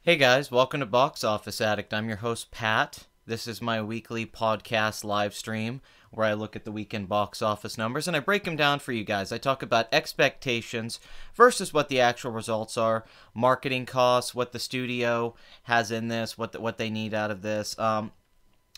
Hey guys, welcome to Box Office Addict. I'm your host, Pat. This is my weekly podcast live stream where I look at the weekend box office numbers and I break them down for you guys. I talk about expectations versus what the actual results are, marketing costs, what the studio has in this, what they need out of this. There's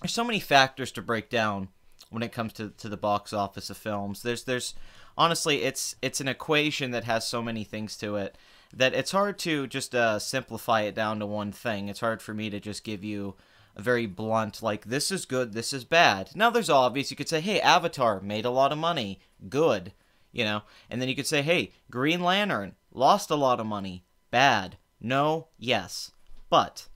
so many factors to break down when it comes to the box office of films. There's honestly, it's an equation that has so many things to it that it's hard to just simplify it down to one thing. It's hard for me to just give you a very blunt, like, this is good, this is bad. Now, there's obvious. You could say, hey, Avatar made a lot of money. Good. And then you could say, hey, Green Lantern lost a lot of money. Bad. No. Yes. But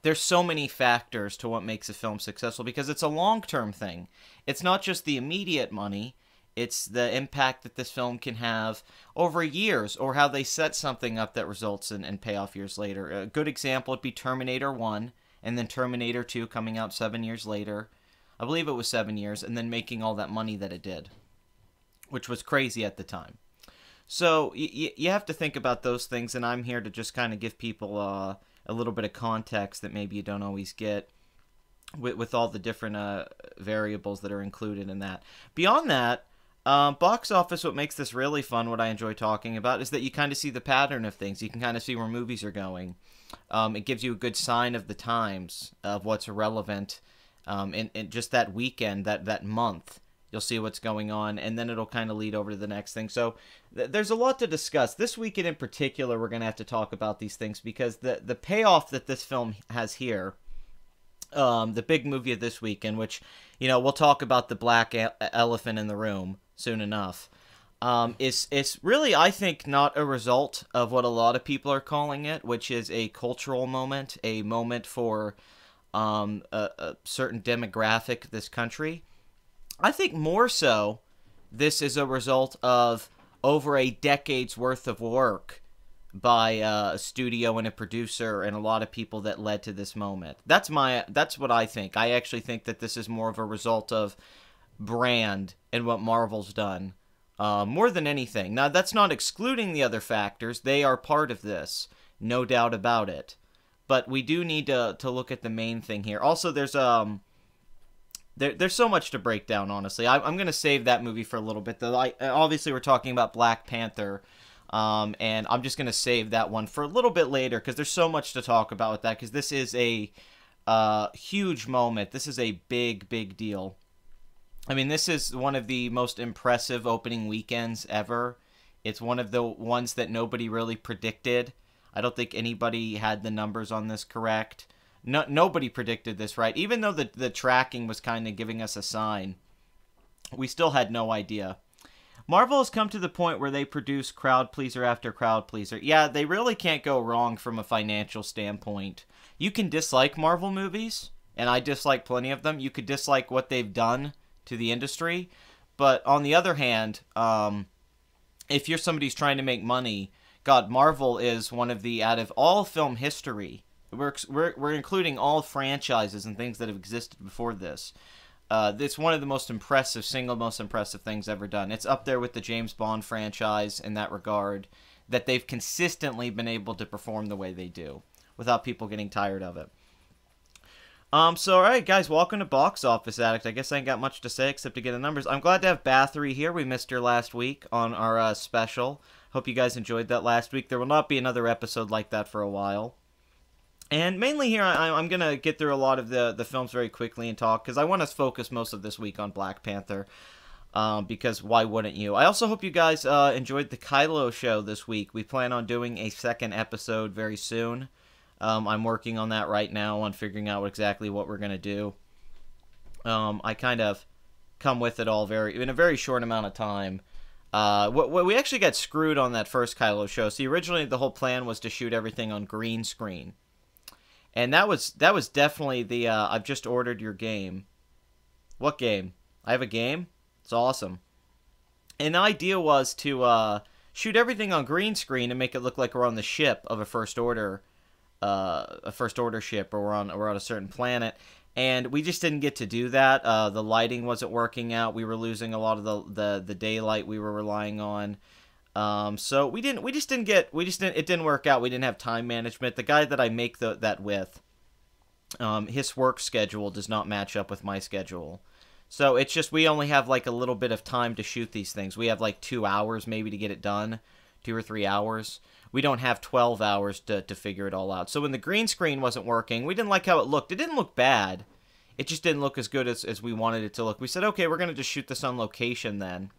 there's so many factors to what makes a film successful because it's a long-term thing. It's not just the immediate money. It's the impact that this film can have over years, or how they set something up that results in payoff years later. A good example would be Terminator 1, and then Terminator 2 coming out 7 years later. I believe it was 7 years, and then making all that money that it did, which was crazy at the time. So you have to think about those things, and I'm here to just kind of give people a little bit of context that maybe you don't always get with all the different variables that are included in that. Beyond that, box office, what makes this really fun, what I enjoy talking about, is that you kind of see the pattern of things. You can kind of see where movies are going. It gives you a good sign of the times, of what's relevant in just that weekend, that month. You'll see what's going on, and then it'll kind of lead over to the next thing. So there's a lot to discuss. This weekend in particular, we're going to have to talk about these things because the payoff that this film has here, the big movie of this weekend, which, we'll talk about the black elephant in the room soon enough, is really, I think, not a result of what a lot of people are calling it, which is a cultural moment, a moment for a certain demographic of this country. I think more so, this is a result of over a decade's worth of work by a studio and a producer and a lot of people that led to this moment. That's what I think. I actually think that this is more of a result of brand and what Marvel's done, more than anything. Now, that's not excluding the other factors. They are part of this, no doubt about it. But we do need to look at the main thing here. Also, there's so much to break down, honestly. I'm going to save that movie for a little bit, though. Obviously, we're talking about Black Panther, and I'm just going to save that one for a little bit later because there's so much to talk about with that, because this is a huge moment. This is a big, big deal. I mean, this is one of the most impressive opening weekends ever. It's one of the ones that nobody really predicted. I don't think anybody had the numbers on this correct. Nobody predicted this right. Even though the tracking was kind of giving us a sign, we still had no idea. Marvel has come to the point where they produce crowd pleaser after crowd pleaser. Yeah, they really can't go wrong from a financial standpoint. You can dislike Marvel movies, and I dislike plenty of them. You could dislike what they've done to the industry, but on the other hand, if you're somebody who's trying to make money, God, Marvel is one of the, out of all film history, we're including all franchises and things that have existed before this. It's one of the single most impressive things ever done. It's up there with the James Bond franchise in that regard, that they've consistently been able to perform the way they do without people getting tired of it. So, alright, guys, welcome to Box Office Addict. I guess I ain't got much to say except to get the numbers. I'm glad to have Bathory here. We missed her last week on our special. Hope you guys enjoyed that last week. There will not be another episode like that for a while. And mainly here, I'm going to get through a lot of the films very quickly and talk, because I want to focus most of this week on Black Panther, because why wouldn't you? I also hope you guys enjoyed the Kyllo show this week. We plan on doing a second episode very soon. I'm working on that right now, on figuring out exactly what we're going to do. I kind of come with it all in a very short amount of time. We actually got screwed on that first Kyllo show. See, originally the whole plan was to shoot everything on green screen. And that was definitely the, I've just ordered your game. What game? I have a game? It's awesome. And the idea was to shoot everything on green screen and make it look like we're on the ship of a First Order ship, or we're on a certain planet. And we just didn't get to do that. The lighting wasn't working out. We were losing a lot of the daylight we were relying on. So it didn't work out. We didn't have time management. The guy that I make that with, his work schedule does not match up with my schedule. So it's just, we only have like a little bit of time to shoot these things. We have like 2 hours maybe to get it done, 2 or 3 hours. We don't have 12 hours to figure it all out. So when the green screen wasn't working, we didn't like how it looked. It didn't look bad. It just didn't look as good as we wanted it to look. We said, okay, we're going to just shoot this on location then.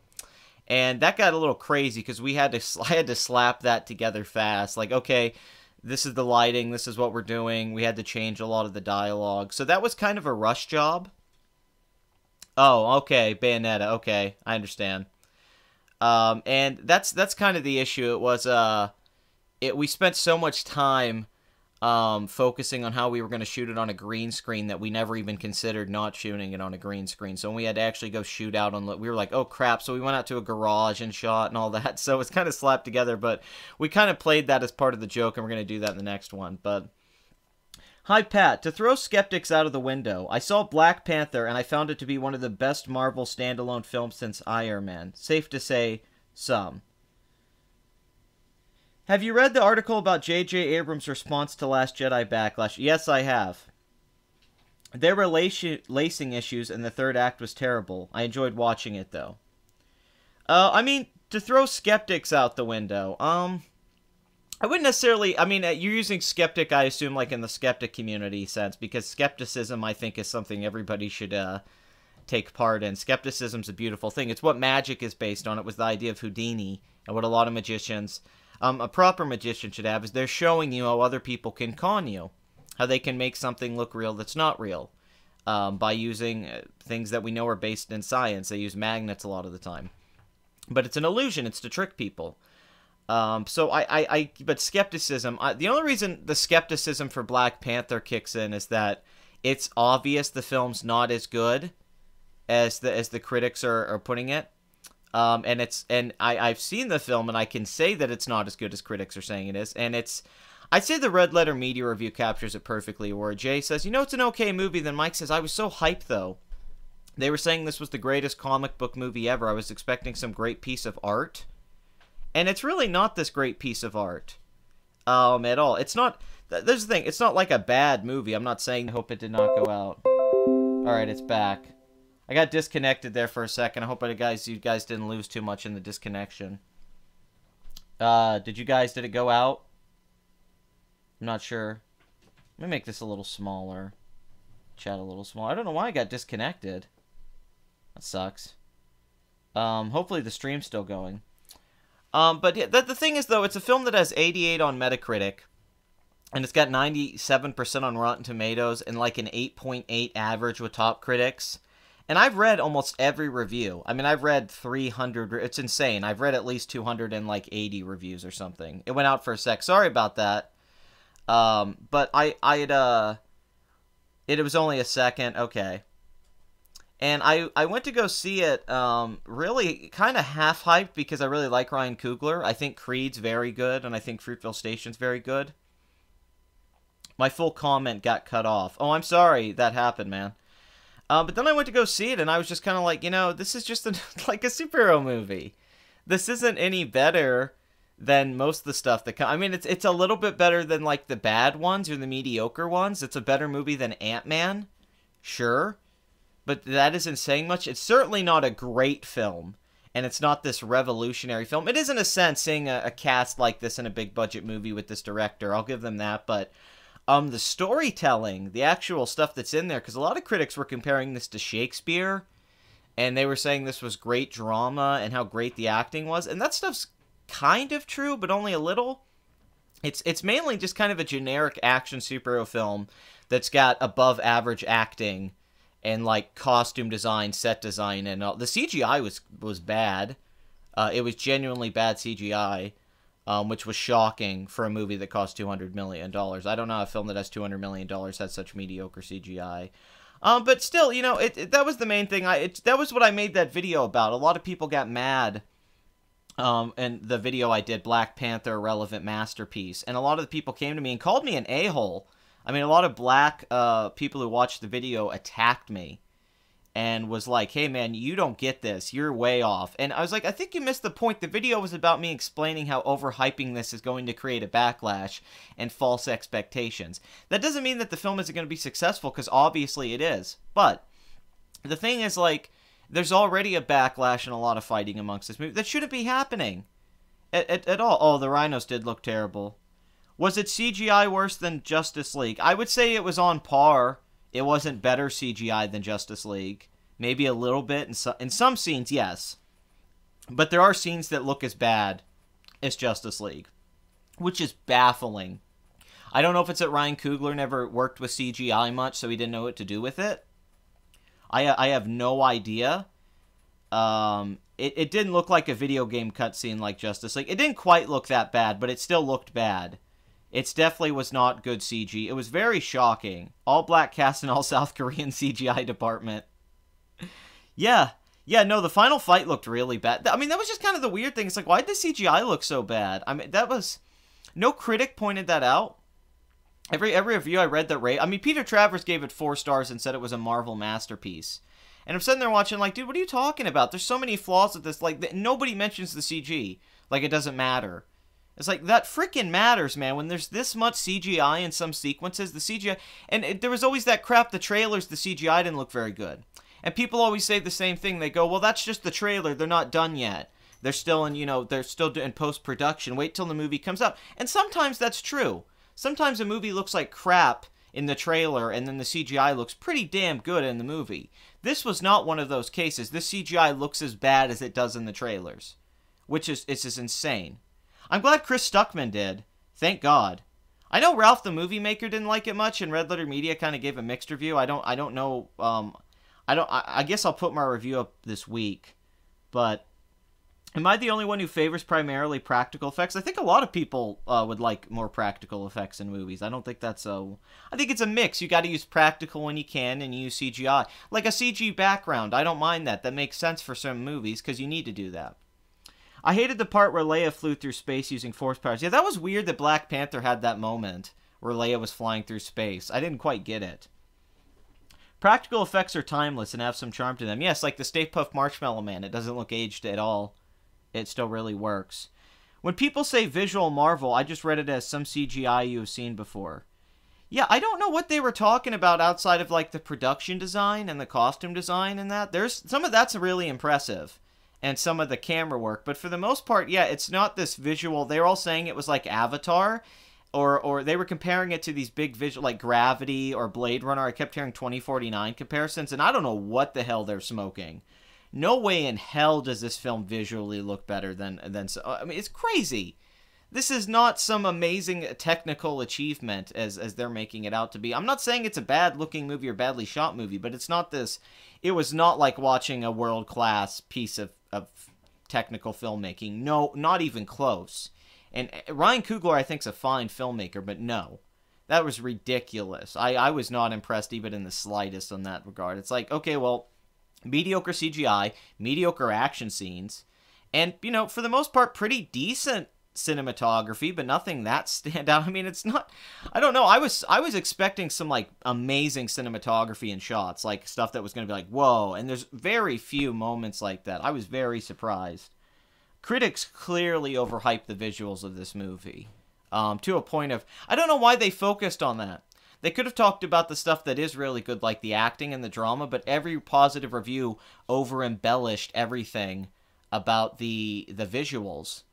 And that got a little crazy because I had to slap that together fast. Like, okay, this is the lighting, this is what we're doing. We had to change a lot of the dialogue. So that was kind of a rush job. Oh, okay, Bayonetta, okay, I understand. And that's kind of the issue. It was, we spent so much time focusing on how we were going to shoot it on a green screen that we never even considered not shooting it on a green screen. So when we had to actually go shoot out on, we were like, oh crap. So we went out to a garage and shot and all that. So it's kind of slapped together, but we kind of played that as part of the joke, and we're going to do that in the next one. But hi, Pat. To throw skeptics out of the window, I saw Black Panther, and I found it to be one of the best Marvel standalone films since Iron Man. Safe to say, some. Have you read the article about J.J. Abrams' response to Last Jedi Backlash? Yes, I have. There were lacing issues, and the third act was terrible. I enjoyed watching it, though. I mean, to throw skeptics out the window, I wouldn't necessarily, I mean, you're using skeptic, I assume, like in the skeptic community sense, because skepticism, I think, is something everybody should take part in. Skepticism's a beautiful thing. It's what magic is based on. It was the idea of Houdini, and what a lot of magicians... a proper magician should have is they're showing you how other people can con you. How they can make something look real that's not real. By using things that we know are based in science. They use magnets a lot of the time. But it's an illusion. It's to trick people. But skepticism, the only reason the skepticism for Black Panther kicks in is that it's obvious the film's not as good as the critics are putting it. I've seen the film, and I can say that it's not as good as critics are saying it is, and I'd say the Red Letter Media review captures it perfectly, where Jay says, you know, it's an okay movie, then Mike says, I was so hyped, though. They were saying this was the greatest comic book movie ever. I was expecting some great piece of art, and it's really not this great piece of art, at all. It's not, there's the thing, it's not like a bad movie. I'm not saying I hope it did not go out. Alright, it's back. I got disconnected there for a second. I hope you guys didn't lose too much in the disconnection. Did it go out? I'm not sure. Let me make this a little smaller. Chat a little smaller. I don't know why I got disconnected. That sucks. Hopefully the stream's still going. But yeah, the thing is, though, it's a film that has 88 on Metacritic. And it's got 97% on Rotten Tomatoes and like an 8.8 average with top critics. And I've read almost every review. I mean, I've read 300. It's insane. I've read at least 280 reviews or something. It went out for a sec. Sorry about that. But it was only a second. Okay. And I went to go see it, really kind of half hyped because I really like Ryan Coogler. I think Creed's very good, and I think Fruitvale Station's very good. My full comment got cut off. Oh, I'm sorry that happened, man. But then I went to go see it, and I was just kind of like, you know, this is just like a superhero movie. This isn't any better than most of the stuff that I mean, it's a little bit better than, like, the bad ones or the mediocre ones. It's a better movie than Ant-Man, sure. But that isn't saying much. It's certainly not a great film, and it's not this revolutionary film. It is, in a sense, seeing a cast like this in a big-budget movie with this director. I'll give them that, but... the storytelling, the actual stuff that's in there, because a lot of critics were comparing this to Shakespeare, and they were saying this was great drama and how great the acting was, and that stuff's kind of true, but only a little. It's mainly just kind of a generic action superhero film that's got above average acting and like costume design, set design, and all. The CGI was bad. It was genuinely bad CGI. Which was shocking for a movie that cost $200 million. I don't know a film that has $200 million has such mediocre CGI. But still, you know, that was the main thing. That was what I made that video about. A lot of people got mad. And the video I did, Black Panther, Relevant Masterpiece. And a lot of the people came to me and called me an a-hole. I mean, a lot of black people who watched the video attacked me. and was like, hey man, you don't get this, you're way off. And I was like, I think you missed the point. The video was about me explaining how overhyping this is going to create a backlash and false expectations. That doesn't mean that the film isn't going to be successful, because obviously it is. But the thing is, like, there's already a backlash and a lot of fighting amongst this movie. That shouldn't be happening at all. Oh, the rhinos did look terrible. Was it CGI worse than Justice League? I would say it was on par. It wasn't better CGI than Justice League. Maybe a little bit. In some scenes, yes. But there are scenes that look as bad as Justice League, which is baffling. I don't know if it's that Ryan Coogler never worked with CGI much, so he didn't know what to do with it. I have no idea. It didn't look like a video game cutscene like Justice League. It didn't quite look that bad, but it still looked bad. It definitely was not good CG. It was very shocking. All black cast and all South Korean CGI department. Yeah, no, the final fight looked really bad. I mean, that was just kind of the weird thing. It's like, why did the CGI look so bad? I mean, that was... No critic pointed that out. Every review I read that I mean, Peter Travers gave it 4 stars and said it was a Marvel masterpiece. And I'm sitting there watching like, dude, what are you talking about? There's so many flaws with this. Like, nobody mentions the CG. Like, it doesn't matter. It's like, that freaking matters, man. When there's this much CGI in some sequences, the CGI... And there was always that crap, the trailers, the CGI didn't look very good. And people always say the same thing. They go, well, that's just the trailer. They're not done yet. They're still in, they're still in post-production. Wait till the movie comes out. And sometimes that's true. Sometimes a movie looks like crap in the trailer, and then the CGI looks pretty damn good in the movie. This was not one of those cases. This CGI looks as bad as it does in the trailers, which is insane. I'm glad Chris Stuckman did. Thank God. I know Ralph the Movie Maker didn't like it much, and Red Letter Media kind of gave a mixed review. I don't know. I guess I'll put my review up this week, but am I the only one who favors primarily practical effects? I think a lot of people would like more practical effects in movies. I don't think that's so... I think it's a mix. You got to use practical when you can, and you use CGI. Like a CG background, I don't mind that. That makes sense for some movies, because you need to do that. I hated the part where Leia flew through space using force powers. Yeah, that was weird that Black Panther had that moment where Leia was flying through space. I didn't quite get it. Practical effects are timeless and have some charm to them. Yes, like the Stay Puft Marshmallow Man. It doesn't look aged at all. It still really works. When people say visual marvel, I just read it as some CGI you have seen before. Yeah, I don't know what they were talking about outside of like the production design and the costume design and that. There's some of that's really impressive. And some of the camera work. But for the most part, yeah, it's not this visual. They were all saying it was like Avatar. Or they were comparing it to these big visual, like Gravity or Blade Runner. I kept hearing 2049 comparisons. And I don't know what the hell they're smoking. No way in hell does this film visually look better than I mean, it's crazy. This is not some amazing technical achievement as they're making it out to be. I'm not saying it's a bad-looking movie or badly shot movie, but it's not this... It was not like watching a world-class piece of technical filmmaking. No, not even close. And Ryan Coogler, I think, is a fine filmmaker, but no. That was ridiculous. I was not impressed even in the slightest in that regard. It's like, okay, well, mediocre CGI, mediocre action scenes, and, for the most part, pretty decent cinematography, but nothing that stand out. I mean, it's not... I don't know. I was expecting some, like, amazing cinematography and shots, like, stuff that was going to be like, whoa, and there's very few moments like that. I was very surprised. Critics clearly overhyped the visuals of this movie, to a point of... I don't know why they focused on that. They could have talked about the stuff that is really good, like the acting and the drama, but every positive review over-embellished everything about the visuals.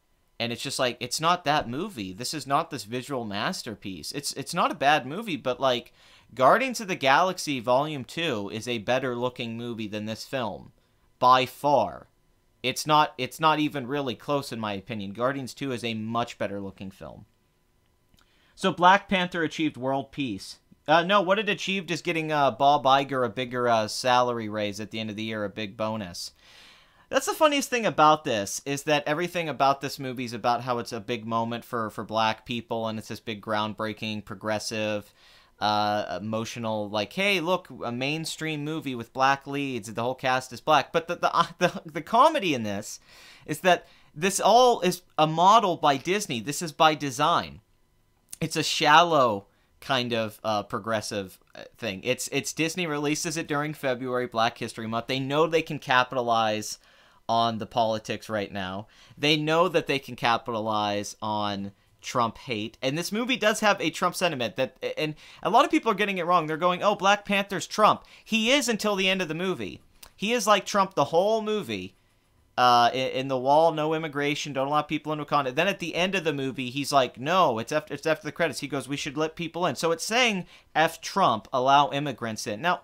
And it's just like, it's not that movie. This is not this visual masterpiece. It's not a bad movie, but like, Guardians of the Galaxy Volume 2 is a better looking movie than this film. By far. It's not even really close in my opinion. Guardians 2 is a much better looking film. So Black Panther achieved world peace. No, what it achieved is getting Bob Iger a bigger salary raise at the end of the year, a big bonus. That's the funniest thing about this, is that everything about this movie is about how it's a big moment for black people, and it's this big groundbreaking, progressive, emotional, like, hey, look, a mainstream movie with black leads, the whole cast is black. But the comedy in this is that this all is a model by Disney. This is by design. It's a shallow kind of progressive thing. It's Disney releases it during February, Black History Month. They know they can capitalize on the politics right now. They know that they can capitalize on Trump hate, and this movie does have a Trump sentiment that, and a lot of people are getting it wrong. They're going, oh, Black Panther's Trump. He is until the end of the movie. He is like Trump the whole movie. In the wall, no immigration, don't allow people in Wakanda. Then at the end of the movie, he's like, no, it's after the credits. He goes, we should let people in. So it's saying F Trump, allow immigrants in. Now,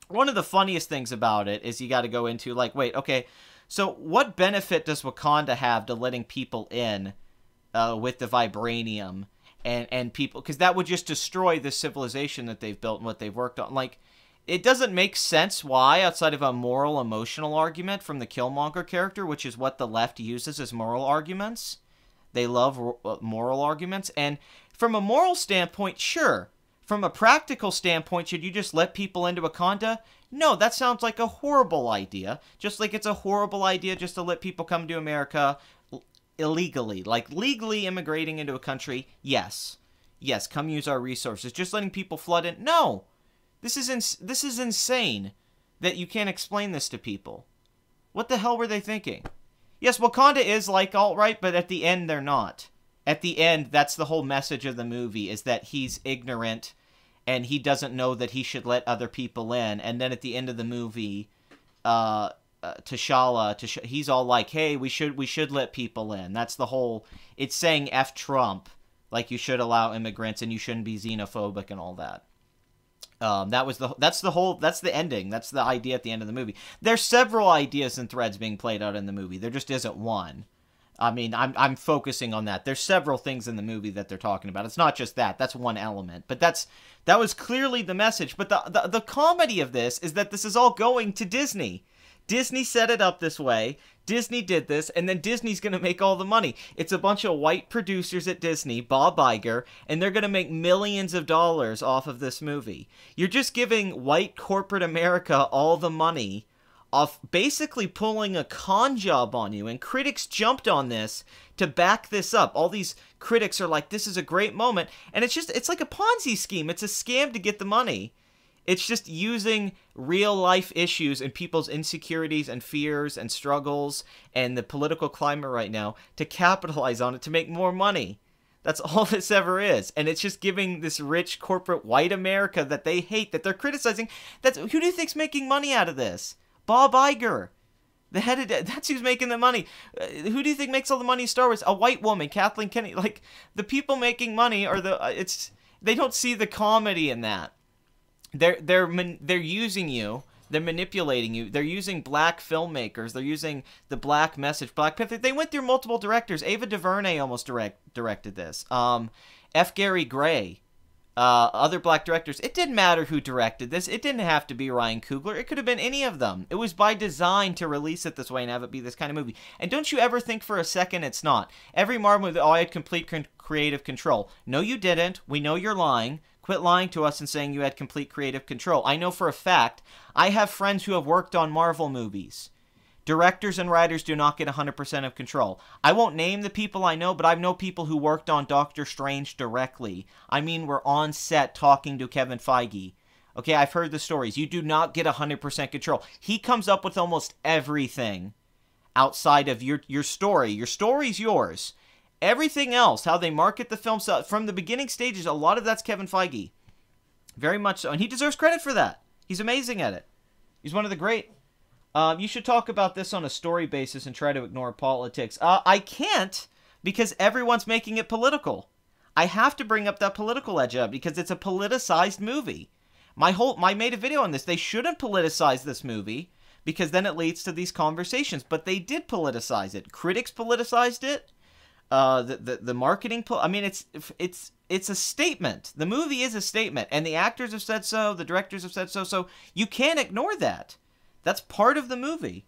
one of the funniest things about it is you got to go into, like, wait, okay, so what benefit does Wakanda have to letting people in with the vibranium and people? Because that would just destroy the civilization that they've built and what they've worked on. Like, it doesn't make sense why, outside of a moral, emotional argument from the Killmonger character, which is what the left uses as moral arguments. They love moral arguments. And from a moral standpoint, sure. From a practical standpoint, should you just let people into Wakanda? No, that sounds like a horrible idea. Just like it's a horrible idea just to let people come to America illegally. Like, legally immigrating into a country, yes. Yes, come use our resources. Just letting people flood in, no. This is insane that you can't explain this to people. What the hell were they thinking? Yes, Wakanda is like alt-right, but at the end they're not. At the end, that's the whole message of the movie, is that he's ignorant and he doesn't know that he should let other people in. And then at the end of the movie, T'Challa, he's all like, hey, we should let people in. That's the whole, it's saying F Trump, like you should allow immigrants and you shouldn't be xenophobic and all that. That's the ending. That's the idea at the end of the movie. There's several ideas and threads being played out in the movie. There just isn't one. I mean, I'm focusing on that. There's several things in the movie that they're talking about. It's not just that. That's one element. But that was clearly the message. But the comedy of this is that this is all going to Disney. Disney set it up this way. Disney did this, and then Disney's going to make all the money. It's a bunch of white producers at Disney, Bob Iger, and they're going to make millions of dollars off of this movie. You're just giving white corporate America all the money off basically pulling a con job on you, and critics jumped on this to back this up. All these critics are like, this is a great moment, and it's like a Ponzi scheme. It's a scam to get the money. It's just using real-life issues and people's insecurities and fears and struggles and the political climate right now to capitalize on it to make more money. That's all this ever is. And it's just giving this rich corporate white America that they hate, that they're criticizing. Who do you think's making money out of this? Bob Iger. That's who's making the money. Who do you think makes all the money in Star Wars? A white woman, Kathleen Kennedy. Like, the people making money are they don't see the comedy in that. They're using you. They're manipulating you. They're using black filmmakers. They're using the black message. Black Panther. They went through multiple directors. Ava DuVernay almost directed this. F. Gary Gray. Other black directors. It didn't matter who directed this. It didn't have to be Ryan Coogler. It could have been any of them. It was by design to release it this way and have it be this kind of movie. And don't you ever think for a second it's not. Every Marvel movie, I had complete creative control. No, you didn't. We know you're lying. Quit lying to us and saying you had complete creative control. I know for a fact, I have friends who have worked on Marvel movies. Directors and writers do not get 100% of control. I won't name the people I know, but I know people who worked on Doctor Strange directly. I mean, we're on set talking to Kevin Feige. Okay, I've heard the stories. You do not get 100% control. He comes up with almost everything outside of your story. Your story's yours. Everything else, how they market the film, from the beginning stages, a lot of that's Kevin Feige. Very much so. And he deserves credit for that. He's amazing at it. He's one of the great. You should talk about this on a story basis and try to ignore politics. I can't, because everyone's making it political. I have to bring up that political edge up because it's a politicized movie. I made a video on this. They shouldn't politicize this movie because then it leads to these conversations. But they did politicize it. Critics politicized it. The marketing, I mean, it's a statement. The movie is a statement, and the actors have said so, the directors have said so, so you can't ignore that. That's part of the movie.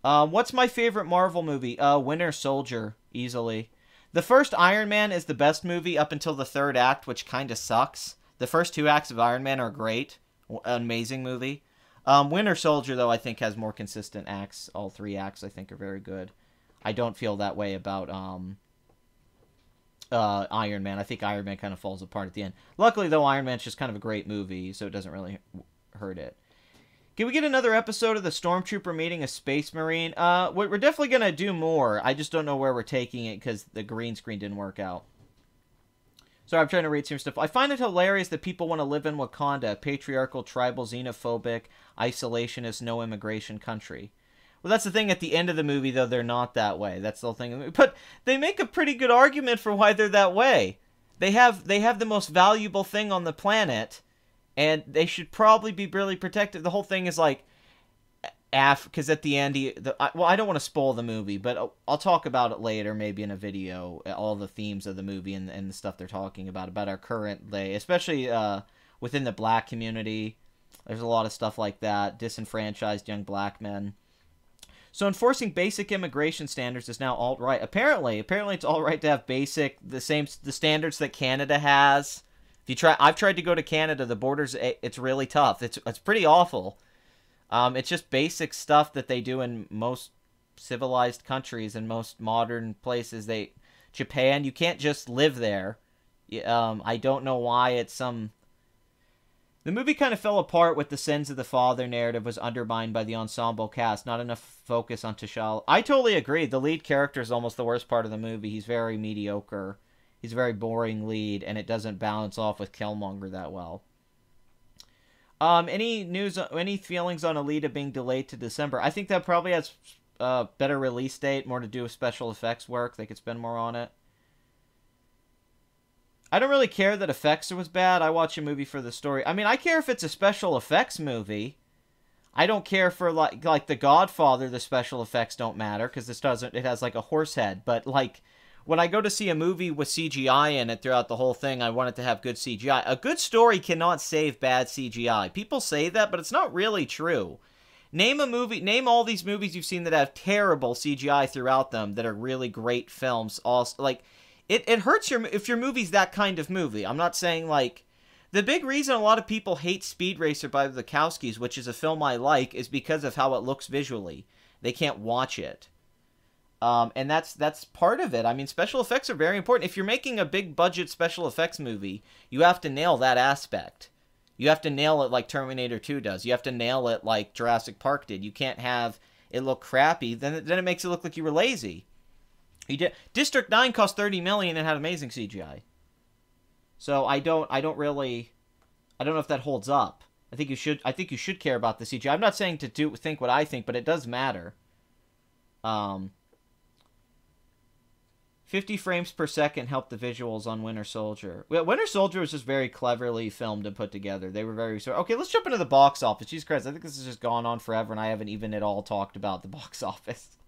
What's my favorite Marvel movie? Winter Soldier, easily. The first Iron Man is the best movie up until the third act, which kind of sucks. The first two acts of Iron Man are great. Amazing movie. Winter Soldier, though, I think has more consistent acts. All three acts, I think, are very good. I don't feel that way about Iron Man. I think Iron Man kind of falls apart at the end. Luckily, though, Iron Man's just kind of a great movie, so it doesn't really hurt it. Can we get another episode of the Stormtrooper meeting a Space Marine? We're definitely going to do more. I just don't know where we're taking it because the green screen didn't work out. Sorry, I'm trying to read some stuff. I find it hilarious that people want to live in Wakanda, patriarchal, tribal, xenophobic, isolationist, no immigration country. Well, that's the thing. At the end of the movie, though, they're not that way. That's the whole thing. But they make a pretty good argument for why they're that way. They have the most valuable thing on the planet, and they should probably be really protected. The whole thing is like, because at the end, well, I don't want to spoil the movie, but I'll talk about it later, maybe in a video, all the themes of the movie and the stuff they're talking about our current day, especially within the black community. There's a lot of stuff like that, disenfranchised young black men. So enforcing basic immigration standards is now alt-right. Apparently it's alt-right to have the standards that Canada has. I've tried to go to Canada. The borders, it's really tough. It's pretty awful. It's just basic stuff that they do in most civilized countries and most modern places. Japan, you can't just live there. I don't know why it's some... The movie kind of fell apart with the sins of the father narrative was undermined by the ensemble cast. Not enough focus on T'Challa. I totally agree. The lead character is almost the worst part of the movie. He's very mediocre. He's a very boring lead, and it doesn't balance off with Killmonger that well. Any feelings on Alita being delayed to December? I think that probably has a better release date, more to do with special effects work. They could spend more on it. I don't really care that effects was bad. I watch a movie for the story. I mean, I care if it's a special effects movie. I don't care for, like The Godfather, the special effects don't matter, because it has, like, a horse head. But, like, when I go to see a movie with CGI in it throughout the whole thing, I want it to have good CGI. A good story cannot save bad CGI. People say that, but it's not really true. Name all these movies you've seen that have terrible CGI throughout them that are really great films. Also, like... It hurts if your movie's that kind of movie. I'm not saying, like... The big reason a lot of people hate Speed Racer by the Wachowskis, which is a film I like, is because of how it looks visually. They can't watch it. And that's part of it. I mean, special effects are very important. If you're making a big-budget special effects movie, you have to nail that aspect. You have to nail it like Terminator 2 does. You have to nail it like Jurassic Park did. You can't have it look crappy. Then it makes it look like you were lazy. District 9 cost $30 million and had amazing CGI. So I don't know if that holds up. I think you should care about the CGI. I'm not saying to think what I think, but it does matter. 50 frames per second helped the visuals on Winter Soldier. Winter Soldier was just very cleverly filmed and put together. They were very... Okay, let's jump into the box office. Jesus Christ, I think this has just gone on forever, and I haven't even at all talked about the box office.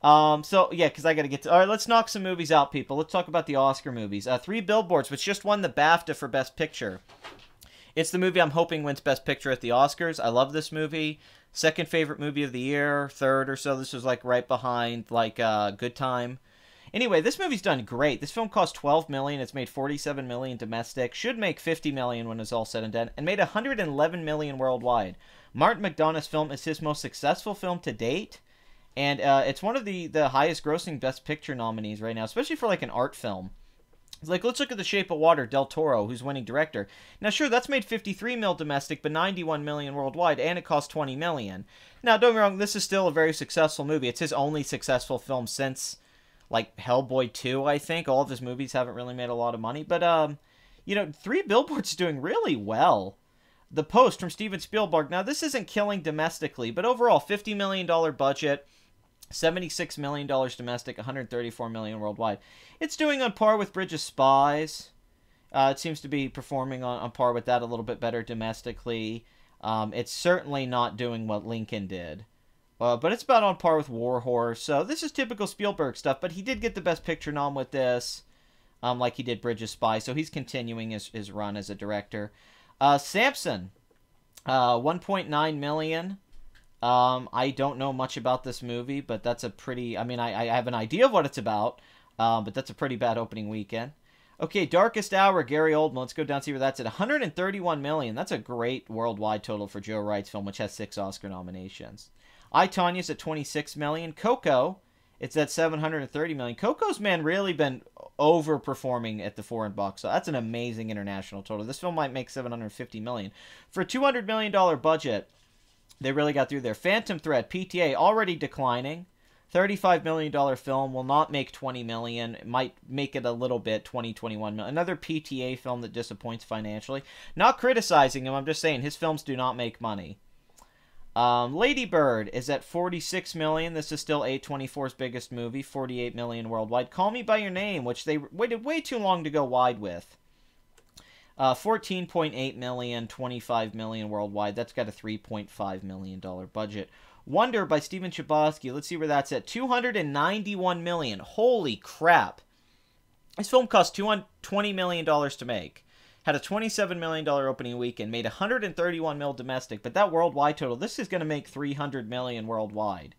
So, yeah, because I got to get to... All right, let's knock some movies out, people. Let's talk about the Oscar movies. Three Billboards, which just won the BAFTA for Best Picture. It's the movie I'm hoping wins Best Picture at the Oscars. I love this movie. Second favorite movie of the year. Third or so. This was, like, right behind, like, Good Time. Anyway, this movie's done great. This film cost $12 million. It's made $47 million domestic. Should make $50 million when it's all said and done. And made $111 million worldwide. Martin McDonagh's film is his most successful film to date. And it's one of the highest grossing Best Picture nominees right now, especially for like an art film. It's like, let's look at The Shape of Water, Del Toro, who's winning director. Now, sure, that's made $53 million domestic, but $91 million worldwide, and it cost $20 million. Now, don't get me wrong, this is still a very successful movie. It's his only successful film since, like, Hellboy 2, I think. All of his movies haven't really made a lot of money. But, you know, Three Billboards is doing really well. The Post from Steven Spielberg. Now, this isn't killing domestically, but overall, $50 million budget. $76 million domestic, $134 million worldwide. It's doing on par with Bridge of Spies. It seems to be performing on par with that a little bit better domestically. It's certainly not doing what Lincoln did. But it's about on par with War Horse. So this is typical Spielberg stuff, but he did get the Best Picture nom with this, like he did Bridge of Spies. So he's continuing his run as a director. Samson, $1.9 million. I don't know much about this movie, but that's a pretty... I mean, I have an idea of what it's about, but that's a pretty bad opening weekend. Okay, Darkest Hour, Gary Oldman. Let's go down and see where that's at. $131 million. That's a great worldwide total for Joe Wright's film, which has 6 Oscar nominations. I, Tanya's at $26 million. Coco It's at 730 million. Coco's, man, really been overperforming at the foreign box. So that's an amazing international total. This film might make 750 million. For a $200 million budget, they really got through there. Phantom Thread, PTA, already declining. $35 million film will not make 20 million. It might make it a little bit, 20, 21 million. Another PTA film that disappoints financially. Not criticizing him, I'm just saying his films do not make money. Lady Bird is at 46 million. This is still A24's biggest movie, 48 million worldwide. Call Me by Your Name, which they waited way too long to go wide with. 14.8 million, 25 million worldwide. That's got a $3.5 million budget. Wonder by Steven Chbosky. Let's see where that's at. 291 million. Holy crap. This film cost $20 million to make. Had a $27 million opening weekend, made 131 mil domestic, but that worldwide total, this is going to make 300 million worldwide.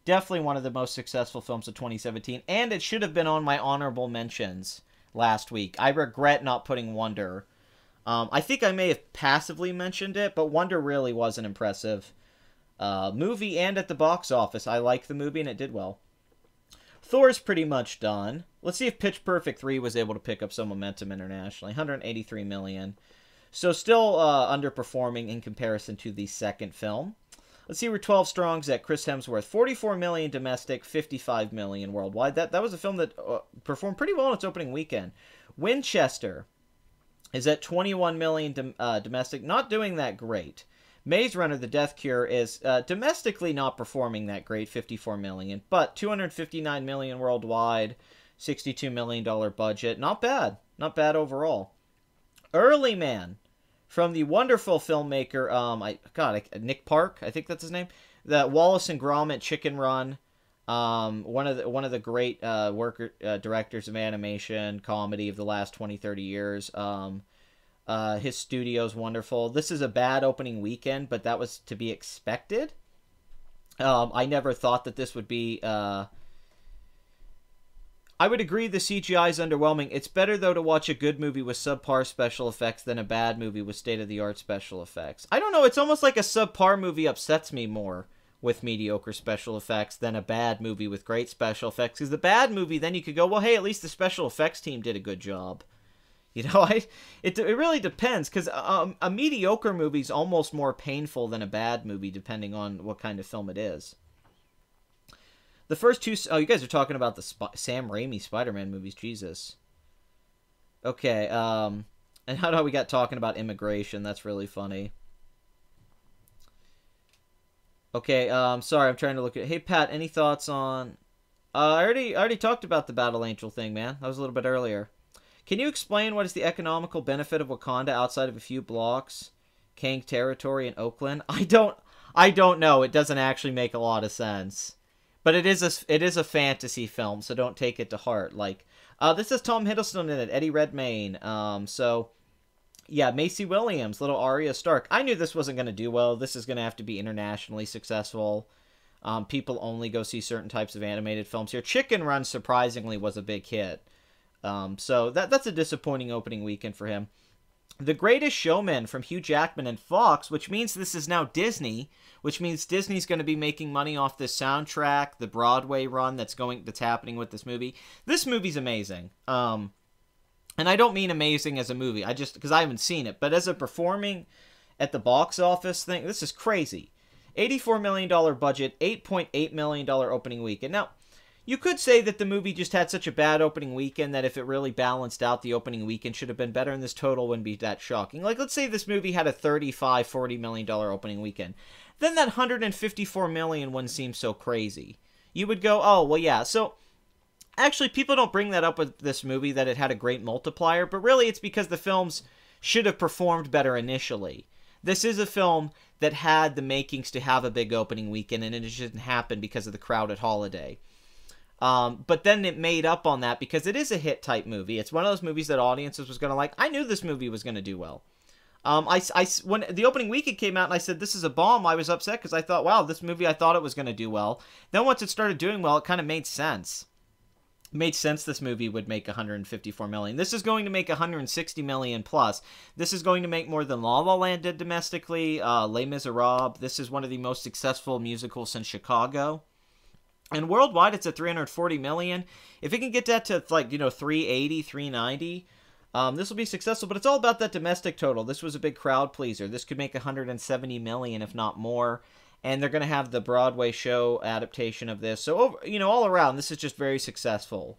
Definitely one of the most successful films of 2017, and it should have been on my honorable mentions last week. I regret not putting Wonder. I think I may have passively mentioned it, but Wonder really was an impressive movie, and at the box office, I like the movie, and it did well. Thor's pretty much done. Let's see if Pitch Perfect 3 was able to pick up some momentum internationally. 183 million. So still underperforming in comparison to the second film. Let's see where 12 Strong's at. Chris Hemsworth. 44 million domestic, 55 million worldwide. That was a film that performed pretty well in its opening weekend. Winchester is at 21 million domestic. Not doing that great. Maze Runner, The Death Cure, is domestically not performing that great, 54 million, but 259 million worldwide, $62 million budget. Not bad. Not bad overall. Early Man, from the wonderful filmmaker, Nick Park, I think that's his name. The Wallace and Gromit Chicken Run, one of the great directors of animation comedy of the last 20-30 years. His studio's wonderful. This is a bad opening weekend, but that was to be expected. I never thought that this would be... I would agree the CGI is underwhelming. It's better, though, to watch a good movie with subpar special effects than a bad movie with state-of-the-art special effects. I don't know, it's almost like a subpar movie upsets me more with mediocre special effects than a bad movie with great special effects. Because the bad movie, then you could go, well, hey, at least the special effects team did a good job. You know, it really depends, because a mediocre movie is almost more painful than a bad movie, depending on what kind of film it is. The first two... Oh, you guys are talking about the Sam Raimi Spider-Man movies. Jesus. Okay, and how do we got talking about immigration? That's really funny. Okay, sorry, I'm trying to look at... Hey, Pat, any thoughts on... I already talked about the Battle Angel thing, man. That was a little bit earlier. Can you explain what is the economical benefit of Wakanda outside of a few blocks, Kang territory, in Oakland? I don't know. It doesn't actually make a lot of sense. But it is a fantasy film, so don't take it to heart. Like, this is Tom Hiddleston in it, Eddie Redmayne. So, yeah, Macy Williams, little Arya Stark. I knew this wasn't going to do well. This is going to have to be internationally successful. People only go see certain types of animated films here. Chicken Run, surprisingly, was a big hit. So that's a disappointing opening weekend for him. The Greatest Showman from Hugh Jackman and Fox, which means this is now Disney, which means Disney's going to be making money off this soundtrack, the Broadway run that's happening with this movie. This movie's amazing. And I don't mean amazing as a movie, because I haven't seen it, but as a performing at the box office thing, this is crazy. $84 million budget, $8.8 million opening weekend. Now, you could say that the movie just had such a bad opening weekend that if it really balanced out, the opening weekend should have been better, and this total wouldn't be that shocking. Like, let's say this movie had a $40 million opening weekend. Then that $154 million wouldn't seem so crazy. You would go, oh, well, yeah. So, actually, people don't bring that up with this movie, that it had a great multiplier, but really it's because the films should have performed better initially. This is a film that had the makings to have a big opening weekend, and it just didn't happen because of the crowded holiday. But then it made up on that because it is a hit-type movie. It's one of those movies that audiences was going to like. I knew this movie was going to do well. When the opening weekend came out and I said, this is a bomb, I was upset because I thought, wow, this movie, I thought it was going to do well. Then once it started doing well, it kind of made sense. It made sense this movie would make $154 million. This is going to make $160 million plus. This is going to make more than La La Land did domestically, Les Miserables. This is one of the most successful musicals since Chicago. And worldwide, it's at 340 million. If it can get that to, like, 380, 390, this will be successful. But it's all about that domestic total. This was a big crowd pleaser. This could make 170 million, if not more. And they're going to have the Broadway show adaptation of this. So, all around, this is just very successful.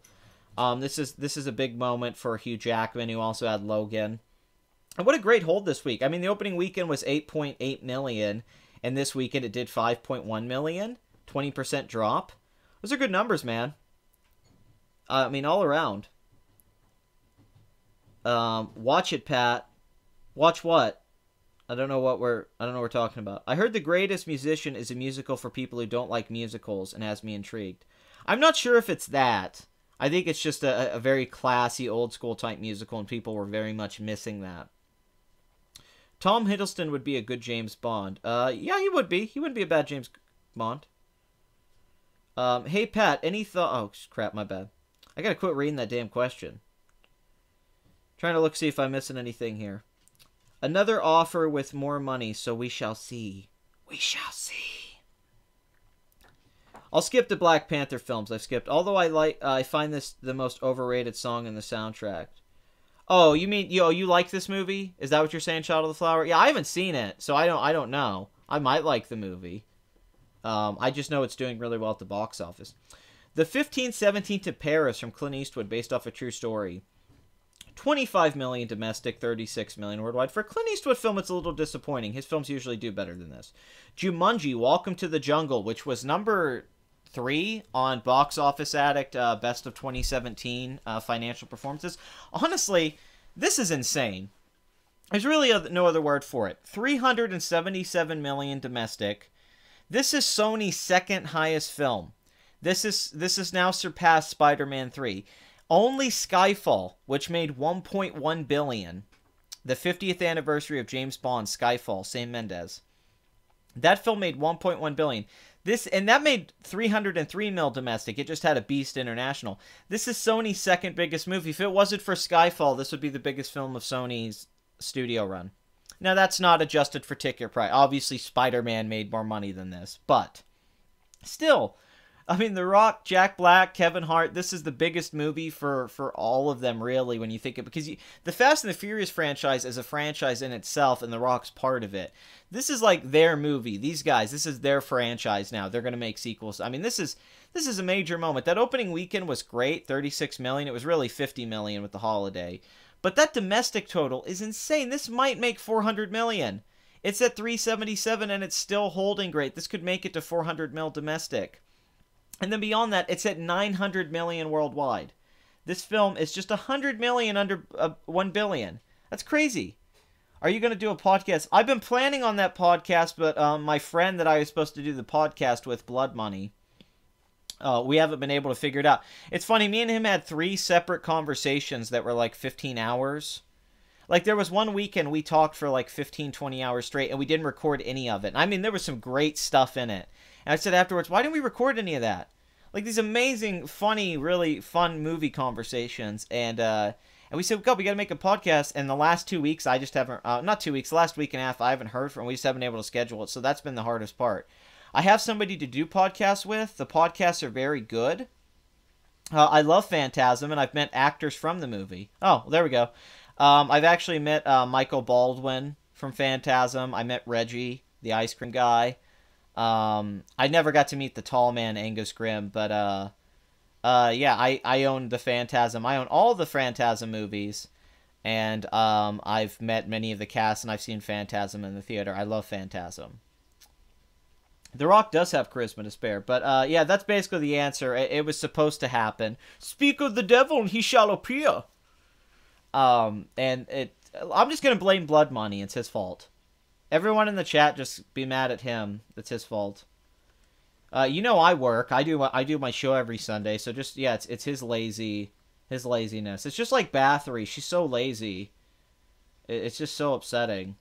This is a big moment for Hugh Jackman, who also had Logan. And what a great hold this week. I mean, the opening weekend was 8.8 million, and this weekend it did 5.1 million. 20% drop. Those are good numbers, man. I mean, all around. Watch it, Pat. Watch what? I don't know what we're talking about. I heard The Greatest Musician is a musical for people who don't like musicals and has me intrigued. I'm not sure if it's that. I think it's just a very classy, old-school type musical, and people were very much missing that. Tom Hiddleston would be a good James Bond. Yeah, he would be. He wouldn't be a bad James Bond. Hey, Pat, any thought... Oh, crap, my bad. I gotta quit reading that damn question. Trying to see if I'm missing anything here. Another offer with more money, so we shall see. We shall see. I'll skip the Black Panther films. I've skipped. Although I find this the most overrated song in the soundtrack. Oh, you mean you like this movie? Is that what you're saying, Child of the Flower? Yeah, I haven't seen it, so I don't know. I might like the movie. I just know it's doing really well at the box office. The 1517 to Paris from Clint Eastwood, based off a true story. 25 million domestic, 36 million worldwide. For a Clint Eastwood film, it's a little disappointing. His films usually do better than this. Jumanji, Welcome to the Jungle, which was number 3 on Box Office Addict, Best of 2017 financial performances. Honestly, this is insane. There's really no other word for it. 377 million domestic. This is Sony's second highest film. This has now surpassed Spider-Man 3. Only Skyfall, which made 1.1 billion, the 50th anniversary of James Bond, Skyfall, Sam Mendes. That film made 1.1 billion. That made 303 mil domestic. It just had a beast international. This is Sony's second biggest movie. If it wasn't for Skyfall, this would be the biggest film of Sony's studio run. Now, that's not adjusted for ticket price. Obviously, Spider-Man made more money than this. But, still, I mean, The Rock, Jack Black, Kevin Hart, this is the biggest movie for all of them, really, when you think of it. Because the Fast and the Furious franchise is a franchise in itself, and The Rock's part of it. This is like their movie. These guys, this is their franchise now. They're going to make sequels. I mean, this is a major moment. That opening weekend was great, 36 million. It was really 50 million with the holiday. But that domestic total is insane. This might make 400 million. It's at 377, and it's still holding great. This could make it to 400 mil domestic. And then beyond that, it's at 900 million worldwide. This film is just 100 million under 1 billion. That's crazy. Are you going to do a podcast? I've been planning on that podcast, but my friend that I was supposed to do the podcast with, Blood Money, we haven't been able to figure it out. It's funny, me and him had 3 separate conversations that were like 15 hours. Like, there was one weekend we talked for like 15, 20 hours straight, and we didn't record any of it. I mean, there was some great stuff in it. And I said afterwards, why didn't we record any of that? Like, these amazing, funny, really fun movie conversations. And we said, God, we got to make a podcast. And the last 2 weeks, I just haven't, not 2 weeks, the last week and a half, I haven't heard from. We just haven't been able to schedule it. So that's been the hardest part. I have somebody to do podcasts with. The podcasts are very good. I love Phantasm, and I've met actors from the movie. Oh, there we go. I've actually met Michael Baldwin from Phantasm. I met Reggie, the ice cream guy. I never got to meet the tall man, Angus Grimm, but yeah, I own the Phantasm. I own all the Phantasm movies, and I've met many of the cast, and I've seen Phantasm in the theater. I love Phantasm. The Rock does have charisma to spare, but yeah, that's basically the answer. It was supposed to happen. Speak of the devil, and he shall appear. I'm just gonna blame Blood Money. It's his fault. Everyone in the chat just be mad at him. It's his fault. I work. I do my show every Sunday, so just yeah, it's his laziness. It's just like Bathory. She's so lazy. It's just so upsetting.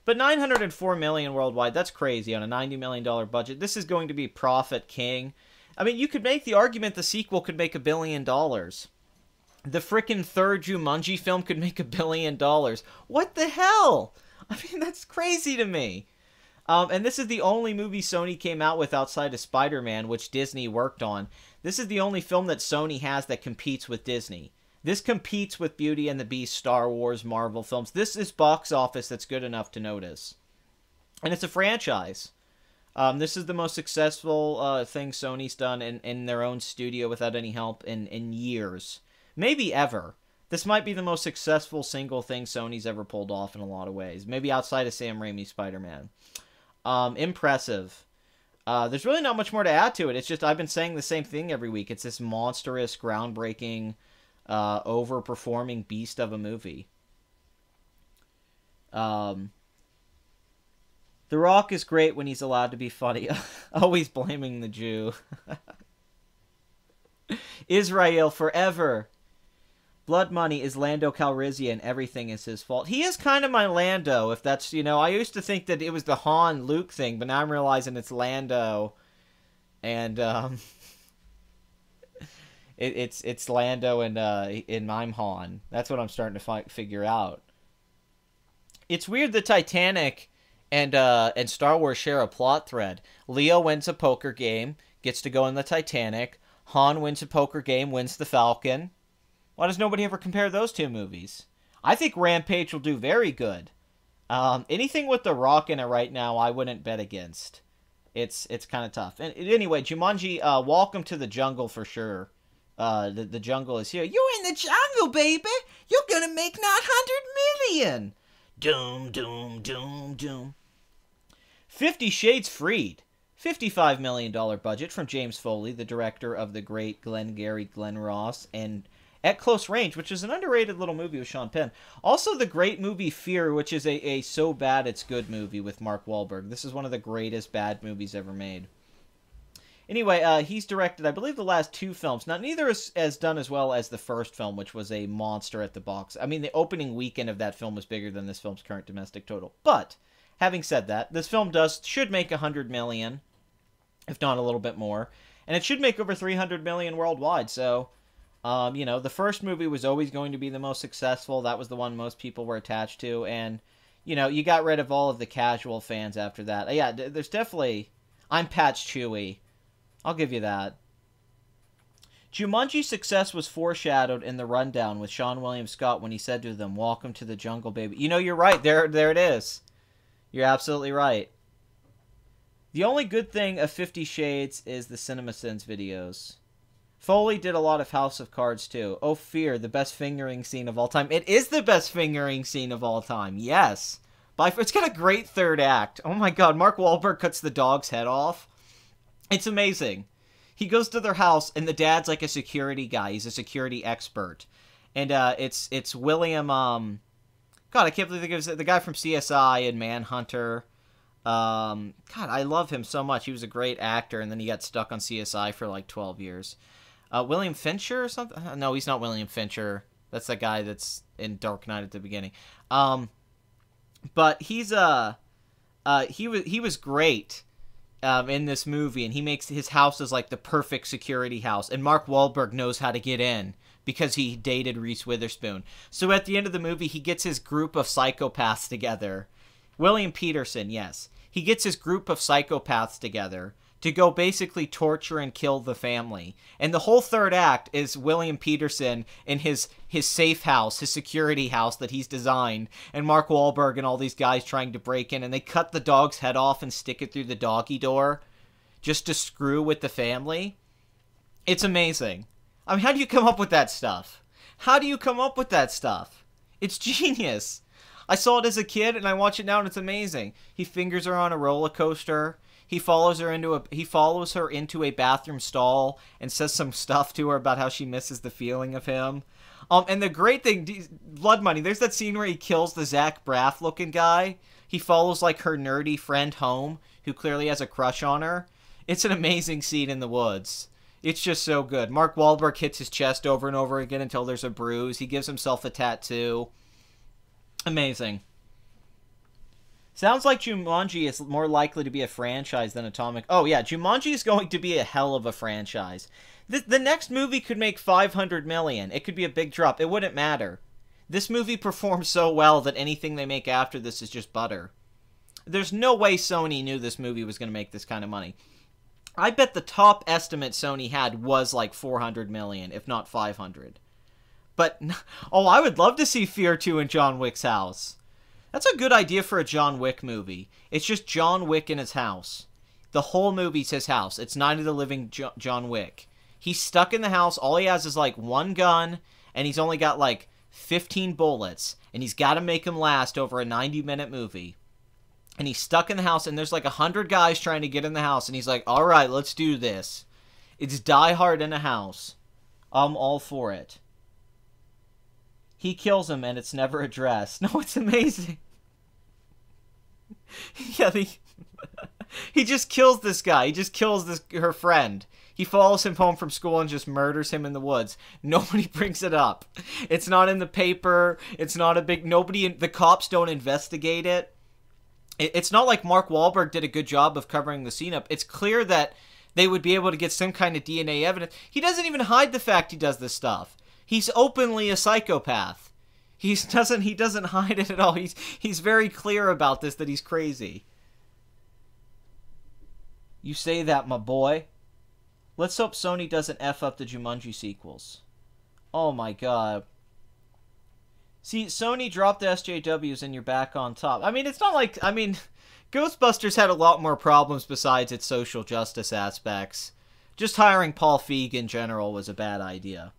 But 904 million worldwide, that's crazy on a $90 million budget. This is going to be profit king. I mean, you could make the argument the sequel could make $1 billion. The frickin' third Jumanji film could make $1 billion. What the hell? I mean, that's crazy to me. And this is the only movie Sony came out with outside of Spider-Man, which Disney worked on. This is the only film that Sony has that competes with Disney. This competes with Beauty and the Beast, Star Wars, Marvel films. This is box office that's good enough to notice. And it's a franchise. This is the most successful thing Sony's done in their own studio without any help in years. Maybe ever. This might be the most successful single thing Sony's ever pulled off in a lot of ways. Maybe outside of Sam Raimi's Spider-Man. Impressive. There's really not much more to add to it. It's just I've been saying the same thing every week. It's this monstrous, groundbreaking, overperforming beast of a movie. The Rock is great when he's allowed to be funny. Always blaming the Jew. Israel forever. Blood Money is Lando Calrissian. Everything is his fault. He is kind of my Lando, if that's, I used to think that it was the Han Luke thing, but now I'm realizing it's Lando. And, it's Lando and I'm Han. That's what I'm starting to figure out. It's weird the Titanic and Star Wars share a plot thread. Leo wins a poker game, gets to go in the Titanic. Han wins a poker game, wins the Falcon. Why does nobody ever compare those two movies? I think Rampage will do very good. Anything with The Rock in it right now, I wouldn't bet against. It's kind of tough. And anyway, Jumanji, welcome to the jungle for sure. The jungle is here. You're in the jungle, baby. You're gonna make 900 million. Doom, doom, doom, doom. 50 Shades Freed. $55 million budget from James Foley, the director of the great Glengarry Glen Ross, and At Close Range, which is an underrated little movie with Sean Penn. Also the great movie Fear, which is a so bad it's good movie with Mark Wahlberg. This is one of the greatest bad movies ever made. Anyway, he's directed, I believe, the last two films. Now, neither is as done as well as the first film, which was a monster at the box. I mean, the opening weekend of that film was bigger than this film's current domestic total. But, having said that, this film should make $100 million, if not a little bit more. And it should make over $300 million worldwide, so... the first movie was always going to be the most successful. That was the one most people were attached to. And, you got rid of all of the casual fans after that. Yeah, there's definitely... I'm Patch Chewy. I'll give you that. Jumanji's success was foreshadowed in the rundown with Sean William Scott when he said to them, "Welcome to the jungle, baby." You're right. There it is. You're absolutely right. The only good thing of 50 Shades is the CinemaSins videos. Foley did a lot of House of Cards, too. Oh, Fear, the best fingering scene of all time. It is the best fingering scene of all time. Yes. It's got a great third act. Oh, my God. Mark Wahlberg cuts the dog's head off. It's amazing. He goes to their house, and the dad's like a security guy. He's a security expert. And it's William... God, I can't believe it was the guy from CSI and Manhunter. God, I love him so much. He was a great actor, and then he got stuck on CSI for like 12 years. William Fincher or something? No, he's not William Fincher. That's the guy that's in Dark Knight at the beginning. But he's he was great in this movie, and he makes his house is like the perfect security house. And Mark Wahlberg knows how to get in because he dated Reese Witherspoon. So at the end of the movie, he gets his group of psychopaths together. William Peterson, yes. He gets his group of psychopaths together to go basically torture and kill the family. And the whole third act is William Peterson in his safe house, his security house that he's designed, and Mark Wahlberg and all these guys trying to break in, and they cut the dog's head off and stick it through the doggy door just to screw with the family. It's amazing. I mean, how do you come up with that stuff? How do you come up with that stuff? It's genius. I saw it as a kid, and I watch it now, and it's amazing. He fingers her on a roller coaster. He follows her into a bathroom stall and says some stuff to her about how she misses the feeling of him. And the great thing, Blood Money, there's that scene where he kills the Zach Braff looking guy. He follows like her nerdy friend home, who clearly has a crush on her. It's an amazing scene in the woods. It's just so good. Mark Wahlberg hits his chest over and over again until there's a bruise. He gives himself a tattoo. Amazing. Sounds like Jumanji is more likely to be a franchise than Atomic... Oh, yeah, Jumanji is going to be a hell of a franchise. The next movie could make $500 million. It could be a big drop. It wouldn't matter. This movie performs so well that anything they make after this is just butter. There's no way Sony knew this movie was going to make this kind of money. I bet the top estimate Sony had was like 400 million, if not 500. But, oh, I would love to see Fear 2 in John Wick's house. That's a good idea for a John Wick movie. It's just John Wick in his house. The whole movie's his house. It's Night of the Living John Wick. He's stuck in the house. All he has is like one gun, and he's only got like 15 bullets, and he's got to make them last over a 90-minute movie. And he's stuck in the house, and there's like 100 guys trying to get in the house, and he's like, all right, let's do this. It's Die Hard in a house. I'm all for it. He kills him, and it's never addressed. No, it's amazing. Yeah, he just kills this guy. He just kills her friend. He follows him home from school and just murders him in the woods. Nobody brings it up. It's not in the paper. It's not a big... The cops don't investigate it. It's not like Mark Wahlberg did a good job of covering the scene up. It's clear that they would be able to get some kind of DNA evidence. He doesn't even hide the fact he does this stuff. He's openly a psychopath. He doesn't hide it at all. He's very clear about this, that he's crazy. You say that, my boy. Let's hope Sony doesn't F up the Jumanji sequels. Oh my god. See, Sony dropped the SJWs and you're back on top. I mean, it's not like... I mean, Ghostbusters had a lot more problems besides its social justice aspects. Just hiring Paul Feig in general was a bad idea.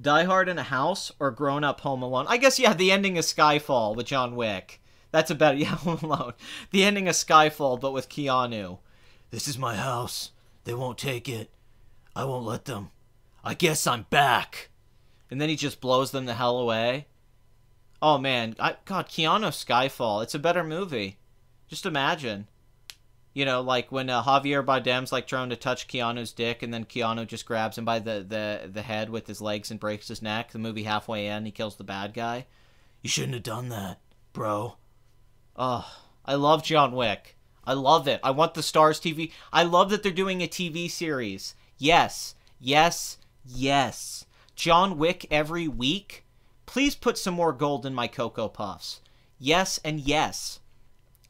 Die Hard in a house or Grown Up Home Alone? I guess, yeah, the ending of Skyfall with John Wick. That's a better... Yeah, Home Alone. The ending of Skyfall, but with Keanu. This is my house. They won't take it. I won't let them. I guess I'm back. And then he just blows them the hell away. Oh, man. God, Keanu Skyfall. It's a better movie. Just imagine. You know, like when Javier Bardem's like trying to touch Keanu's dick and then Keanu just grabs him by the head with his legs and breaks his neck. The movie halfway in, he kills the bad guy. You shouldn't have done that, bro. Oh, I love John Wick. I love it. I want the Stars TV. I love that they're doing a TV series. Yes. Yes. Yes. John Wick every week. Please put some more gold in my Cocoa Puffs. Yes and yes.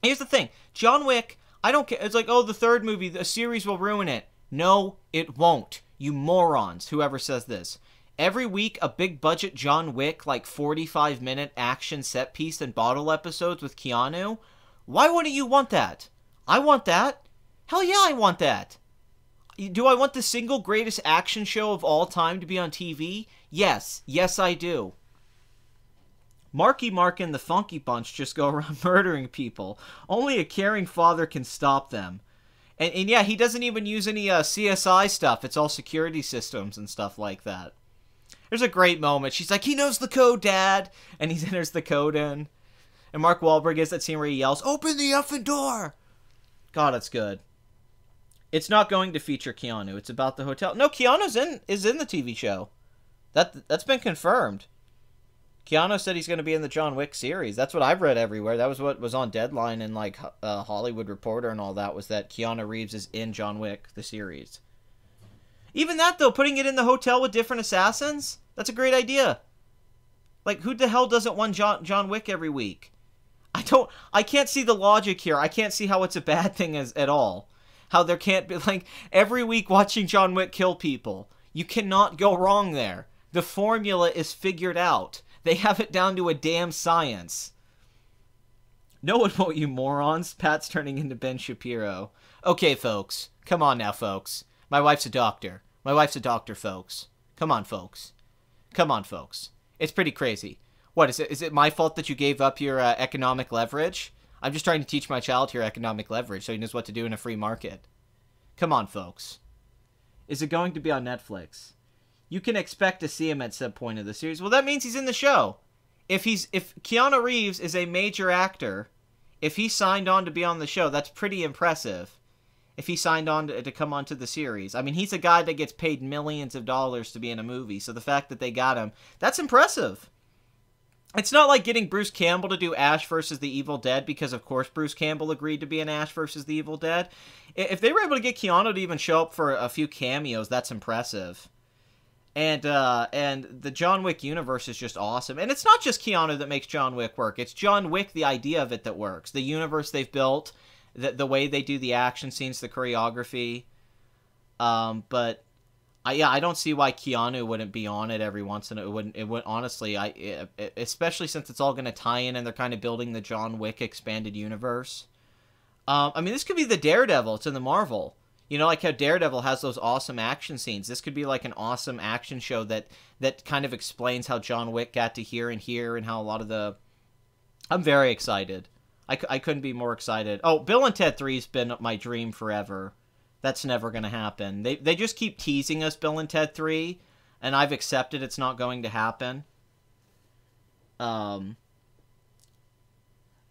Here's the thing. John Wick, I don't care. It's like, oh, the third movie, the series will ruin it. No, it won't. You morons, whoever says this. Every week, a big budget John Wick, like 45-minute action set piece and bottle episodes with Keanu. Why wouldn't you want that? I want that. Hell yeah, I want that. Do I want the single greatest action show of all time to be on TV? Yes. Yes, I do. Marky Mark and the Funky Bunch just go around murdering people. Only a caring father can stop them. And yeah, he doesn't even use any CSI stuff. It's all security systems and stuff like that. There's a great moment. She's like, he knows the code, Dad. And he enters the code in. And Mark Wahlberg gets that scene where he yells, open the effing door. God, it's good. It's not going to feature Keanu. It's about the hotel. No, Keanu's is in the TV show. That's been confirmed. Keanu said he's going to be in the John Wick series. That's what I've read everywhere. That was what was on Deadline and like Hollywood Reporter and all that, was that Keanu Reeves is in John Wick, the series. Even that, though, putting it in the hotel with different assassins, that's a great idea. Like, who the hell doesn't want John Wick every week? I can't see the logic here. I can't see how it's a bad thing at all. How there can't be, like, every week watching John Wick kill people. You cannot go wrong there. The formula is figured out. They have it down to a damn science. No one won't, you morons. Pat's turning into Ben Shapiro. Okay, folks. Come on now, folks. My wife's a doctor. My wife's a doctor, folks. Come on, folks. Come on, folks. It's pretty crazy. What, is it my fault that you gave up your economic leverage? I'm just trying to teach my child here economic leverage so he knows what to do in a free market. Come on, folks. Is it going to be on Netflix? You can expect to see him at some point of the series. Well, that means he's in the show. If Keanu Reeves is a major actor, if he signed on to be on the show, that's pretty impressive. If he signed on to come onto the series. I mean, he's a guy that gets paid millions of dollars to be in a movie, so the fact that they got him, that's impressive. It's not like getting Bruce Campbell to do Ash versus the Evil Dead, because of course Bruce Campbell agreed to be in Ash versus the Evil Dead. If they were able to get Keanu to even show up for a few cameos, that's impressive. And the John Wick universe is just awesome. And it's not just Keanu that makes John Wick work. It's John Wick, the idea of it, that works. The universe they've built, the way they do the action scenes, the choreography. But I don't see why Keanu wouldn't be on it every once in a while. It would honestly, especially since it's all going to tie in and they're kind of building the John Wick expanded universe. I mean, this could be the Daredevil. It's in the Marvel. You know, like how Daredevil has those awesome action scenes. This could be like an awesome action show that kind of explains how John Wick got to here and how a lot of the... I'm very excited. I couldn't be more excited. Oh, Bill and Ted 3's been my dream forever. That's never going to happen. They just keep teasing us, Bill and Ted 3, and I've accepted it's not going to happen.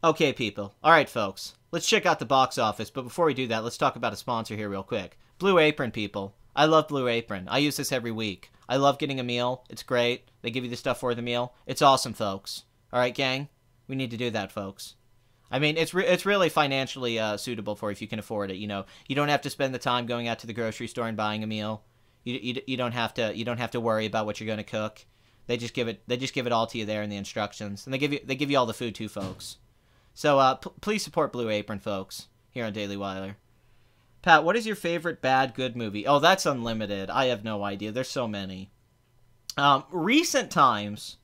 Okay, people. All right, folks. Let's check out the box office, but before we do that, let's talk about a sponsor here real quick. Blue Apron, people. I love Blue Apron. I use this every week. I love getting a meal. It's great. They give you the stuff for the meal. It's awesome, folks. All right, gang? We need to do that, folks. I mean, it's really financially suitable for if you can afford it. You know, you don't have to spend the time going out to the grocery store and buying a meal. You don't have to worry about what you're going to cook. They just give it all to you there in the instructions, and they give you all the food too, folks. So please support Blue Apron, folks, here on Daily Weiler. Pat, what is your favorite bad good movie? Oh, that's unlimited. I have no idea. There's so many. Recent times,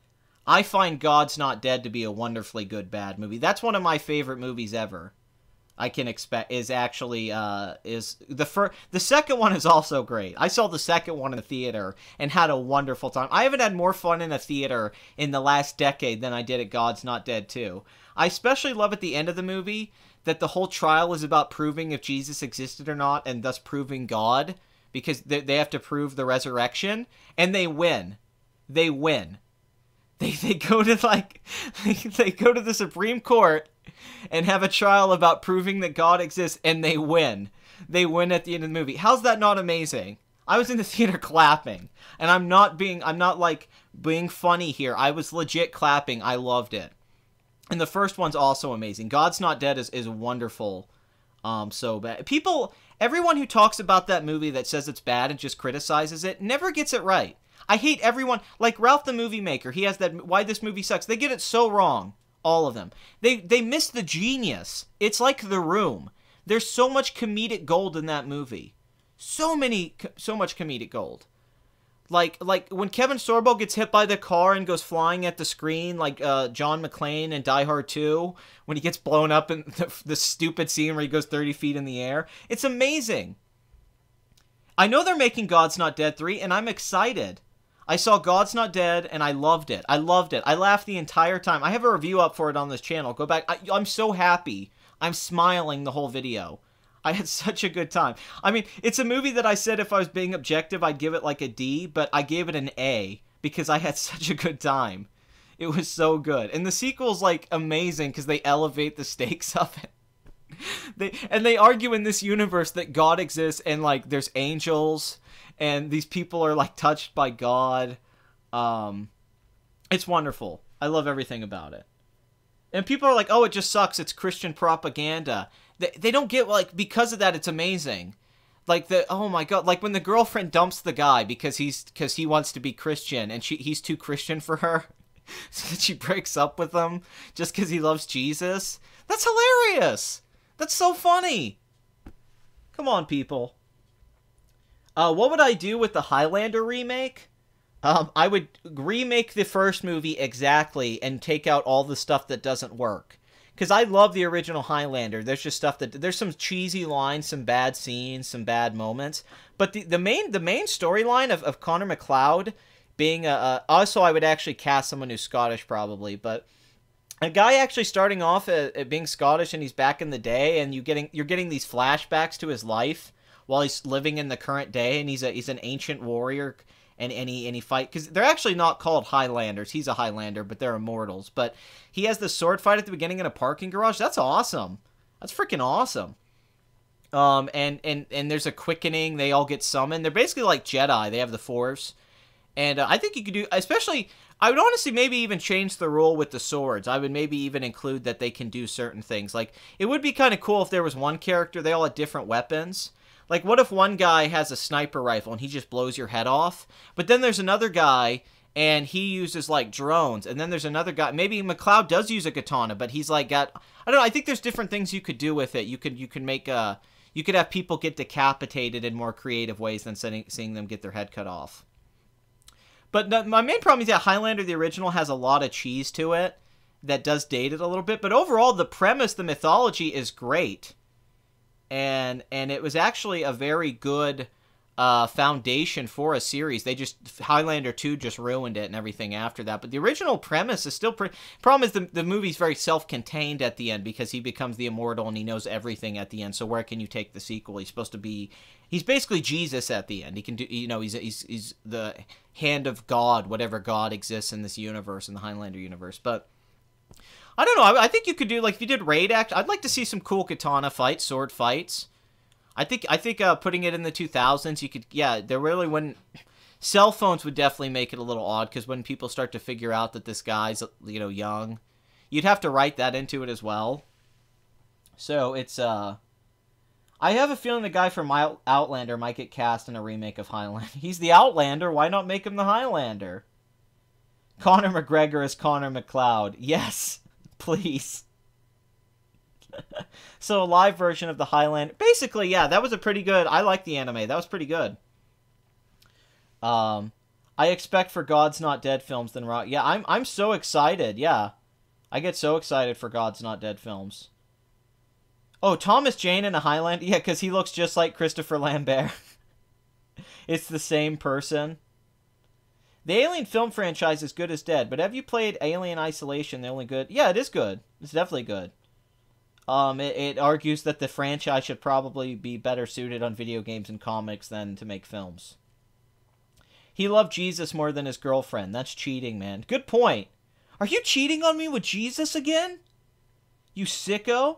I find God's Not Dead to be a wonderfully good bad movie. That's one of my favorite movies ever. I can expect is actually the second one is also great. I saw the second one in the theater and had a wonderful time. I haven't had more fun in a theater in the last decade than I did at God's Not Dead 2. I especially love at the end of the movie that the whole trial is about proving if Jesus existed or not, and thus proving God, because they have to prove the resurrection, and they win. They win. They go to they go to the Supreme Court and have a trial about proving that God exists, and they win. They win at the end of the movie. How's that not amazing? I was in the theater clapping, and I'm not like being funny here. I was legit clapping. I loved it. And the first one's also amazing. God's Not Dead is wonderful. So bad. Everyone who talks about that movie that says it's bad and just criticizes it never gets it right. I hate everyone, like Ralph the Movie Maker. He has that why this movie sucks. They get it so wrong, all of them. They miss the genius. It's like The Room. There's so much comedic gold in that movie. So much comedic gold. Like when Kevin Sorbo gets hit by the car and goes flying at the screen, like John McClane in Die Hard 2, when he gets blown up in the stupid scene where he goes 30 feet in the air. It's amazing. I know they're making God's Not Dead 3, and I'm excited. I saw God's Not Dead, and I loved it. I loved it. I laughed the entire time. I have a review up for it on this channel. Go back. I'm so happy. I'm smiling the whole video. I had such a good time. I mean, it's a movie that I said if I was being objective, I'd give it like a D, but I gave it an A because I had such a good time. It was so good. And the sequel's like amazing because they elevate the stakes of it. They argue in this universe that God exists and like there's angels and these people are like touched by God. It's wonderful. I love everything about it. And people are like, oh, it just sucks. It's Christian propaganda. They don't get, like, because of that, it's amazing. Like, oh my god, like when the girlfriend dumps the guy because he wants to be Christian and he's too Christian for her. So that she breaks up with him just because he loves Jesus. That's hilarious. That's so funny. Come on, people. What would I do with the Highlander remake? I would remake the first movie exactly and take out all the stuff that doesn't work. Because I love the original Highlander. There's just stuff there's some cheesy lines, some bad scenes, some bad moments. But the main storyline of Connor McLeod being also I would actually cast someone who's Scottish probably, but a guy actually starting off at being Scottish and he's back in the day, and you're getting these flashbacks to his life while he's living in the current day, and he's an ancient warrior. And he fight, because they're actually not called Highlanders. He's a Highlander, but they're immortals. But he has the sword fight at the beginning in a parking garage. That's awesome. That's freaking awesome. And there's a quickening. They all get summoned. They're basically like Jedi. They have the Force. And I think you could do, especially, I would honestly maybe even change the rule with the swords. I would maybe even include that they can do certain things. Like, it would be kind of cool if there was one character, they all had different weapons. Like, what if one guy has a sniper rifle and he just blows your head off? But then there's another guy and he uses, like, drones. And then there's another guy. Maybe McLeod does use a katana, but he's, like, got... I don't know. I think there's different things you could do with it. You could make a... You could have people get decapitated in more creative ways than seeing them get their head cut off. But my main problem is that Highlander, the original, has a lot of cheese to it that does date it a little bit. But overall, the premise, the mythology is great. And it was actually a very good foundation for a series. Highlander 2 just ruined it and everything after that. But the original premise is still pretty... Problem is the movie's very self-contained at the end because he becomes the immortal and he knows everything at the end. So where can you take the sequel? He's supposed to be... He's basically Jesus at the end. He can do... You know, he's the hand of God, whatever God exists in this universe, in the Highlander universe. But... I don't know. I think you could do, like, if you did raid act, I'd like to see some cool katana fights, sword fights. I think putting it in the 2000s, you could, yeah, there really wouldn't, cell phones would definitely make it a little odd, because when people start to figure out that this guy's, you know, young, you'd have to write that into it as well. So, it's, I have a feeling the guy from Outlander might get cast in a remake of Highlander. He's the Outlander, why not make him the Highlander? Conor McGregor is Conor McLeod. Yes! Please. So a live version of the Highlander. Basically, yeah, that was a pretty good... I like the anime. That was pretty good. I expect for God's Not Dead films than Rock. Yeah, I'm so excited. Yeah. I get so excited for God's Not Dead films. Oh, Thomas Jane in a Highlander? Yeah, because he looks just like Christopher Lambert. It's the same person. The Alien film franchise is good as dead, but have you played Alien Isolation, the only good? Yeah, it is good. It's definitely good. It argues that the franchise should probably be better suited on video games and comics than to make films. He loved Jesus more than his girlfriend. That's cheating, man. Good point. Are you cheating on me with Jesus again? You sicko?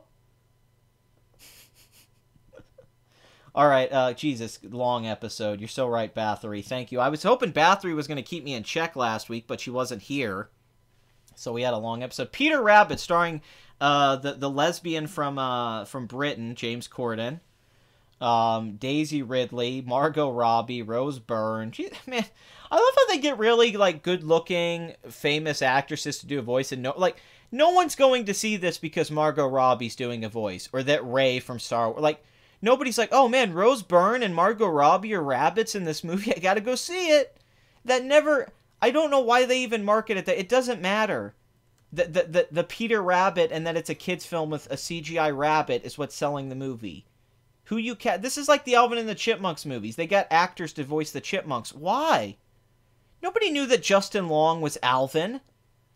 Alright, Jesus, long episode. You're so right, Bathory. Thank you. I was hoping Bathory was going to keep me in check last week, but she wasn't here. So we had a long episode. Peter Rabbit, starring the lesbian from Britain, James Corden. Daisy Ridley, Margot Robbie, Rose Byrne. Man, I love how they get really, like, good-looking, famous actresses to do a voice, and no one's going to see this because Margot Robbie's doing a voice, or that Rey from Star Wars, like, nobody's like, oh man, Rose Byrne and Margot Robbie are rabbits in this movie. I gotta go see it. That never... I don't know why they even market it that. It doesn't matter. The Peter Rabbit and that it's a kid's film with a CGI rabbit is what's selling the movie. This is like the Alvin and the Chipmunks movies. They got actors to voice the Chipmunks. Why? Nobody knew that Justin Long was Alvin.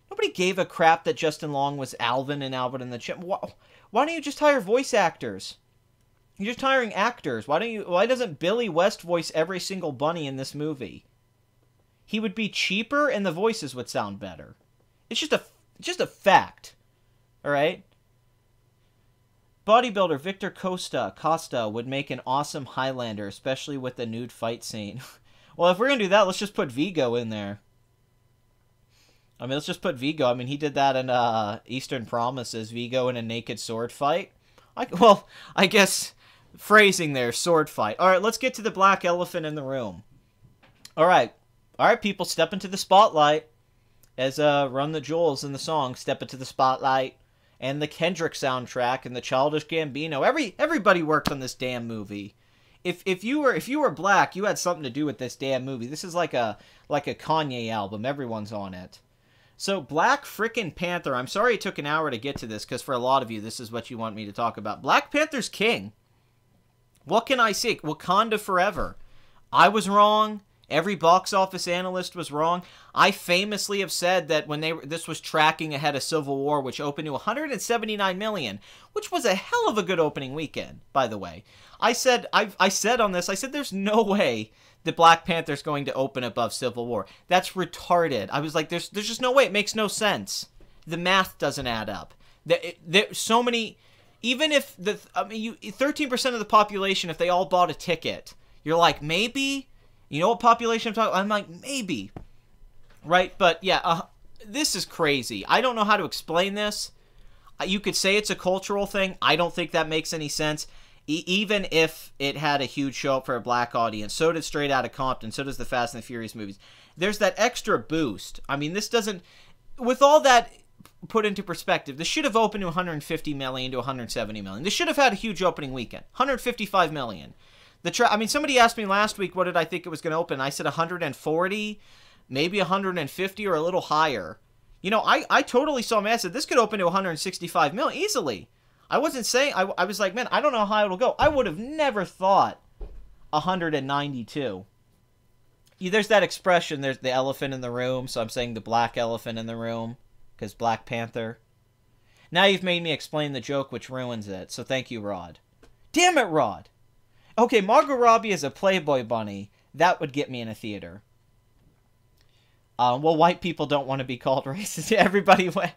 Nobody gave a crap that Justin Long was Alvin and Alvin and the Chipmunks. Why don't you just hire voice actors? You're just hiring actors. Why doesn't Billy West voice every single bunny in this movie? He would be cheaper and the voices would sound better. It's just a fact. Alright? Bodybuilder Victor Costa would make an awesome Highlander, especially with the nude fight scene. Well, if we're gonna do that, let's just put Vigo in there. I mean, let's just put Vigo. I mean, he did that in Eastern Promises. Vigo in a naked sword fight. I guess... Phrasing there, sword fight. Alright, let's get to the black elephant in the room. Alright, people, step into the spotlight. As Run the Jewels in the song, Step Into the Spotlight. And the Kendrick soundtrack and the Childish Gambino. Everybody worked on this damn movie. If you were black, you had something to do with this damn movie. This is like a Kanye album. Everyone's on it. So, Black frickin' Panther. I'm sorry it took an hour to get to this, because for a lot of you, this is what you want me to talk about. Black Panther's king. What can I say? Wakanda forever. I was wrong. Every box office analyst was wrong. I famously have said that when this was tracking ahead of Civil War, which opened to 179 million, which was a hell of a good opening weekend, by the way. I said on this, there's no way that Black Panther's going to open above Civil War. That's retarded. I was like, there's just no way. It makes no sense. The math doesn't add up. There's so many... Even if 13% of the population, if they all bought a ticket, you're like, maybe? You know what population I'm talking about? I'm like, maybe. Right? But, yeah, this is crazy. I don't know how to explain this. You could say it's a cultural thing. I don't think that makes any sense. Even if it had a huge show up for a black audience, so did Straight Outta Compton, so does the Fast and the Furious movies. There's that extra boost. I mean, this doesn't... With all that put into perspective, this should have opened to 150 million to 170 million. This should have had a huge opening weekend. 155 million. I mean, somebody asked me last week what did I think it was going to open. I said 140, maybe 150, or a little higher. You know, I totally saw, man, I said this could open to 165 million easily. I wasn't saying, I was like, man, I don't know how high it'll go. I would have never thought 192. There's that expression, there's the elephant in the room, so I'm saying the black elephant in the room, because Black Panther. Now you've made me explain the joke, which ruins it, so thank you, Rod. Damn it, Rod! Okay, Margot Robbie as a Playboy bunny, that would get me in a theater. Well, white people don't want to be called racist. Everybody went...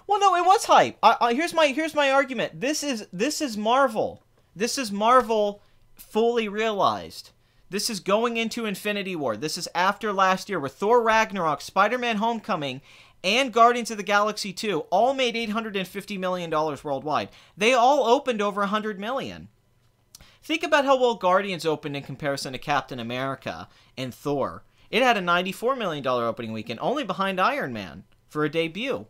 Well, no, it was hype. Here's my argument. This is Marvel. This is Marvel fully realized. This is going into Infinity War. This is after last year, where Thor Ragnarok, Spider-Man Homecoming, and Guardians of the Galaxy 2 all made $850 million worldwide. They all opened over $100 million. Think about how well Guardians opened in comparison to Captain America and Thor. It had a $94 million opening weekend, only behind Iron Man for a debut.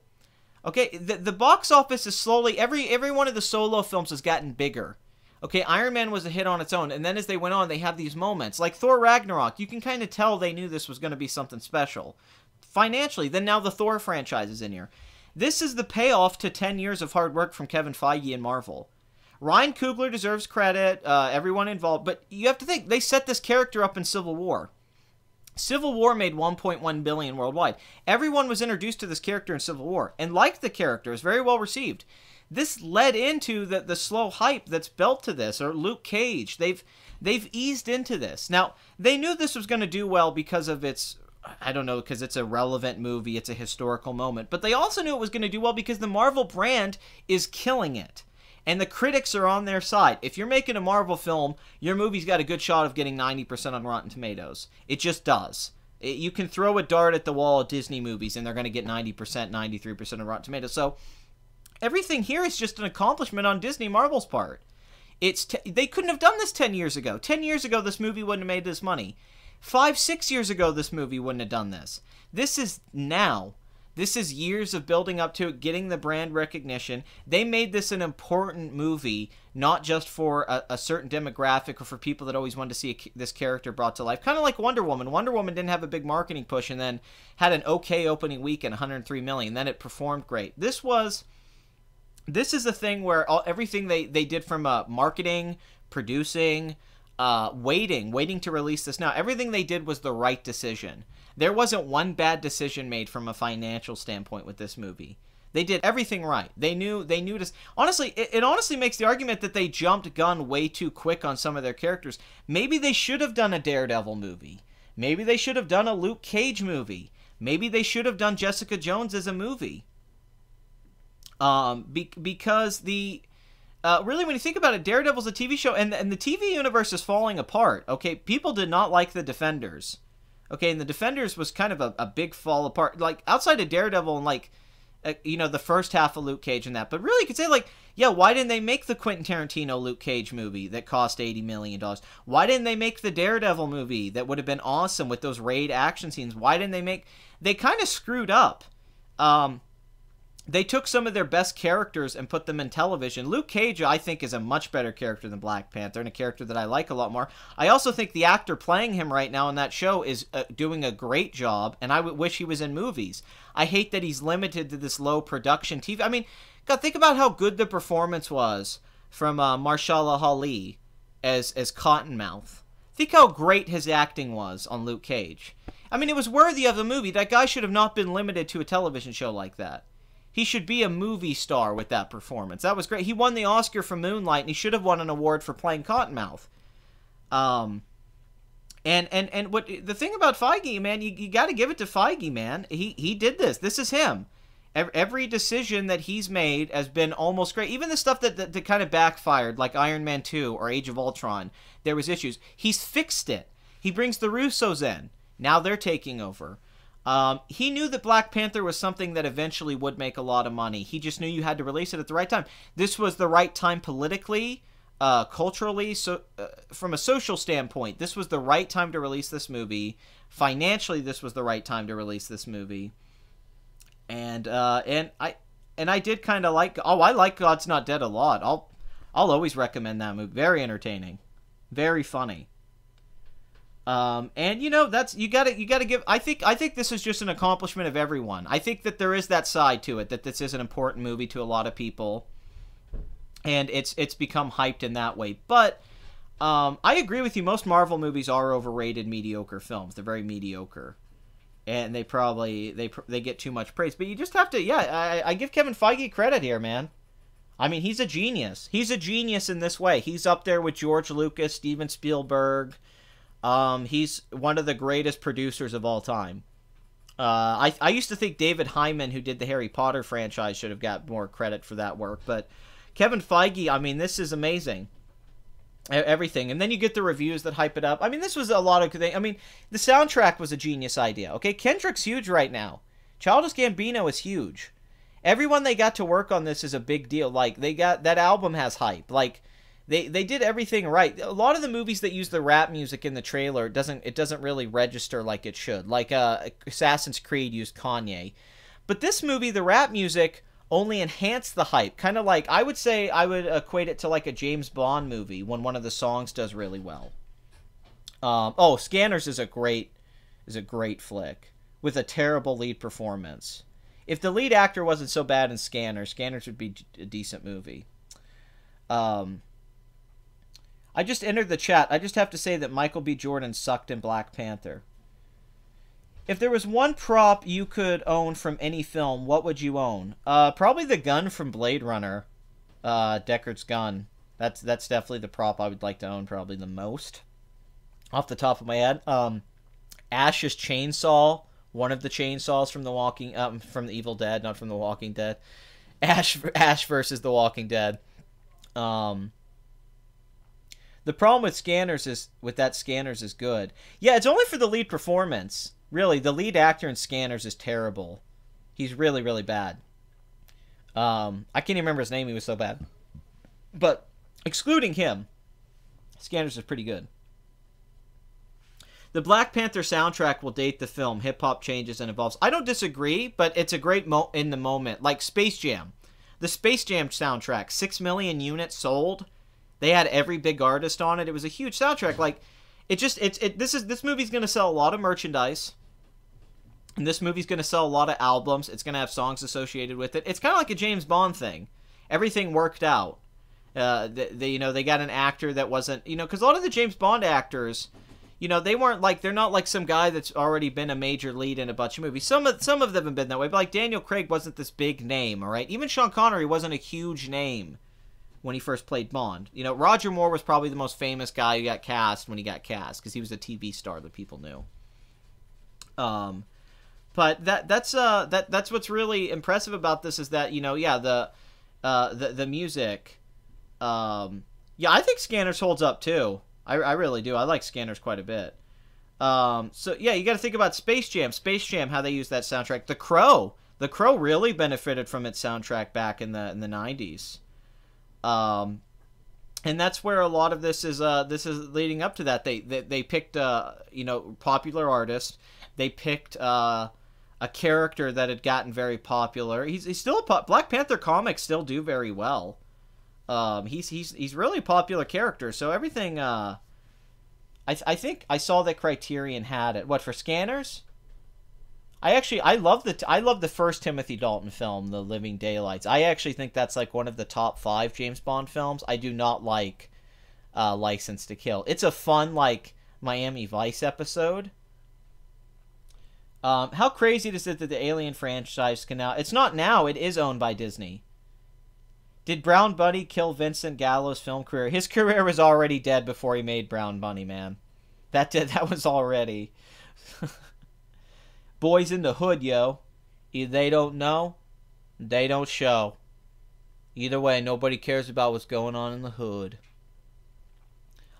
Okay, the box office is slowly, every one of the solo films has gotten bigger. Okay, Iron Man was a hit on its own, and then as they went on, they have these moments. Like Thor Ragnarok, you can kind of tell they knew this was going to be something special. Financially, then now the Thor franchise is in here. This is the payoff to 10 years of hard work from Kevin Feige and Marvel. Ryan Coogler deserves credit, everyone involved, but you have to think, they set this character up in Civil War. Civil War made $1.1 billion worldwide. Everyone was introduced to this character in Civil War and liked the character. It was very well received. This led into the slow hype that's built to this, or Luke Cage. They've eased into this. Now, they knew this was going to do well because of its, I don't know, because it's a relevant movie, it's a historical moment, but they also knew it was going to do well because the Marvel brand is killing it. And the critics are on their side. If you're making a Marvel film, your movie's got a good shot of getting 90% on Rotten Tomatoes. It just does. You can throw a dart at the wall of Disney movies, and they're going to get 90%, 93% on Rotten Tomatoes. So everything here is just an accomplishment on Disney Marvel's part. They couldn't have done this 10 years ago. 10 years ago, this movie wouldn't have made this money. 5, 6 years ago, this movie wouldn't have done this. This is now. This is years of building up to it, getting the brand recognition. They made this an important movie, not just for a certain demographic or for people that always wanted to see this character brought to life. Kind of like Wonder Woman. Wonder Woman didn't have a big marketing push and then had an okay opening weekend, $103 million. Then it performed great. This is a thing where everything they did from marketing, producing, waiting to release this now, everything they did was the right decision. There wasn't one bad decision made from a financial standpoint with this movie. They did everything right. They knew this. Honestly, it honestly makes the argument that they jumped gun way too quick on some of their characters. Maybe they should have done a Daredevil movie. Maybe they should have done a Luke Cage movie. Maybe they should have done Jessica Jones as a movie. Because really, when you think about it, Daredevil's a TV show, and the TV universe is falling apart. Okay, people did not like the Defenders. Okay, and the Defenders was kind of a big fall apart. Like, outside of Daredevil and, like, the first half of Luke Cage and that. But really, you could say, like, yeah, why didn't they make the Quentin Tarantino Luke Cage movie that cost $80 million? Why didn't they make the Daredevil movie that would have been awesome with those raid action scenes? Why didn't they make... They kind of screwed up. They took some of their best characters and put them in television. Luke Cage, I think, is a much better character than Black Panther, and a character that I like a lot more. I also think the actor playing him right now in that show is doing a great job, and I wish he was in movies. I hate that he's limited to this low production TV. I mean, God, think about how good the performance was from Mahershala Ali as Cottonmouth. Think how great his acting was on Luke Cage. I mean, it was worthy of the movie. That guy should have not been limited to a television show like that. He should be a movie star with that performance. That was great. He won the Oscar for Moonlight, and he should have won an award for playing Cottonmouth. And what the thing about Feige, man, you got to give it to Feige, man. He did this. This is him. Every decision that he's made has been almost great. Even the stuff that kind of backfired, like Iron Man 2 or Age of Ultron, there was issues. He's fixed it. He brings the Russos in. Now they're taking over. He knew that Black Panther was something that eventually would make a lot of money. He just knew you had to release it at the right time. This was the right time politically culturally, so from a social standpoint, this was the right time to release this movie. Financially, this was the right time to release this movie. And I did kind of like. Oh, I like God's Not Dead a lot. I'll always recommend that movie. Very entertaining, very funny. And that's you gotta give. I think this is just an accomplishment of everyone. I think that there is that side to it, that this is an important movie to a lot of people, and it's become hyped in that way. But I agree with you. Most Marvel movies are overrated, mediocre films. They're very mediocre, and they probably they get too much praise. But you just have to. Yeah, I give Kevin Feige credit here, man. I mean, he's a genius. He's a genius in this way. He's up there with George Lucas, Steven Spielberg. He's one of the greatest producers of all time. I used to think David Hyman, who did the Harry Potter franchise, should have got more credit for that work. But Kevin Feige, I mean, this is amazing. Everything. And then you get the reviews that hype it up. I mean, this was a lot of things. I mean, the soundtrack was a genius idea. Okay, Kendrick's huge right now. Childish Gambino is huge. Everyone they got to work on this is a big deal. Like, they got that album has hype. Like, They did everything right. A lot of the movies that use the rap music in the trailer, it doesn't really register like it should. Like Assassin's Creed used Kanye. But this movie, the rap music only enhanced the hype. Kind of like, I would equate it to like a James Bond movie when one of the songs does really well. Scanners is a great flick with a terrible lead performance. If the lead actor wasn't so bad in Scanners would be a decent movie. I just entered the chat. I just have to say that Michael B. Jordan sucked in Black Panther. If there was one prop you could own from any film, what would you own? Probably the gun from Blade Runner. Deckard's gun. That's definitely the prop I would like to own probably the most. Off the top of my head. Ash's chainsaw. One of the chainsaws from from the Evil Dead, not from The Walking Dead. Ash versus The Walking Dead. The problem with Scanners is good. Yeah, it's only for the lead performance. Really, the lead actor in Scanners is terrible. He's really, really bad. I can't even remember his name. He was so bad. But excluding him, Scanners is pretty good. The Black Panther soundtrack will date the film. Hip-hop changes and evolves. I don't disagree, but it's a great in the moment. Like Space Jam. The Space Jam soundtrack, 6 million units sold. They had every big artist on it. It was a huge soundtrack. Like, this movie's gonna sell a lot of merchandise, and this movie's gonna sell a lot of albums. It's gonna have songs associated with it. It's kind of like a James Bond thing. Everything worked out. They got an actor that wasn't, because a lot of the James Bond actors, they weren't like, they're not like some guy that's already been a major lead in a bunch of movies. Some of them have been that way, but like Daniel Craig wasn't this big name, all right? Even Sean Connery wasn't a huge name when he first played Bond. Roger Moore was probably the most famous guy who got cast when he got cast, because he was a TV star that people knew. But that's what's really impressive about this is that, the music. I think Scanners holds up too. I really do. I like Scanners quite a bit. So yeah, you got to think about Space Jam. Space Jam, how they use that soundtrack. The Crowe really benefited from its soundtrack back in the 90s. And that's where a lot of this is leading up to that. They picked popular artists. They picked a character that had gotten very popular. He's still Black Panther comics still do very well. He's really a popular character. So everything. I think I saw that Criterion had it. What, for Scanners? I love the first Timothy Dalton film, The Living Daylights. I actually think that's like one of the top 5 James Bond films. I do not like License to Kill. It's a fun like Miami Vice episode. How crazy is it that the Alien franchise can now? It's not now. It is owned by Disney. Did Brown Bunny kill Vincent Gallo's film career? His career was already dead before he made Brown Bunny, man. That was already. Boys in the Hood, yo. Either they don't know, they don't show. Either way, nobody cares about what's going on in the hood.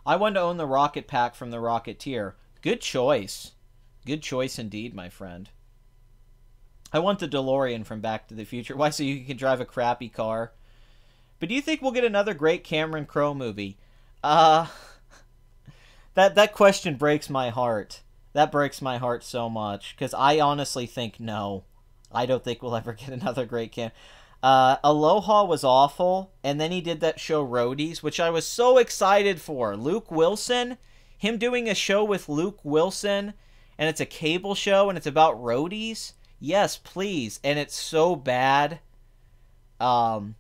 I want to own the rocket pack from the Rocketeer. Good choice. Good choice indeed, my friend. I want the DeLorean from Back to the Future. Why, so you can drive a crappy car? But do you think we'll get another great Cameron Crowe movie? That question breaks my heart. That breaks my heart so much, because I honestly think no. I don't think we'll ever get another great Cam. Aloha was awful, and then he did that show Roadies, which I was so excited for. Luke Wilson, him doing a show with Luke Wilson, and it's a cable show, and it's about roadies. Yes, please. And it's so bad. And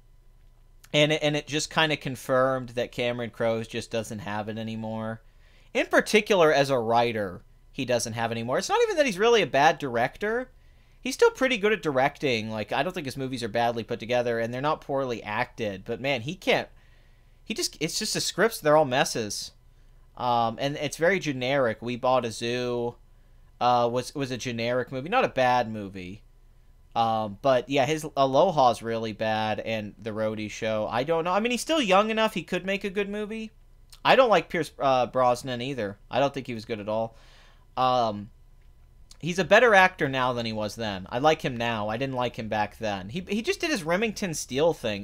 it just kind of confirmed that Cameron Crowe just doesn't have it anymore. In particular, as a writer, he doesn't have it anymore. It's not even that he's really a bad director. He's still pretty good at directing. Like, I don't think his movies are badly put together, and they're not poorly acted. But man, he can't. It's just the scripts. They're all messes. And it's very generic. We Bought a Zoo was a generic movie, not a bad movie. But yeah, his Aloha's really bad, and the Roadie show, I don't know. I mean, he's still young enough. He could make a good movie. I don't like Pierce Brosnan either. I don't think he was good at all. He's a better actor now than he was then. I like him now. I didn't like him back then. He just did his Remington Steele thing.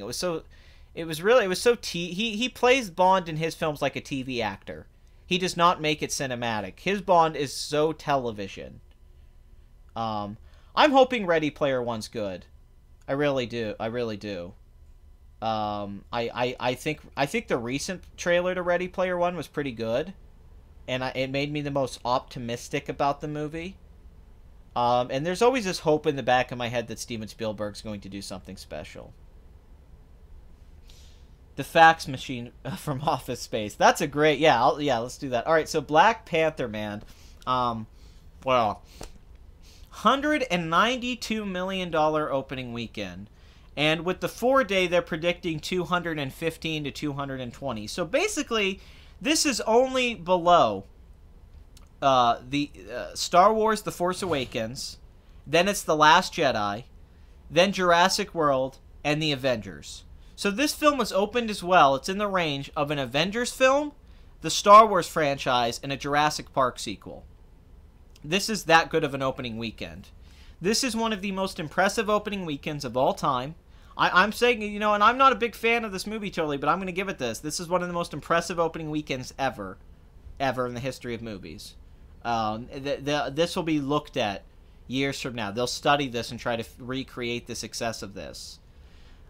He plays Bond in his films like a TV actor. He does not make it cinematic. His Bond is so television. I'm hoping Ready Player One's good. I really do. I think the recent trailer to Ready Player One was pretty good, and it made me the most optimistic about the movie. And there's always this hope in the back of my head that Steven Spielberg's going to do something special. The fax machine from Office Space. That's a great... Yeah, let's do that. All right, so Black Panther, man. Well, $192 million opening weekend. And with the 4-day, they're predicting 215 to 220. So basically, this is only below the Star Wars The Force Awakens, then it's The Last Jedi, then Jurassic World, and The Avengers. So this film was opened as well. It's in the range of an Avengers film, the Star Wars franchise, and a Jurassic Park sequel. This is that good of an opening weekend. This is one of the most impressive opening weekends of all time. I'm saying, and I'm not a big fan of this movie totally, but I'm going to give it this. This is one of the most impressive opening weekends ever in the history of movies. This will be looked at years from now. They'll study this and try to recreate the success of this.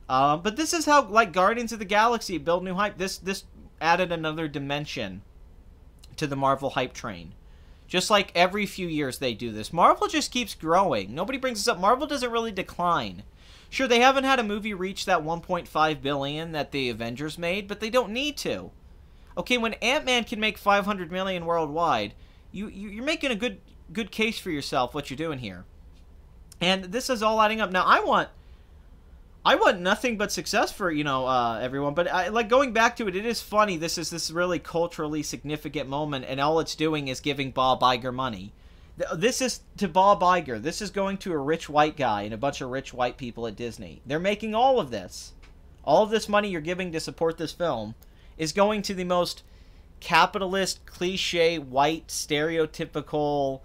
But this is how, like Guardians of the Galaxy, build new hype. This added another dimension to the Marvel hype train. Just like every few years they do this. Marvel just keeps growing. Nobody brings this up. Marvel doesn't really decline. Sure, they haven't had a movie reach that $1.5 billion that the Avengers made, but they don't need to. Okay, when Ant-Man can make $500 million worldwide, you're making a good case for yourself, what you're doing here. And this is all adding up. Now, I want nothing but success for, everyone. But like going back to it, it is funny. This is this really culturally significant moment, and all it's doing is giving Bob Iger money. This is to Bob Iger. This is going to a rich white guy and a bunch of rich white people at Disney. They're making all of this. All of this money you're giving to support this film is going to the most capitalist, cliche, white, stereotypical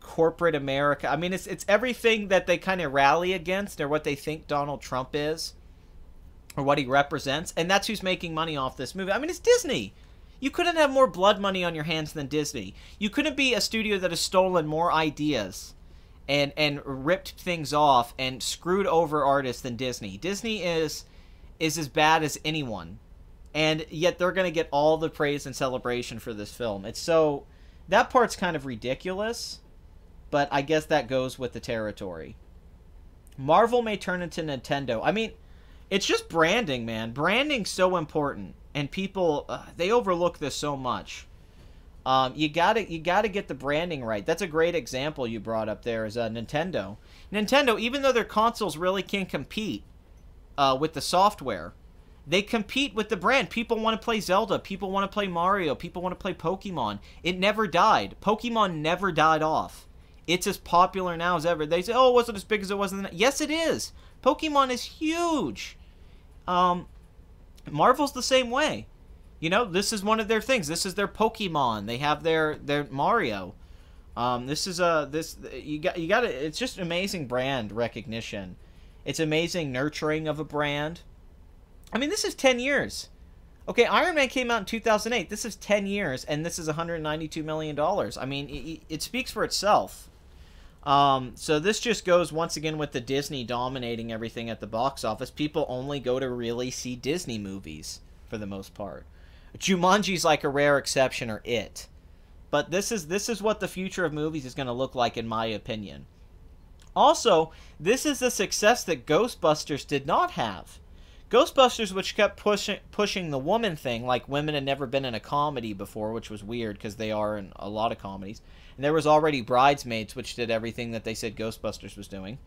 corporate America. I mean, it's everything that they kind of rally against, or what they think Donald Trump is, or what he represents, and that's who's making money off this movie. I mean, it's Disney. You couldn't have more blood money on your hands than Disney. You couldn't be a studio that has stolen more ideas and ripped things off and screwed over artists than Disney. Disney is as bad as anyone, and yet they're going to get all the praise and celebration for this film. It's so... That part's kind of ridiculous, but I guess that goes with the territory. Marvel may turn into Nintendo. I mean, it's just branding, man. Branding's so important, and people they overlook this so much. You gotta get the branding right. That's a great example you brought up there. Is Nintendo. Nintendo, even though their consoles really can't compete with the software, they compete with the brand. People want to play Zelda. People want to play Mario. People want to play Pokemon. It never died. Pokemon never died off. It's as popular now as ever. They say, oh, it wasn't as big as it was then. Yes, it is. Pokemon is huge. Marvel's the same way. This is one of their things. This is their Pokemon. They have their Mario. It's just amazing brand recognition. It's amazing nurturing of a brand. I mean, this is 10 years. Okay, Iron Man came out in 2008. This is 10 years, and this is $192 million. I mean, it speaks for itself. So this just goes, once again, with the Disney dominating everything at the box office. People only go to really see Disney movies, for the most part. Jumanji's like a rare exception, or It. But this is what the future of movies is going to look like, in my opinion. Also, this is the success that Ghostbusters did not have. Ghostbusters, which kept pushing the woman thing, like women had never been in a comedy before, which was weird because they are in a lot of comedies. And there was already Bridesmaids, which did everything that they said Ghostbusters was doing.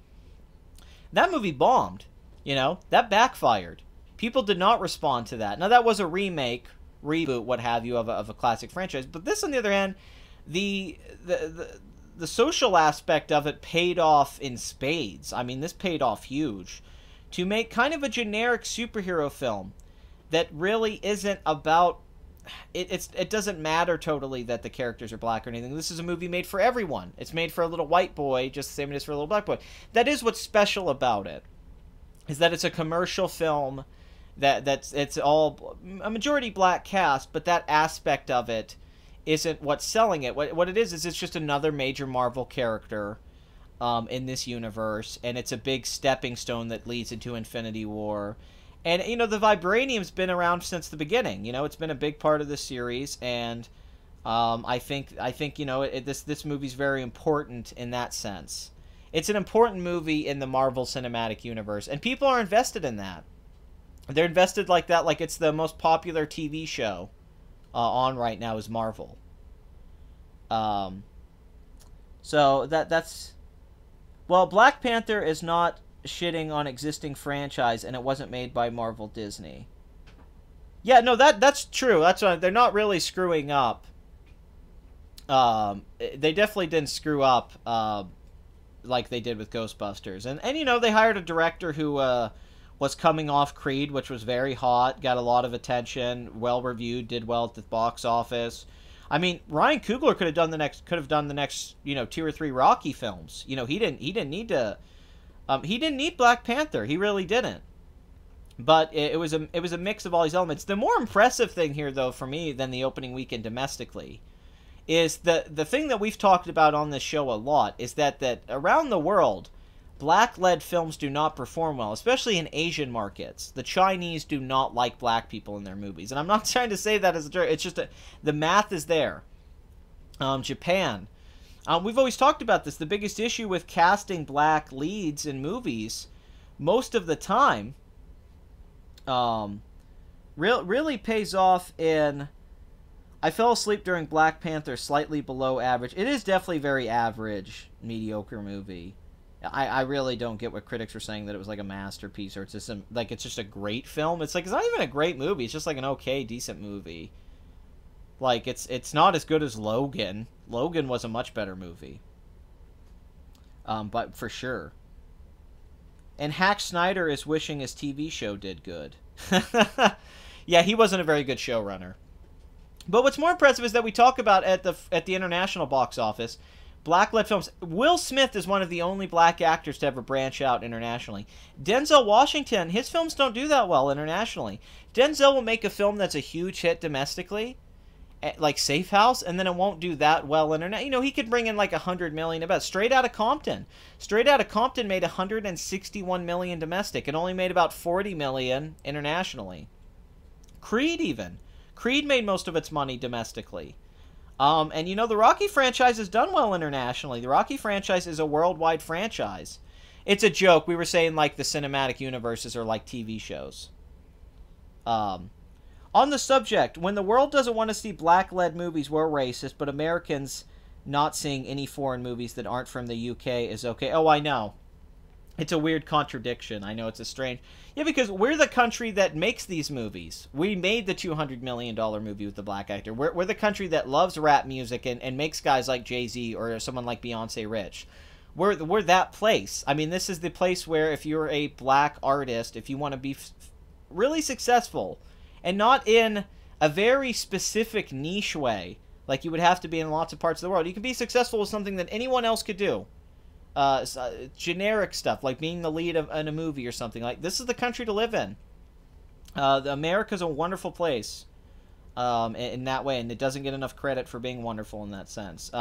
That movie bombed. You know, that backfired. People did not respond to that. Now, that was a remake, reboot, what have you, of a classic franchise. But this, on the other hand, the social aspect of it paid off in spades. I mean, this paid off huge. To make kind of a generic superhero film that really isn't about... It doesn't matter totally that the characters are black or anything. This is a movie made for everyone. It's made for a little white boy, just the same as for a little black boy. That is what's special about it, is that it's a commercial film, it's all a majority black cast, but that aspect of it isn't what's selling it. What it is it's just another major Marvel character in this universe, and it's a big stepping stone that leads into Infinity War. And, you know, the Vibranium's been around since the beginning. You know, it's been a big part of the series, and I think you know, this movie's very important in that sense. It's an important movie in the Marvel Cinematic Universe, and people are invested in that. They're invested like that, like it's the most popular TV show on right now is Marvel. So that's... Well, Black Panther is not shitting on existing franchise, and it wasn't made by Marvel Disney. Yeah, no, that's true. That's why they're not really screwing up. They definitely didn't screw up like they did with Ghostbusters. And you know, they hired a director who was coming off Creed, which was very hot, got a lot of attention, well reviewed, did well at the box office. I mean, Ryan Coogler could have done the next, you know, 2 or 3 Rocky films. You know, he didn't need Black Panther. He really didn't. But it was a mix of all these elements. The more impressive thing here, though, for me than the opening weekend domestically, is the thing that we've talked about on this show a lot is that around the world, black-led films do not perform well, especially in Asian markets. The Chinese do not like black people in their movies. And I'm not trying to say that as a joke. It's just the math is there. Japan. We've always talked about this. The biggest issue with casting black leads in movies, most of the time, really pays off in... I fell asleep during Black Panther, slightly below average. It is definitely very average, mediocre movie. I really don't get what critics were saying, that it was like a masterpiece, or it's just it's just a great film. It's like, it's not even a great movie. It's just like an okay, decent movie. Like, it's not as good as Logan. Logan was a much better movie. But for sure. And Hack Snyder is wishing his TV show did good. Yeah, he wasn't a very good showrunner. But what's more impressive is that we talk about at the international box office, black-led films. Will Smith is one of the only black actors to ever branch out internationally. Denzel Washington, his films don't do that well internationally. Denzel will make a film that's a huge hit domestically, like Safe House, and then it won't do that well internationally. You know, he could bring in like $100 million about. Straight Outta Compton. Straight Outta Compton made $161 million domestic. It only made about $40 million internationally. Creed even. Creed made most of its money domestically. And, you know, the Rocky franchise has done well internationally. The Rocky franchise is a worldwide franchise. It's a joke. We were saying, like, the cinematic universes are like TV shows. On the subject, when the world doesn't want to see black-led movies, we're racist, but Americans not seeing any foreign movies that aren't from the UK is okay. Oh, I know. It's a weird contradiction. I know it's a strange... Yeah, because we're the country that makes these movies. We made the $200 million movie with the black actor. We're the country that loves rap music and makes guys like Jay-Z or someone like Beyonce rich. We're that place. I mean, this is the place where if you're a black artist, if you want to be really successful, and not in a very specific niche way, like you would have to be in lots of parts of the world, you can be successful with something that anyone else could do. Generic stuff, like being the lead in a movie or something. Like, this is the country to live in. America's a wonderful place in that way, and it doesn't get enough credit for being wonderful in that sense.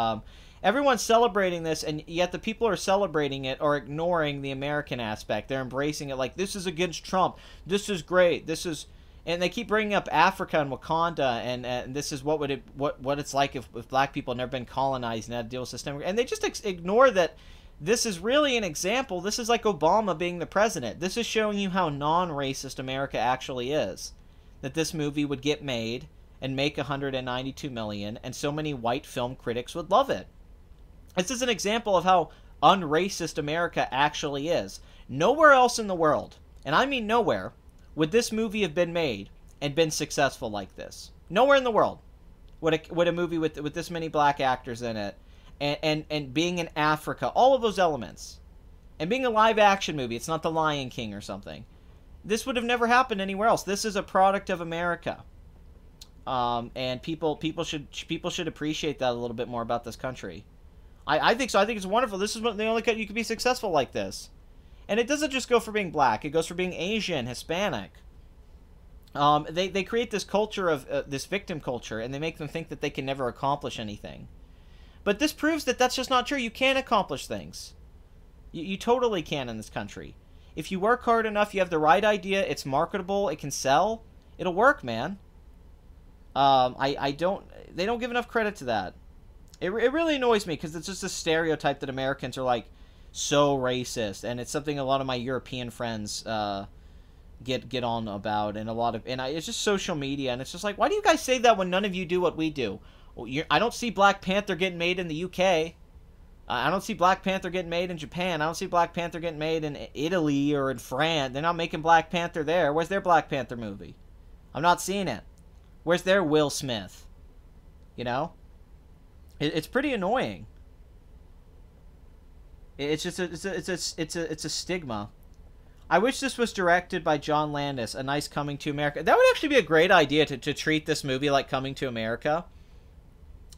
Everyone's celebrating this, and yet the people who are celebrating it are ignoring the American aspect. They're embracing it like, this is against Trump. This is great. This is... And they keep bringing up Africa and Wakanda, and this is what it's like if black people had never been colonized and had to deal with system. And they just ignore that this is really an example. This is like Obama being the president. This is showing you how non-racist America actually is. That this movie would get made and make $192 million, and so many white film critics would love it. This is an example of how unracist America actually is. Nowhere else in the world, and I mean nowhere, would this movie have been made and been successful like this. Nowhere in the world would a movie with this many black actors in it, and being in Africa, all of those elements, and being a live action movie. It's not The Lion King or something. This would have never happened anywhere else. This is a product of America, and people should appreciate that a little bit more about this country. I think so. I think it's wonderful. This is the only country you can be successful like this. And it doesn't just go for being black. It goes for being Asian, Hispanic. They create this culture of this victim culture, and they make them think that they can never accomplish anything. But this proves that that's just not true. You can accomplish things. You totally can in this country. If you work hard enough, you have the right idea, it's marketable, it can sell, it'll work, man. They don't give enough credit to that. It really annoys me, because it's just a stereotype that Americans are like so racist, and it's something a lot of my European friends get on about, and it's just social media, and it's just like, why do you guys say that when none of you do what we do? Well, I don't see Black Panther getting made in the UK. I don't see Black Panther getting made in Japan. I don't see Black Panther getting made in Italy or in France. They're not making Black Panther there. Where's their Black Panther movie? I'm not seeing it. Where's their Will Smith? You know? It's pretty annoying. It's just it's a stigma. I wish this was directed by John Landis, A Nice Coming to America. That would actually be a great idea to treat this movie like Coming to America.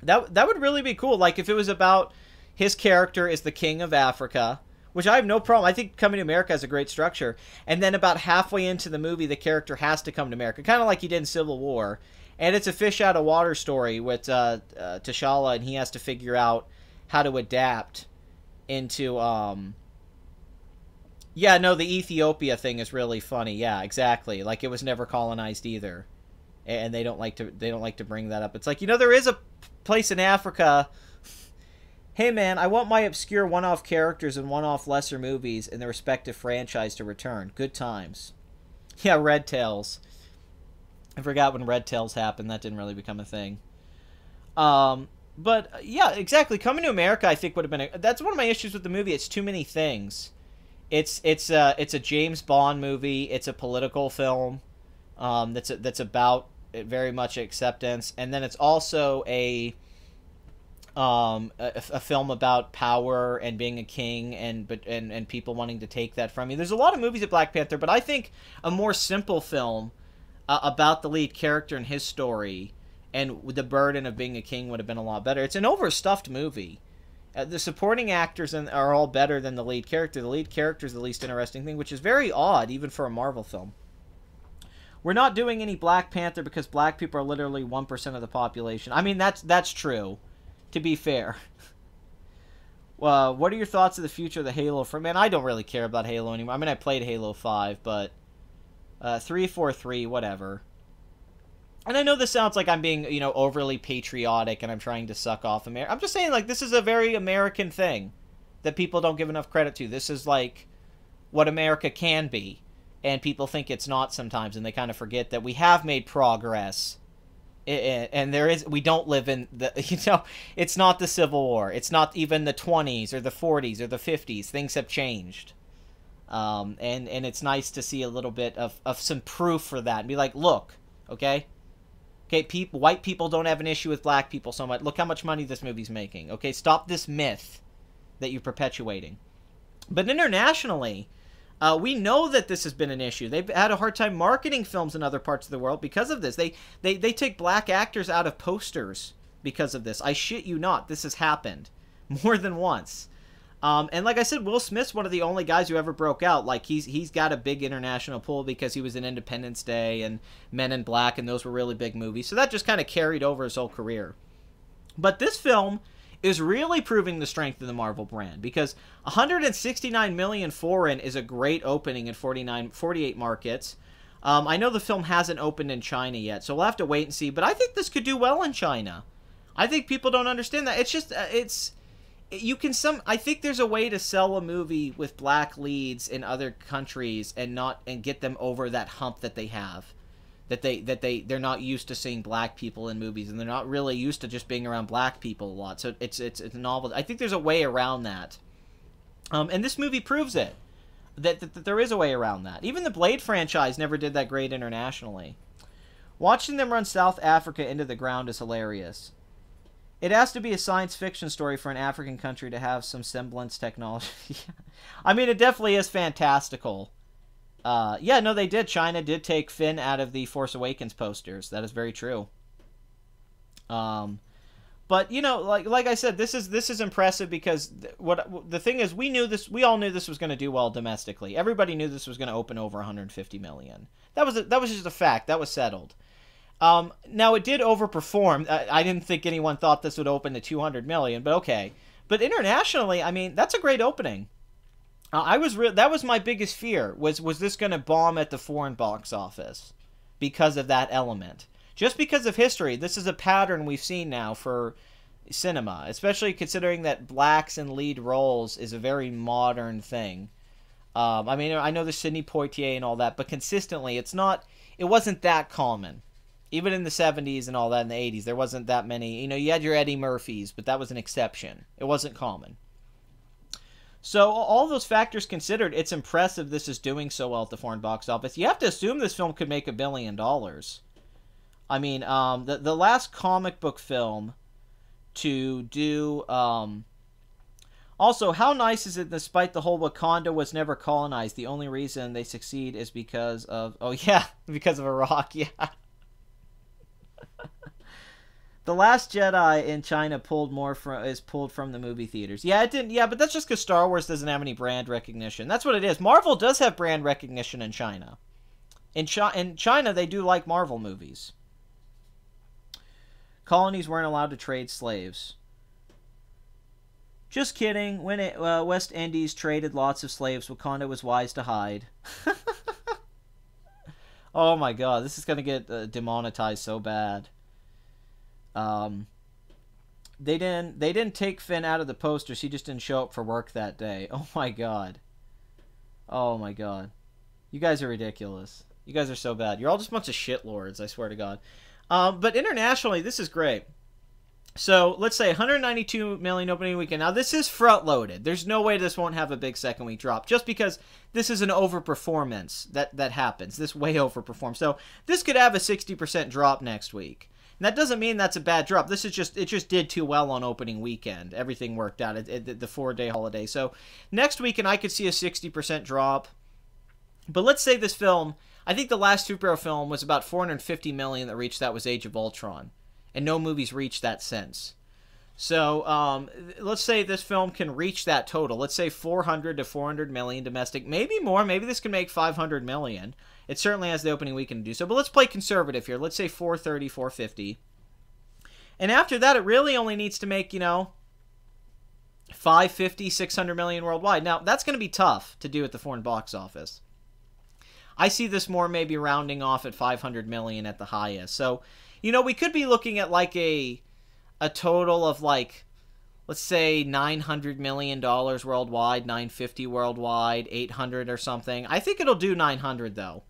That would really be cool. Like if it was about his character is the king of Africa, which I have no problem. I think Coming to America has a great structure. And then about halfway into the movie, the character has to come to America, kind of like he did in Civil War. And it's a fish out of water story with T'Challa, and he has to figure out how to adapt into yeah, no, the Ethiopia thing is really funny. Yeah, exactly. Like it was never colonized either, and they don't like to bring that up. It's like, you know, there is a place in Africa. Hey man, I want my obscure one-off characters and one-off lesser movies in the respective franchise to return. Good times. Yeah, Red Tails. I forgot when Red Tails happened. That didn't really become a thing. But yeah, exactly. Coming to America, I think would have been that's one of my issues with the movie. It's too many things. It's a James Bond movie. It's a political film. That's about very much acceptance, and then it's also a film about power and being a king and people wanting to take that from you. There's a lot of movies at Black Panther, but I think a more simple film about the lead character and his story and the burden of being a king would have been a lot better. It's an overstuffed movie. The supporting actors are all better than the lead character. The lead character is the least interesting thing, which is very odd, even for a Marvel film. We're not doing any Black Panther because black people are literally 1% of the population. I mean, that's true, to be fair. What are your thoughts of the future of the Halo? Man, I don't really care about Halo anymore. I mean, I played Halo 5, but 343, whatever. And I know this sounds like I'm being, you know, overly patriotic and I'm trying to suck off America. I'm just saying, like, this is a very American thing that people don't give enough credit to. This is, like, what America can be. And people think it's not sometimes, and they kind of forget that we have made progress. And we don't live in the, you know, it's not the Civil War. It's not even the 20s or the 40s or the 50s. Things have changed. And it's nice to see a little bit of some proof for that. And be like, look, okay? Okay, white people don't have an issue with black people so much. Look how much money this movie's making. Okay, stop this myth that you're perpetuating. But internationally, we know that this has been an issue. They've had a hard time marketing films in other parts of the world because of this. They take black actors out of posters because of this. I shit you not. This has happened more than once. And like I said, Will Smith's one of the only guys who ever broke out. Like, he's got a big international pull because he was in Independence Day and Men in Black, and those were really big movies. So that just kind of carried over his whole career. But this film is really proving the strength of the Marvel brand, because 169 million foreign is a great opening in 48 markets. I know the film hasn't opened in China yet, so we'll have to wait and see. But I think this could do well in China. I think people don't understand that. It's just, I think there's a way to sell a movie with black leads in other countries and get them over that hump that they have. They're not used to seeing black people in movies, and they're not really used to just being around black people a lot. So it's a novel. I think there's a way around that. And this movie proves it. That there is a way around that. Even the Blade franchise never did that great internationally. Watching them run South Africa into the ground is hilarious. It has to be a science fiction story for an African country to have some semblance technology. I mean, it definitely is fantastical. Yeah, no, they did. China did take Finn out of the Force Awakens posters. That is very true. But you know, like I said, this is impressive because the thing is, we all knew this was going to do well domestically. Everybody knew this was going to open over 150 million. That was just a fact. That was settled. Now it did overperform. I didn't think anyone thought this would open to 200 million, but okay. But internationally, I mean, that's a great opening. That was my biggest fear, was this going to bomb at the foreign box office because of that element. Just because of history, this is a pattern we've seen now for cinema, especially considering that blacks in lead roles is a very modern thing. I mean, I know there's Sidney Poitier and all that, but consistently, it wasn't that common. Even in the 70s and all that, in the 80s, there wasn't that many. You know, you had your Eddie Murphys, but that was an exception. It wasn't common. So all those factors considered, it's impressive this is doing so well at the foreign box office. You have to assume this film could make $1 billion. I mean, the last comic book film to do... Also, how nice is it, despite the whole Wakanda was never colonized, the only reason they succeed is because of... Oh, yeah, because of Iraq, yeah. The Last Jedi in China is pulled from the movie theaters. Yeah, it didn't. Yeah, but that's just because Star Wars doesn't have any brand recognition. That's what it is. Marvel does have brand recognition in China. In China, they do like Marvel movies. Colonies weren't allowed to trade slaves. Just kidding. When West Indies traded lots of slaves, Wakanda was wise to hide. Oh my god, this is going to get demonetized so bad. They didn't take Finn out of the posters. He just didn't show up for work that day. Oh my god. Oh my god. You guys are ridiculous. You guys are so bad. You're all just a bunch of shitlords, I swear to god. But internationally, this is great. So, let's say 192 million opening weekend. Now, this is front-loaded. There's no way this won't have a big second-week drop, just because this is an overperformance that happens. This way overperforms. So, this could have a 60% drop next week. And that doesn't mean that's a bad drop. This is just, it just did too well on opening weekend. Everything worked out, the 4-day holiday. So, next weekend, I could see a 60% drop. But let's say this film, I think the last superhero film was about 450 million that reached that was Age of Ultron. And no movie's reached that since. So, let's say this film can reach that total. Let's say 400 to 400 million domestic. Maybe more. Maybe this can make 500 million. It certainly has the opening weekend to do so. But let's play conservative here. Let's say 430, 450. And after that, it really only needs to make, 550, 600 million worldwide. Now, that's going to be tough to do at the foreign box office. I see this more maybe rounding off at 500 million at the highest. So, we could be looking at like a total of like, let's say $900 million worldwide, 950 worldwide, 800 or something. I think it'll do 900 though.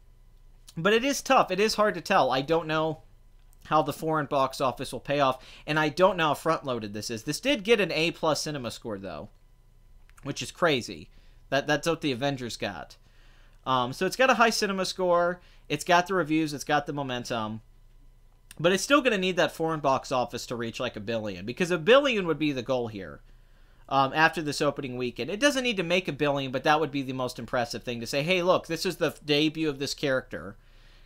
But it is tough. It is hard to tell. I don't know how the foreign box office will pay off, and I don't know how front-loaded this is. This did get an A+ cinema score though, which is crazy. That's what the Avengers got. So it's got a high cinema score. It's got the reviews. It's got the momentum. But it's still going to need that foreign box office to reach like $1 billion, because $1 billion would be the goal here after this opening weekend. It doesn't need to make $1 billion, but that would be the most impressive thing to say, hey, look, this is the debut of this character.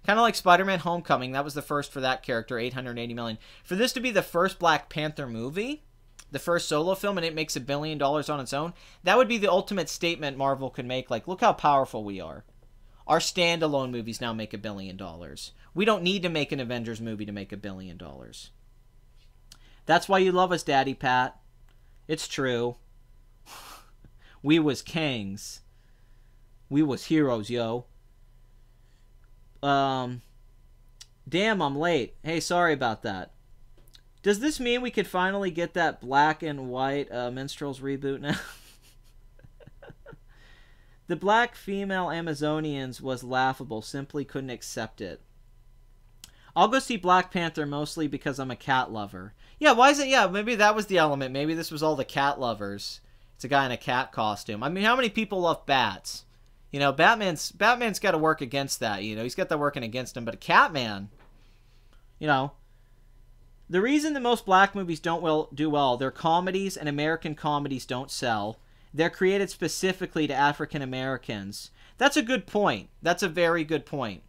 Kind of like Spider-Man Homecoming. That was the first for that character, 880 million. For this to be the first Black Panther movie, the first solo film, and it makes $1 billion on its own, that would be the ultimate statement Marvel could make. Like, look how powerful we are. Our standalone movies now make $1 billion. We don't need to make an Avengers movie to make $1 billion. That's why you love us, Daddy Pat. It's true. We was kings. We was heroes, yo. Damn, I'm late. Hey, sorry about that. Does this mean we could finally get that black and white Minstrels reboot now? The black female Amazonians was laughable. Simply couldn't accept it. I'll go see Black Panther mostly because I'm a cat lover. Yeah, why is it? Yeah, maybe that was the element. Maybe this was all the cat lovers. It's a guy in a cat costume. I mean, how many people love bats? You know, Batman's got to work against that. You know, he's got that working against him. But a Catman, you know, the reason that most black movies don't do well, they're comedies, and American comedies don't sell. They're created specifically to African Americans. That's a good point. That's a very good point.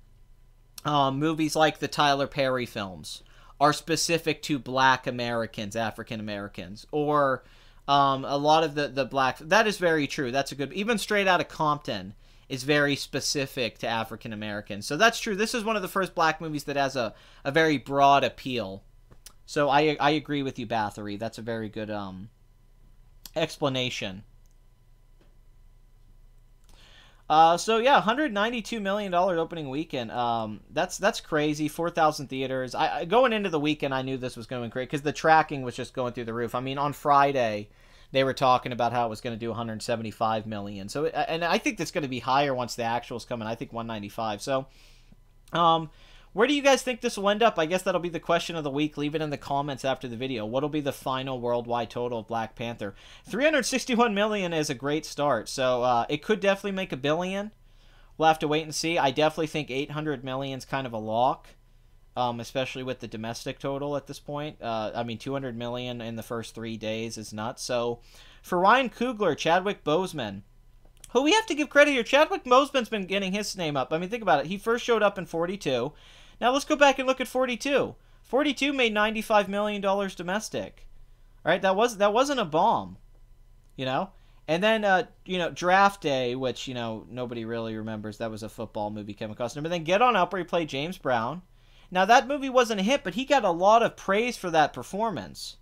Movies like the Tyler Perry films are specific to black Americans, African Americans, or a lot of the black. That is very true. That's a good. Even Straight Outta Compton is very specific to African Americans. So that's true. This is one of the first black movies that has a very broad appeal. So I agree with you, Bathory. That's a very good explanation. So yeah, $192 million opening weekend. That's crazy. 4,000 theaters. Going into the weekend, I knew this was going great because the tracking was just going through the roof. I mean, on Friday, they were talking about how it was going to do 175 million. So, and I think that's going to be higher once the actuals come in. I think 195. So, where do you guys think this will end up? I guess that'll be the question of the week. Leave it in the comments after the video. What'll be the final worldwide total of Black Panther? 361 million is a great start. So it could definitely make $1 billion. We'll have to wait and see. I definitely think 800 million is kind of a lock, especially with the domestic total at this point. I mean, 200 million in the first 3 days is nuts. So for Ryan Coogler, Chadwick Boseman, who we have to give credit here. Chadwick Boseman's been getting his name up. I mean, think about it. He first showed up in 42. Now let's go back and look at 42. 42 made $95 million domestic. All right, that wasn't a bomb, you know. And then you know, Draft Day, which, you know, nobody really remembers. That was a football movie, Kevin Costner. But then Get On Up, where he played James Brown. Now that movie wasn't a hit, but he got a lot of praise for that performance.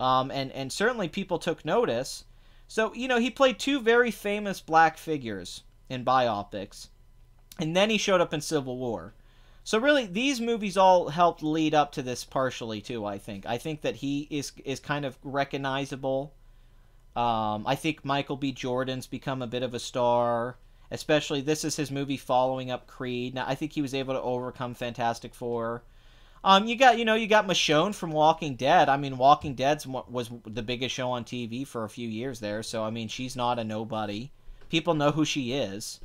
And certainly people took notice. So, you know, he played two very famous black figures in biopics, and then he showed up in Civil War. So really, these movies all helped lead up to this partially too, I think. I think that he is kind of recognizable. I think Michael B. Jordan's become a bit of a star. Especially, this is his movie following up Creed. Now, I think he was able to overcome Fantastic Four. You got Michonne from Walking Dead. I mean, Walking Dead was the biggest show on TV for a few years there. So, I mean, she's not a nobody. People know who she is.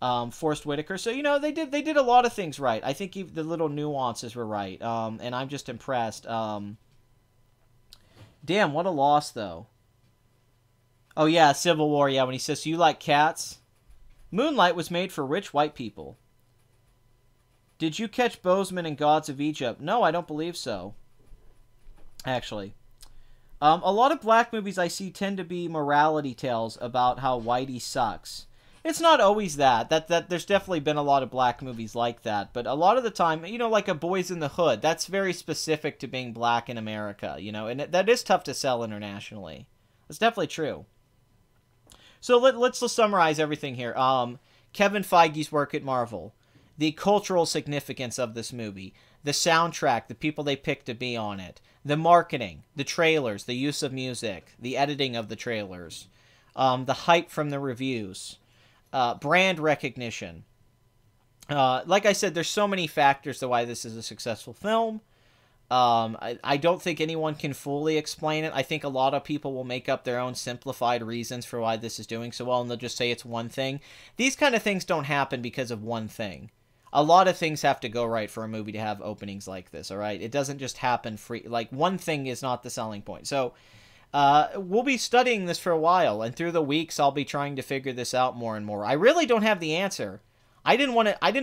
Forrest Whitaker. So, you know, they did a lot of things right. I think the little nuances were right. And I'm just impressed. Damn, what a loss, though. Oh, yeah, Civil War. Yeah, when he says, you like cats? Moonlight was made for rich white people. Did you catch Boseman in Gods of Egypt? No, I don't believe so. Actually. A lot of black movies I see tend to be morality tales about how whitey sucks. It's not always that. There's definitely been a lot of black movies like that. But a lot of the time, you know, like a Boys in the Hood, that's very specific to being black in America, you know. And that is tough to sell internationally. That's definitely true. So let's just summarize everything here. Kevin Feige's work at Marvel. The cultural significance of this movie. The soundtrack, the people they picked to be on it. The marketing, the trailers, the use of music, the editing of the trailers. The hype from the reviews. Brand recognition. Like I said, there's so many factors to why this is a successful film. I don't think anyone can fully explain it. I think a lot of people will make up their own simplified reasons for why this is doing so well, and they'll just say it's one thing. These kind of things don't happen because of one thing. A lot of things have to go right for a movie to have openings like this, all right? It doesn't just happen free. Like, one thing is not the selling point. So, we'll be studying this for a while, and through the weeks, I'll be trying to figure this out more and more. I really don't have the answer. I didn't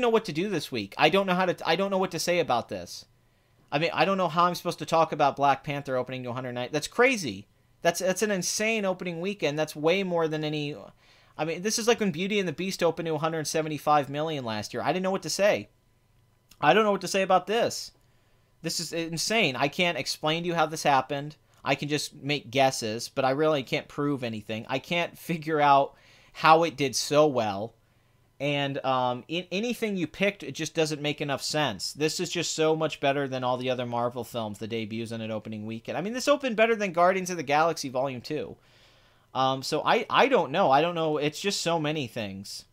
know what to do this week. I don't know what to say about this. I mean, I don't know how I'm supposed to talk about Black Panther opening to 109. That's crazy. That's an insane opening weekend. That's way more than any... I mean, this is like when Beauty and the Beast opened to 175 million last year. I didn't know what to say. I don't know what to say about this. This is insane. I can't explain to you how this happened. I can just make guesses, but I really can't prove anything. I can't figure out how it did so well. And anything you picked, it just doesn't make enough sense. This is just so much better than all the other Marvel films, the debuts on an opening weekend. I mean, this opened better than Guardians of the Galaxy Volume 2. So I don't know. I don't know. It's just so many things.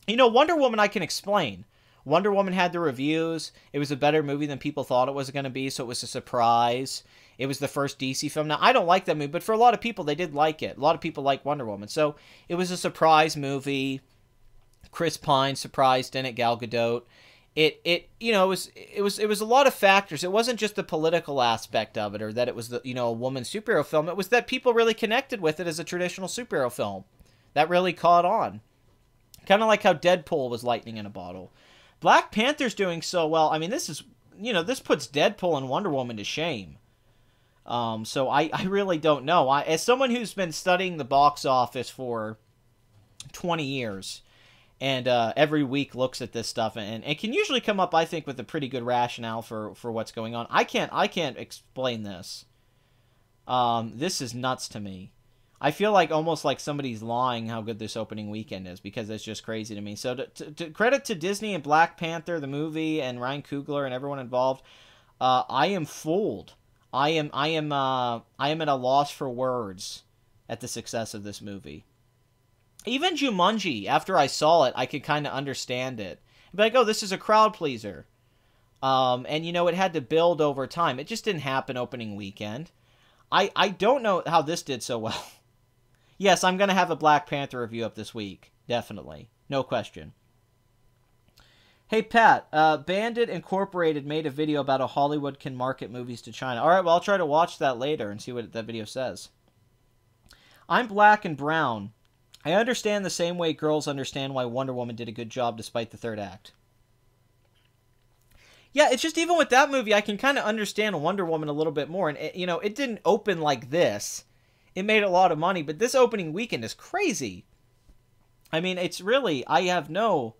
You know, Wonder Woman I can explain. Wonder Woman had the reviews. It was a better movie than people thought it was going to be, so it was a surprise. It was the first DC film. Now, I don't like that movie, but for a lot of people, they did like it. A lot of people like Wonder Woman. So it was a surprise movie. Chris Pine surprised in it, Gal Gadot. It was a lot of factors. It wasn't just the political aspect of it, or that it was a woman superhero film. It was that people really connected with it as a traditional superhero film. That really caught on. Kind of like how Deadpool was lightning in a bottle. Black Panther's doing so well. I mean, this puts Deadpool and Wonder Woman to shame. So I really don't know. As someone who's been studying the box office for 20 years, and every week looks at this stuff, and it can usually come up, I think, with a pretty good rationale for what's going on. I can't explain this. This is nuts to me. I feel like almost like somebody's lying how good this opening weekend is, because it's just crazy to me. So to credit to Disney and Black Panther, the movie, and Ryan Coogler and everyone involved, I am fooled. I am at a loss for words at the success of this movie. Even Jumanji, after I saw it, I could kind of understand it. I'd be like, oh, this is a crowd pleaser. And, it had to build over time. It just didn't happen opening weekend. I don't know how this did so well. Yes, I'm going to have a Black Panther review up this week. Definitely. No question. Hey, Pat, Bandit Incorporated made a video about how Hollywood can market movies to China. All right, well, I'll try to watch that later and see what that video says. I'm black and brown. I understand the same way girls understand why Wonder Woman did a good job despite the third act. Yeah, it's just even with that movie, I can kind of understand Wonder Woman a little bit more. And, it didn't open like this. It made a lot of money, but this opening weekend is crazy. I mean, it's really, I have no...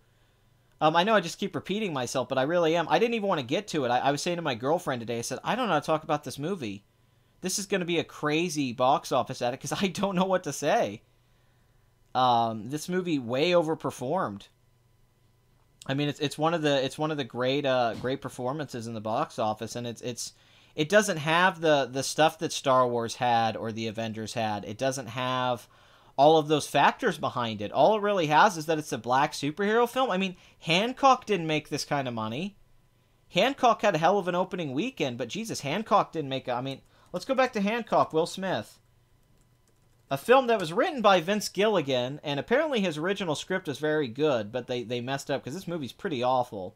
I know I just keep repeating myself, but I really am. I didn't even want to get to it. I was saying to my girlfriend today, I said, I don't know how to talk about this movie. This is going to be a crazy box office at it, because I don't know what to say. This movie way overperformed. I mean, it's one of the great performances in the box office, and it doesn't have the stuff that Star Wars had or the Avengers had. It doesn't have all of those factors behind it. All it really has is that it's a black superhero film. I mean, Hancock didn't make this kind of money. Hancock had a hell of an opening weekend, but Jesus, Hancock didn't make I mean, let's go back to Hancock, Will Smith. A film that was written by Vince Gilligan, and apparently his original script is very good, but they messed up because this movie's pretty awful.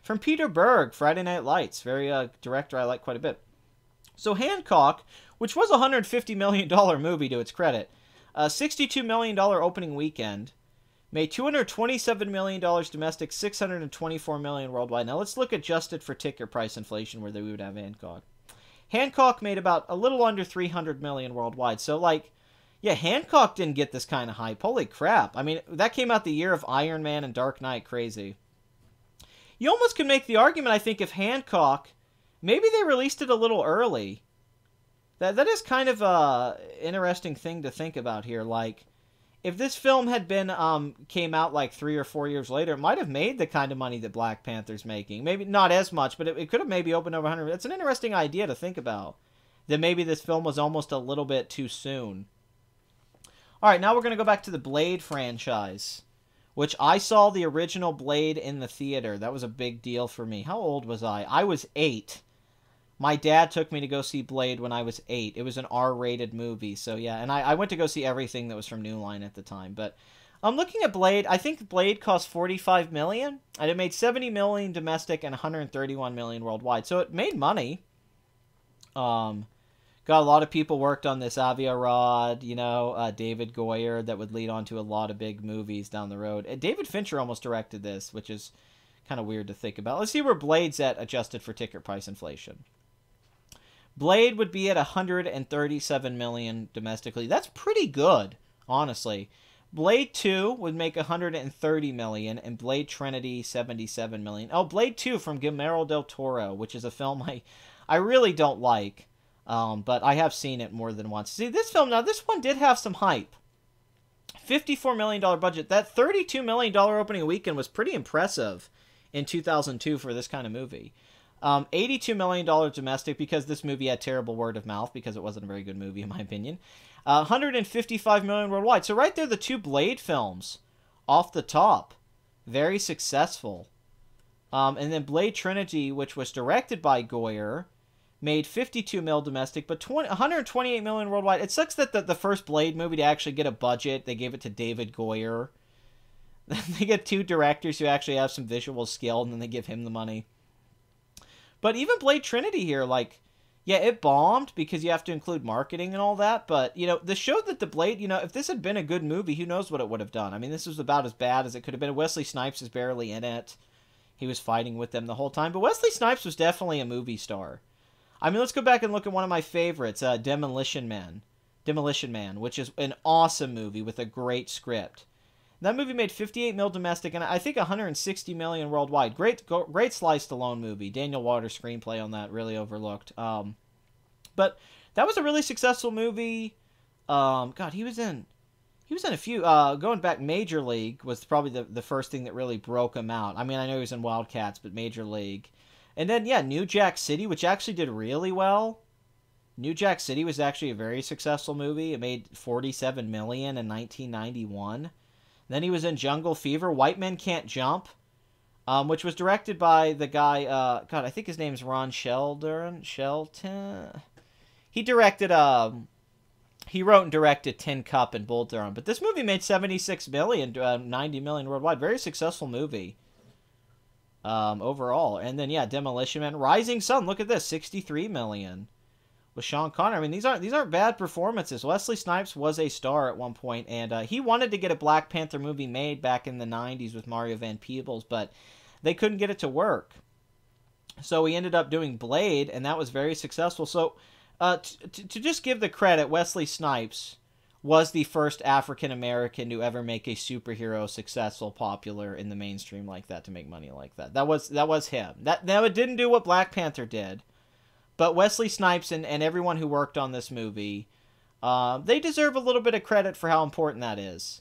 From Peter Berg, Friday Night Lights. Very director I like quite a bit. So Hancock, which was a $150 million movie to its credit, $62 million opening weekend, made $227 million domestic, $624 million worldwide. Now let's look adjusted for ticket price inflation where we would have Hancock. Hancock made about a little under $300 million worldwide. So yeah, Hancock didn't get this kind of hype. Holy crap. I mean, that came out the year of Iron Man and Dark Knight. Crazy. You almost can make the argument, I think, if Hancock, maybe they released it a little early. That is kind of a interesting thing to think about here. Like, if this film had been came out like 3 or 4 years later, it might have made the kind of money that Black Panther's making. Maybe not as much, but it could have maybe opened over 100. It's an interesting idea to think about. That maybe this film was almost a little bit too soon. All right, now we're going to go back to the Blade franchise, which I saw the original Blade in the theater. That was a big deal for me. How old was I? I was 8. My dad took me to go see Blade when I was 8. It was an R-rated movie, so yeah. And I went to go see everything that was from New Line at the time. But I'm looking at Blade. I think Blade cost $45 million, and it made $70 million domestic and $131 million worldwide. So it made money. Got a lot of people worked on this. Avi Arad, David Goyer, that would lead on to a lot of big movies down the road. And David Fincher almost directed this, which is Kind of weird to think about. Let's see where Blade's at adjusted for ticket price inflation. Blade would be at 137 million domestically. That's pretty good, honestly. Blade 2 would make 130 million, and Blade Trinity 77 million. Oh, Blade 2 from Guillermo del Toro, which is a film I really don't like, but I have seen it more than once. See, this film, now this one did have some hype. $54 million budget. That $32 million opening weekend was pretty impressive in 2002 for this kind of movie. $82 million domestic because this movie had terrible word of mouth because it wasn't a very good movie in my opinion. $155 million worldwide. So right there, the two Blade films off the top. Very successful. And then Blade Trinity, which was directed by Goyer, made 52 mil domestic, but 128 million worldwide. It sucks that the first Blade movie to actually get a budget, they gave it to David Goyer. They get two directors who actually have some visual skill, and then they give him the money. But even Blade Trinity here, like, yeah, it bombed because you have to include marketing and all that. But, you know, this showed that the Blade, you know, if this had been a good movie, who knows what it would have done. I mean, this was about as bad as it could have been. Wesley Snipes is barely in it. He was fighting with them the whole time. But Wesley Snipes was definitely a movie star. I mean, let's go back and look at one of my favorites, Demolition Man, which is an awesome movie with a great script. That movie made 58 mil domestic and I think 160 million worldwide. Great Sly Stallone movie. Daniel Waters' screenplay on that, really overlooked. But that was a really successful movie. God, he was in a few. Going back, Major League was probably the first thing that really broke him out. I mean, I know he was in Wildcats, but Major League. And then, yeah, New Jack City, which actually did really well. New Jack City was actually a very successful movie. It made 47 million in 1991. Then he was in Jungle Fever, White Men Can't Jump, which was directed by the guy, God, I think his name's Ron Shelton. He directed, he wrote and directed Tin Cup and Bull Durham. But this movie made 76 million, 90 million worldwide. Very successful movie. Overall. And then, yeah, Demolition Man. Rising Sun, look at this, 63 million. With Sean Connery. I mean, these aren't bad performances. Wesley Snipes was a star at one point, and he wanted to get a Black Panther movie made back in the 90s with Mario Van Peebles, but they couldn't get it to work. So he ended up doing Blade, and that was very successful. So to just give the credit, Wesley Snipes was the first African-American to ever make a superhero successful, popular in the mainstream like that, to make money like that. That was him. Now, it didn't do what Black Panther did, but Wesley Snipes and everyone who worked on this movie, they deserve a little bit of credit for how important that is.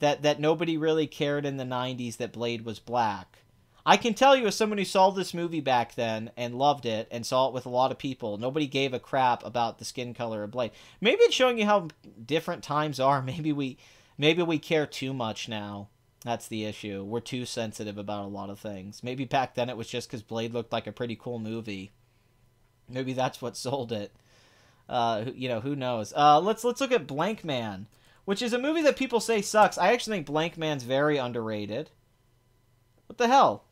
That nobody really cared in the 90s that Blade was black. I can tell you as someone who saw this movie back then and loved it and saw it with a lot of people, nobody gave a crap about the skin color of Blade. Maybe it's showing you how different times are. Maybe we care too much now. That's the issue. We're too sensitive about a lot of things. Maybe back then it was just because Blade looked like a pretty cool movie. Maybe that's what sold it. You know, who knows? Let's look at Blank Man, which is a movie that people say sucks. I actually think Blank Man's very underrated. What the hell?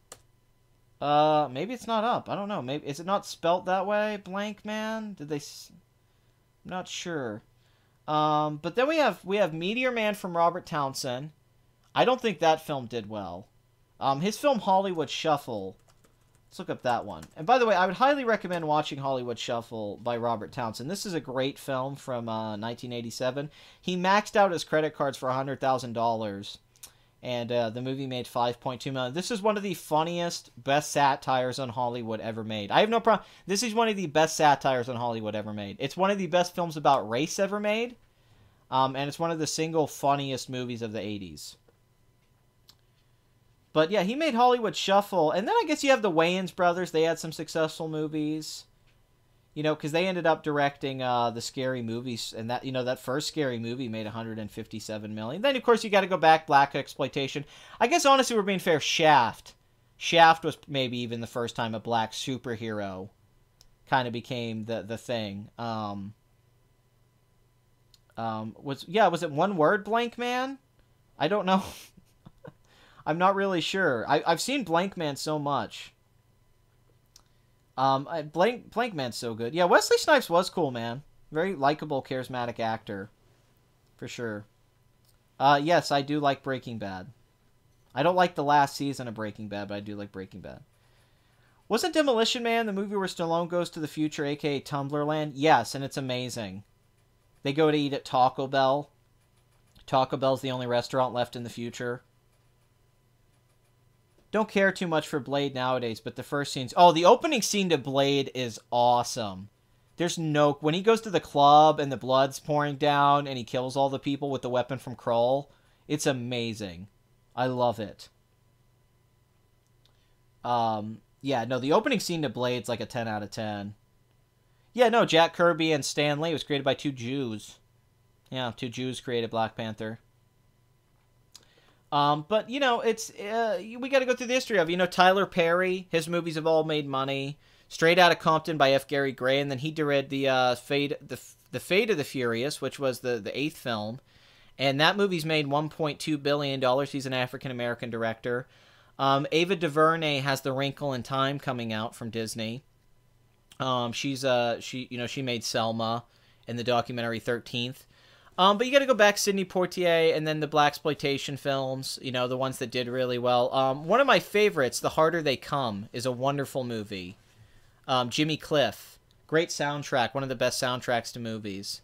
Maybe it's not up. I don't know. Maybe is it not spelt that way? Blank Man? Did they? I'm not sure. But then we have Meteor Man from Robert Townsend. I don't think that film did well. His film Hollywood Shuffle. Let's look up that one. And by the way, I would highly recommend watching Hollywood Shuffle by Robert Townsend. This is a great film from 1987. He maxed out his credit cards for $100,000, and the movie made $5.2 million. This is one of the funniest, best satires on Hollywood ever made. I have no problem. This is one of the best satires on Hollywood ever made. It's one of the best films about race ever made, and it's one of the single funniest movies of the 80s. But yeah, he made Hollywood Shuffle. And then I guess you have the Wayans brothers. They had some successful movies. You know, because they ended up directing the Scary Movies. And that, you know, that first Scary Movie made $157 million. Then, of course, you got to go back, Black Exploitation. I guess, honestly, we're being fair, Shaft. Shaft was maybe even the first time a black superhero kind of became the thing. Was it one word, Blank Man? I don't know. I'm not really sure. I've seen Blank Man so much. Blank Man's so good. Yeah, Wesley Snipes was cool, man. Very likable, charismatic actor. For sure. Yes, I do like Breaking Bad. I don't like the last season of Breaking Bad, but I do like Breaking Bad. Wasn't Demolition Man the movie where Stallone goes to the future, aka Tumblrland? Yes, and it's amazing. They go to eat at Taco Bell. Taco Bell's the only restaurant left in the future. Don't care too much for Blade nowadays, but the first scenes... Oh, the opening scene to Blade is awesome. There's no... When he goes to the club and the blood's pouring down and he kills all the people with the weapon from Crowe, it's amazing. I love it. Yeah, no, the opening scene to Blade's like a 10 out of 10. Yeah, no, Jack Kirby and Stan Lee was created by two Jews. Yeah, two Jews created Black Panther. But, you know, it's, we got to go through the history of, you know, Tyler Perry, his movies have all made money. Straight Outta Compton by F. Gary Gray, and then he directed the Fate of the Furious, which was the 8th film. And that movie's made $1.2 billion. He's an African-American director. Ava DuVernay has The Wrinkle in Time coming out from Disney. She made Selma in the documentary 13th. But you got to go back Sidney Poitier and then the blaxploitation films, you know, the ones that did really well. One of my favorites, The Harder They Come, is a wonderful movie. Jimmy Cliff, great soundtrack, one of the best soundtracks to movies.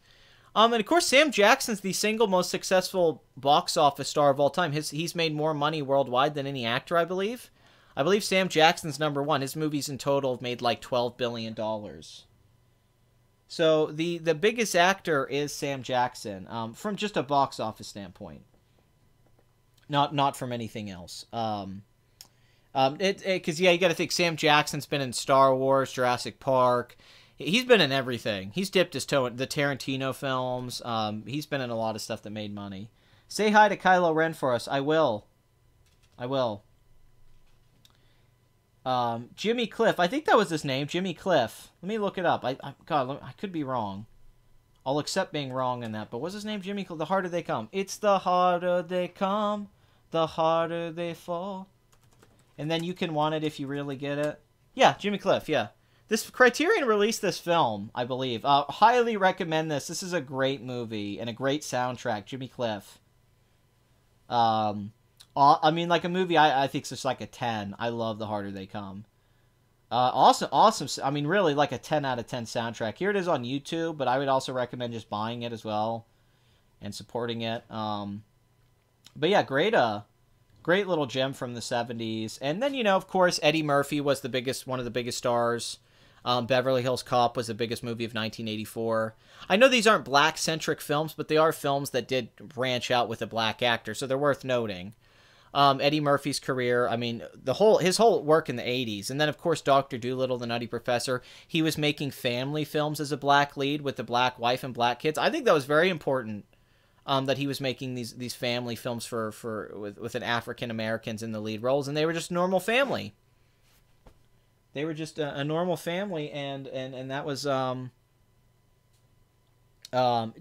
And of course, Sam Jackson's the single most successful box office star of all time. He's made more money worldwide than any actor, I believe. I believe Sam Jackson's #1. His movies in total have made like $12 billion. So the biggest actor is Sam Jackson, from just a box office standpoint. Not from anything else. Because yeah, you got to think Sam Jackson's been in Star Wars, Jurassic Park. He's been in everything. He's dipped his toe in the Tarantino films. He's been in a lot of stuff that made money. Say hi to Kyllo Ren for us. I will. Jimmy Cliff. I think that was his name, Jimmy Cliff. Let me look it up. I could be wrong. I'll accept being wrong in that. But what's his name, Jimmy Cliff? The harder they come. It's the harder they come, the harder they fall. And then you can want it if you really get it. Yeah, Jimmy Cliff, yeah. This Criterion released this film, I believe. Highly recommend this. This is a great movie and a great soundtrack. Jimmy Cliff. I mean, like a movie I think it's just like a 10. I love The Harder They Come. Awesome. I mean, really like a 10 out of 10 soundtrack. Here it is on YouTube, but I would also recommend just buying it as well and supporting it. But yeah, great little gem from the 70s. And then, you know, of course, Eddie Murphy was one of the biggest stars. Beverly Hills Cop was the biggest movie of 1984. I know these aren't black-centric films, but they are films that did branch out with a black actor, so they're worth noting. Eddie Murphy's career, I mean, his whole work in the 80s. And then, of course, Dr. Dolittle, The Nutty Professor. He was making family films as a black lead with the black wife and black kids. I think that was very important. That he was making these family films with an African Americans in the lead roles, and they were just normal family. They were just a normal family, and that was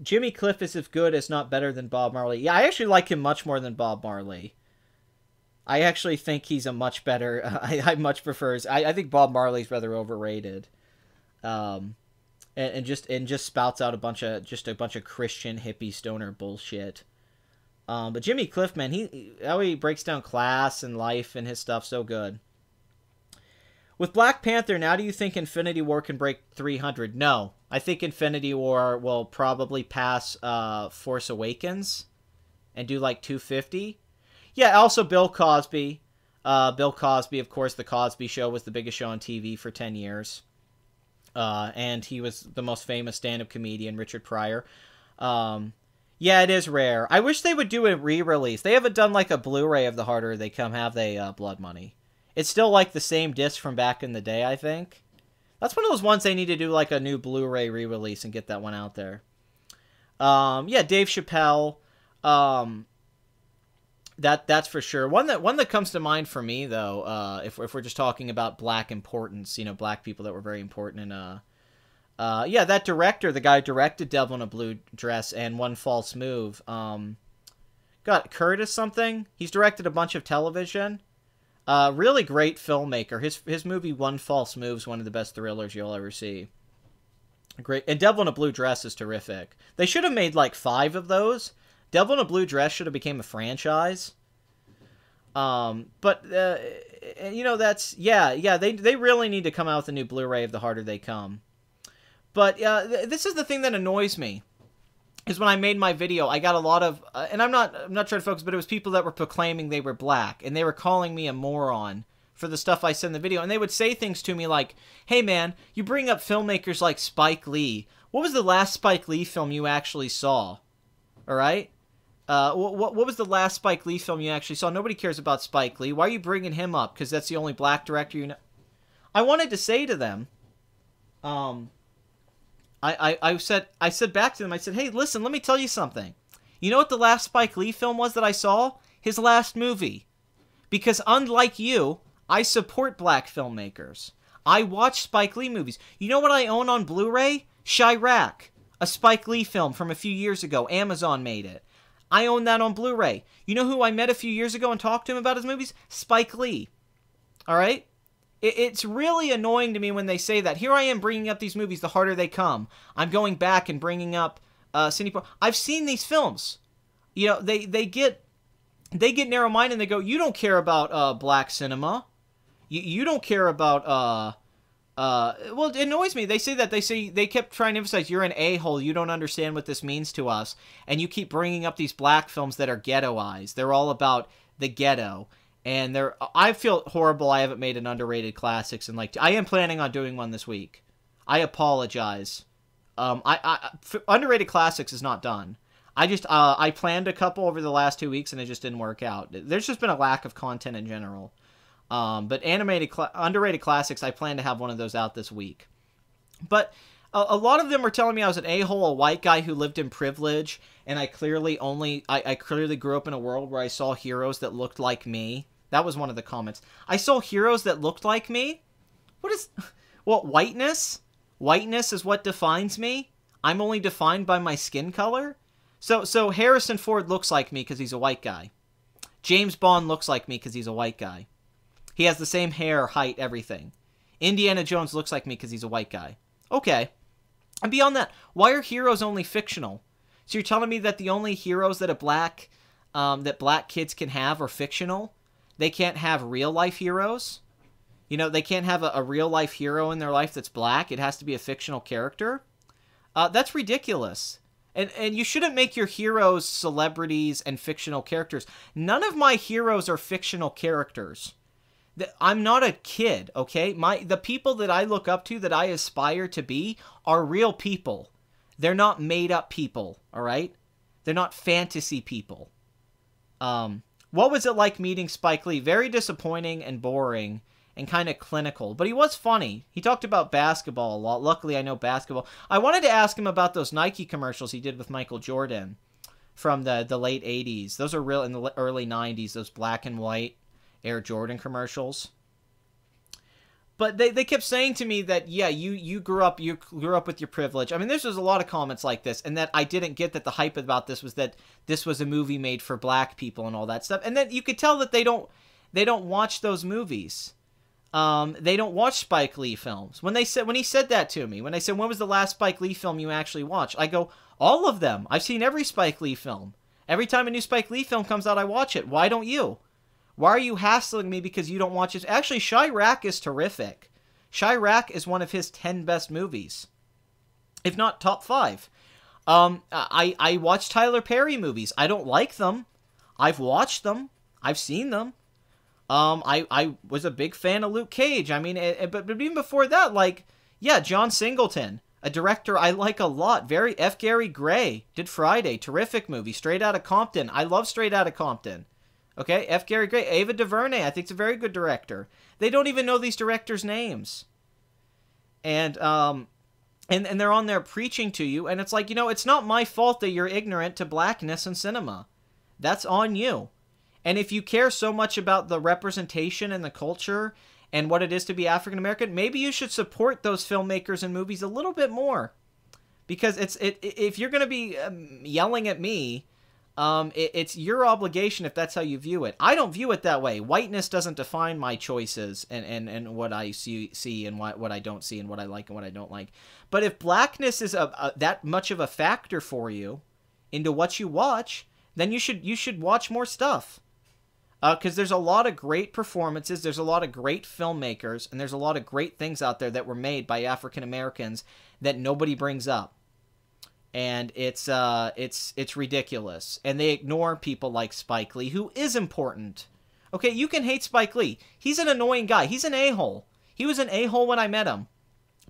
Jimmy Cliff is as good as not better than Bob Marley. Yeah, I actually like him much more than Bob Marley. I actually think he's a much better. I much prefers. I think Bob Marley's rather overrated. And just spouts out a bunch of Christian hippie stoner bullshit. But Jimmy Cliff, man, how he breaks down class and life and his stuff, so good. With Black Panther, now do you think Infinity War can break 300? No, I think Infinity War will probably pass Force Awakens and do like 250. Yeah, also Bill Cosby. Bill Cosby, of course, The Cosby Show was the biggest show on TV for 10 years. And he was the most famous stand-up comedian, Richard Pryor. Yeah, it is rare. I wish they would do a re-release. They haven't done like a Blu-ray of The Harder They Come, have they, Blood Money? It's still like the same disc from back in the day, I think. That's one of those ones they need to do like a new Blu-ray re-release and get that one out there. Yeah, Dave Chappelle. That's for sure. One that comes to mind for me though, if we're just talking about black importance, you know, black people that were very important in yeah, that director, the guy who directed Devil in a Blue Dress and One False Move, got Curtis something. He's directed a bunch of television. Really great filmmaker. His movie One False Move is one of the best thrillers you'll ever see. Great, and Devil in a Blue Dress is terrific. They should have made like 5 of those. Devil in a Blue Dress should have became a franchise. But you know, that's yeah. They really need to come out with a new Blu-ray of The Harder They Come. But this is the thing that annoys me. Is when I made my video, I got a lot of, and I'm not trying to focus, but it was people that were proclaiming they were black, and they were calling me a moron for the stuff I said in the video, and they would say things to me like, hey man, you bring up filmmakers like Spike Lee. What was the last Spike Lee film you actually saw? Alright? What was the last Spike Lee film you actually saw? Nobody cares about Spike Lee. Why are you bringing him up? Because that's the only black director you know. I wanted to say to them, I said back to them, I said, hey, listen, let me tell you something. You know what the last Spike Lee film was that I saw? His last movie. Because unlike you, I support black filmmakers. I watch Spike Lee movies. You know what I own on Blu-ray? Chirac, a Spike Lee film from a few years ago. Amazon made it. I own that on Blu-ray. You know who I met a few years ago and talked to him about his movies? Spike Lee. Alright? It's really annoying to me when they say that. Here I am bringing up these movies, The Harder They Come. I'm going back and bringing up Sidney Poitier. I've seen these films. You know, they get narrow-minded and they go, you don't care about black cinema. You don't care about, well, it annoys me. They say that. They kept trying to emphasize, you're an a-hole. You don't understand what this means to us. And you keep bringing up these black films that are ghettoized. They're all about the ghetto. And I feel horrible I haven't made an underrated classics, and like I am planning on doing one this week. I apologize. Underrated classics is not done. I planned a couple over the last 2 weeks and it just didn't work out. There's just been a lack of content in general. But underrated classics, I plan to have one of those out this week. But a lot of them were telling me I was an a-hole, a white guy who lived in privilege, and I clearly grew up in a world where I saw heroes that looked like me. That was one of the comments. I saw heroes that looked like me? What, whiteness? Whiteness is what defines me? I'm only defined by my skin color? So Harrison Ford looks like me because he's a white guy. James Bond looks like me because he's a white guy. He has the same hair, height, everything. Indiana Jones looks like me because he's a white guy. Okay. And beyond that, why are heroes only fictional? So you're telling me that the only heroes that black kids can have are fictional? They can't have real-life heroes? You know, they can't have a real-life hero in their life that's black? It has to be a fictional character? That's ridiculous. And you shouldn't make your heroes celebrities and fictional characters. None of my heroes are fictional characters. I'm not a kid, okay? The people that I look up to, that I aspire to be, are real people. They're not made-up people, all right? They're not fantasy people. What was it like meeting Spike Lee? Very disappointing and boring and kind of clinical. But he was funny. He talked about basketball a lot. Luckily, I know basketball. I wanted to ask him about those Nike commercials he did with Michael Jordan from the late 80s. Those are real in the early 90s, those black and white Air Jordan commercials. But they kept saying to me that, yeah, you grew up with your privilege. I mean, there's a lot of comments like this, and that I didn't get that the hype about this was that this was a movie made for black people and all that stuff. And then you could tell that they don't watch those movies. They don't watch Spike Lee films. When he said that to me, when I said, when was the last Spike Lee film you actually watched? I go, all of them. I've seen every Spike Lee film. Every time a new Spike Lee film comes out, I watch it. Why don't you? Why are you hassling me because you don't watch it? Actually, Chirac is terrific. Chirac is one of his 10 best movies, if not top 5. I watch Tyler Perry movies. I don't like them. I've watched them. I've seen them. I was a big fan of Luke Cage. I mean, but even before that, like, yeah, John Singleton, a director I like a lot. F. Gary Gray did Friday. Terrific movie. Straight Outta Compton. I love Straight Outta Compton. Okay, F. Gary Gray. Ava DuVernay, I think, is a very good director. They don't even know these directors' names. And they're on there preaching to you, and it's like, you know, it's not my fault that you're ignorant to blackness in cinema. That's on you. And if you care so much about the representation and the culture and what it is to be African American, maybe you should support those filmmakers and movies a little bit more. Because if you're going to be yelling at me, it's your obligation if that's how you view it. I don't view it that way. Whiteness doesn't define my choices and what I see and what I don't see and what I like and what I don't like. But if blackness is that much of a factor for you into what you watch, then you should watch more stuff. Because there's a lot of great performances, there's a lot of great filmmakers, and there's a lot of great things out there that were made by African Americans that nobody brings up. And it's ridiculous. And they ignore people like Spike Lee, who is important. Okay, you can hate Spike Lee. He's an annoying guy. He's an a-hole. He was an a-hole when I met him.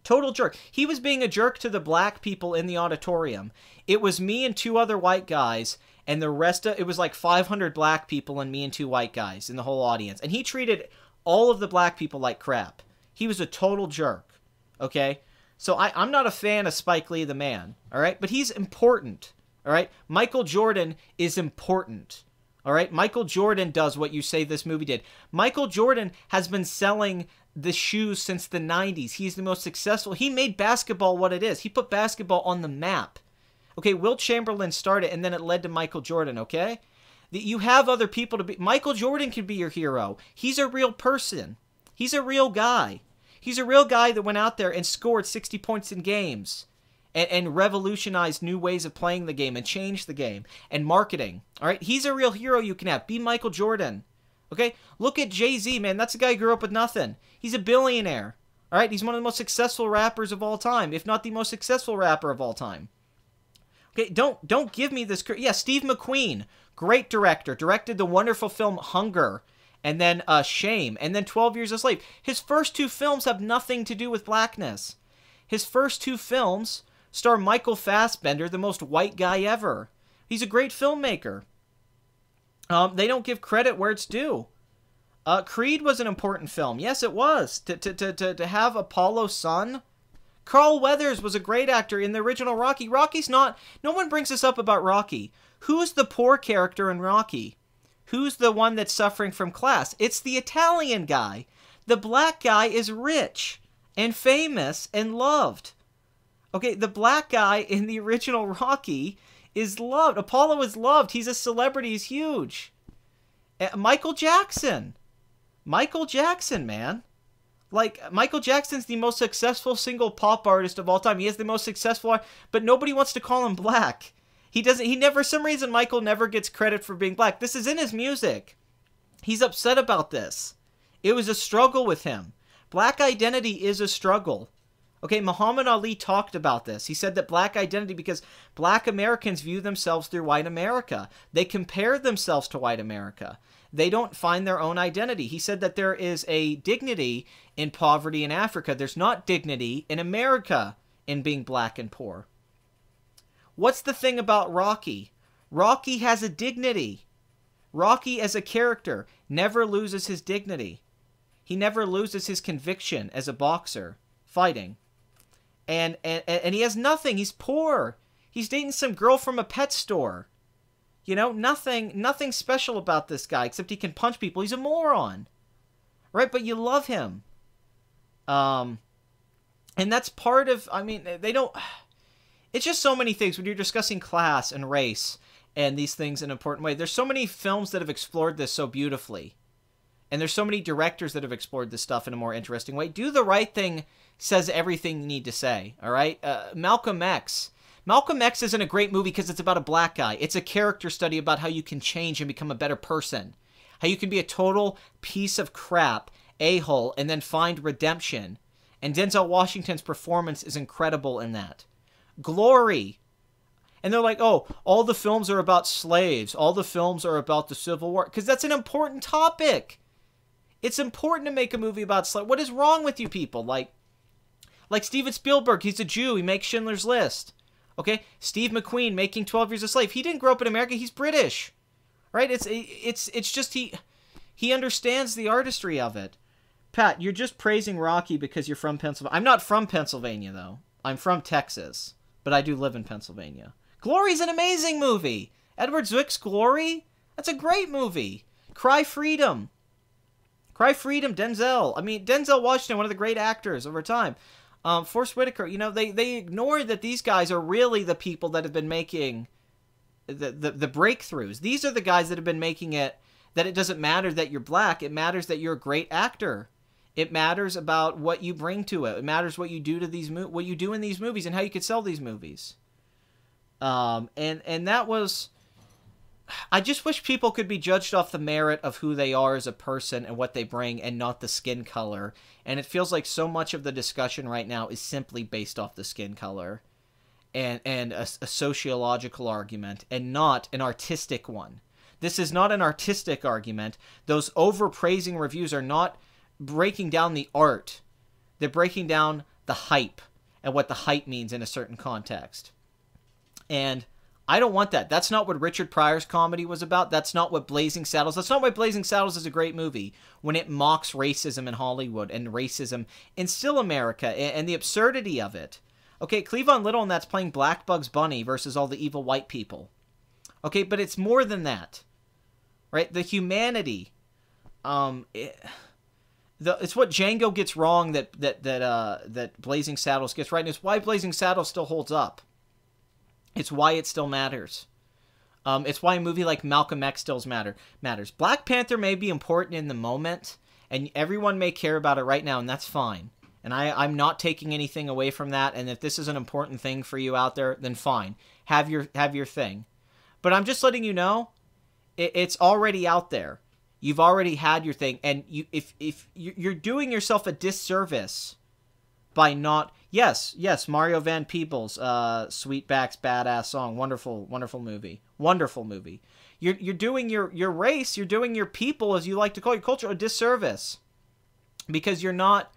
Total jerk. He was being a jerk to the black people in the auditorium. It was me and 2 other white guys, and the rest of it was like 500 black people and me and 2 white guys in the whole audience. And he treated all of the black people like crap. He was a total jerk. Okay? So I'm not a fan of Spike Lee the man, all right? But he's important, all right? Michael Jordan is important, all right? Michael Jordan does what you say this movie did. Michael Jordan has been selling the shoes since the 90s. He's the most successful. He made basketball what it is. He put basketball on the map. Okay, Wilt Chamberlain started, and then it led to Michael Jordan, okay? You have other people to be. Michael Jordan can be your hero. He's a real person. He's a real guy. He's a real guy that went out there and scored 60 points in games and revolutionized new ways of playing the game and changed the game and marketing. All right, he's a real hero you can have. Be Michael Jordan. Okay, look at Jay-Z, man. That's a guy who grew up with nothing. He's a billionaire. All right, he's one of the most successful rappers of all time, if not the most successful rapper of all time. Okay, don't give me this. Yeah, Steve McQueen, great director, directed the wonderful film Hunger. And then Shame, and then 12 Years a Slave. His first 2 films have nothing to do with blackness. His first 2 films star Michael Fassbender, the most white guy ever. He's a great filmmaker. They don't give credit where it's due. Creed was an important film. Yes, it was. To have Apollo's son. Carl Weathers was a great actor in the original Rocky. Rocky's not... No one brings this up about Rocky. Who's the poor character in Rocky? Who's the one that's suffering from class? It's the Italian guy. The black guy is rich and famous and loved. Okay, the black guy in the original Rocky is loved. Apollo is loved. He's a celebrity. He's huge. Michael Jackson. Michael Jackson, man. Like, Michael Jackson's the most successful single pop artist of all time. He is the most successful, but nobody wants to call him black. For some reason, Michael never gets credit for being black. This is in his music. He's upset about this. It was a struggle with him. Black identity is a struggle. Okay, Muhammad Ali talked about this. He said that black identity, because black Americans view themselves through white America. They compare themselves to white America. They don't find their own identity. He said that there is a dignity in poverty in Africa. There's not dignity in America in being black and poor. What's the thing about Rocky? Rocky has a dignity. Rocky as a character never loses his dignity. He never loses his conviction as a boxer fighting. And he has nothing. He's poor. He's dating some girl from a pet store. You know, nothing special about this guy except he can punch people. He's a moron. Right? But you love him. And that's part of, I mean, they don't... It's just so many things when you're discussing class and race and these things in an important way. There's so many films that have explored this so beautifully. And there's so many directors that have explored this stuff in a more interesting way. Do the Right Thing says everything you need to say, all right? Malcolm X. Malcolm X isn't a great movie because it's about a black guy. It's a character study about how you can change and become a better person. How you can be a total piece of crap, a-hole, and then find redemption. And Denzel Washington's performance is incredible in that. Glory. And they're like, oh, all the films are about slaves. All the films are about the Civil War. Because that's an important topic. It's important to make a movie about slaves. What is wrong with you people? Like Steven Spielberg, he's a Jew. He makes Schindler's List. Okay? Steve McQueen making 12 Years a Slave. He didn't grow up in America. He's British. Right? It's just he understands the artistry of it. Pat, you're just praising Rocky because you're from Pennsylvania. I'm not from Pennsylvania, though. I'm from Texas. But I do live in Pennsylvania. Glory's an amazing movie. Edward Zwick's Glory? That's a great movie. Cry Freedom. Cry Freedom, Denzel. I mean, Denzel Washington, one of the great actors over time. Forrest Whitaker, you know, they ignore that these guys are really the people that have been making the breakthroughs. These are the guys that have been making it, that it doesn't matter that you're black. It matters that you're a great actor. It matters about what you bring to it. It matters what you do to these what you do in these movies and how you could sell these movies. And that was, I just wish people could be judged off the merit of who they are as a person and what they bring, and not the skin color. And it feels like so much of the discussion right now is simply based off the skin color and a sociological argument, and not an artistic one. This is not an artistic argument. Those overpraising reviews are not breaking down the art. They're breaking down the hype and what the hype means in a certain context. And I don't want that. That's not what Richard Pryor's comedy was about. That's not what Blazing Saddles... That's not why Blazing Saddles is a great movie, when it mocks racism in Hollywood and racism in still America and the absurdity of it. Okay, Cleavon Little, and that's playing Black Bugs Bunny versus all the evil white people. Okay, but it's more than that. Right? The humanity... it's what Django gets wrong that Blazing Saddles gets right, and it's why Blazing Saddles still holds up. It's why it still matters. It's why a movie like Malcolm X still matters. Black Panther may be important in the moment, and everyone may care about it right now, and that's fine. And I'm not taking anything away from that, and if this is an important thing for you out there, then fine. Have your thing. But I'm just letting you know, it's already out there. You've already had your thing, and if you're doing yourself a disservice by not... Yes, Mario Van Peebles, Sweetback's badass song, wonderful movie, wonderful movie. You're doing your race, you're doing your people, as you like to call your culture, a disservice, because you're not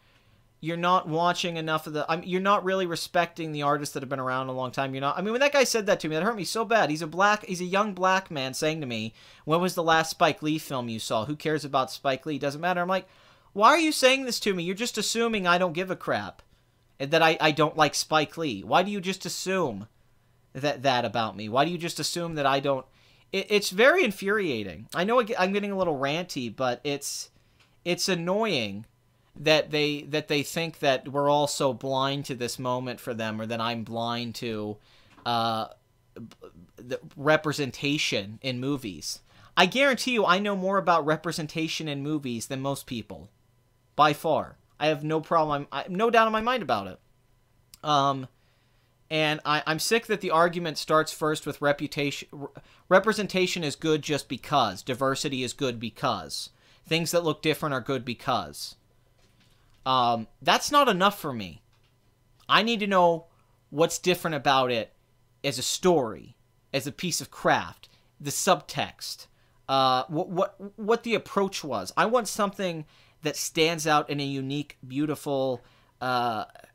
watching enough of you're not really respecting the artists that have been around a long time. You're not. I mean, when that guy said that to me, that hurt me so bad. He's a young black man saying to me, "When was the last Spike Lee film you saw? Who cares about Spike Lee? Doesn't matter." I'm like, why are you saying this to me? You're just assuming I don't give a crap, and that I don't like Spike Lee. Why do you just assume that about me? Why do you just assume that I don't? It's very infuriating. I know I'm getting a little ranty, but it's annoying that they think that we're all so blind to this moment for them, or that I'm blind to the representation in movies. I guarantee you I know more about representation in movies than most people. By far. I have no problem. No doubt in my mind about it. And I'm sick that the argument starts first with reputation. Representation is good just because. Diversity is good because. Things that look different are good because. That's not enough for me. I need to know what's different about it as a story, as a piece of craft, the subtext, what the approach was. I want something that stands out in a unique, beautiful,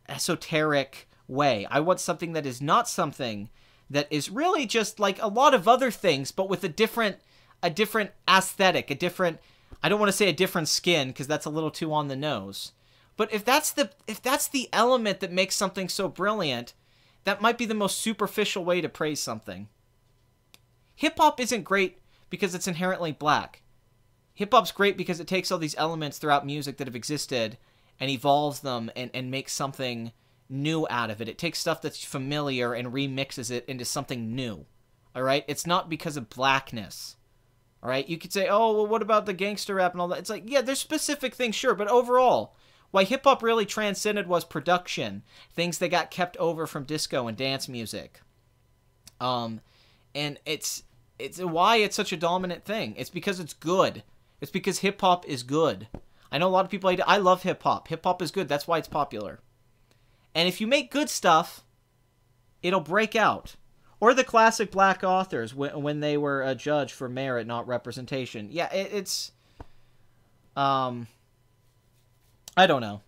esoteric way. I want something that is not something that is really just like a lot of other things, but with a different aesthetic, I don't want to say a different skin, because that's a little too on the nose. But if that's the element that makes something so brilliant, that might be the most superficial way to praise something. Hip-hop isn't great because it's inherently black. Hip-hop's great because it takes all these elements throughout music that have existed and evolves them and makes something new out of it. It takes stuff that's familiar and remixes it into something new. All right? It's not because of blackness. All right? You could say, oh, well, what about the gangster rap and all that? It's like, yeah, there's specific things, sure, but overall, why hip-hop really transcended was production. Things that got kept over from disco and dance music. And it's why it's such a dominant thing. It's because it's good. It's because hip-hop is good. I know a lot of people hate it. I love hip-hop. Hip-hop is good. That's why it's popular. And if you make good stuff, it'll break out. Or the classic black authors when they were a judge for merit, not representation. Yeah, it's... I don't know.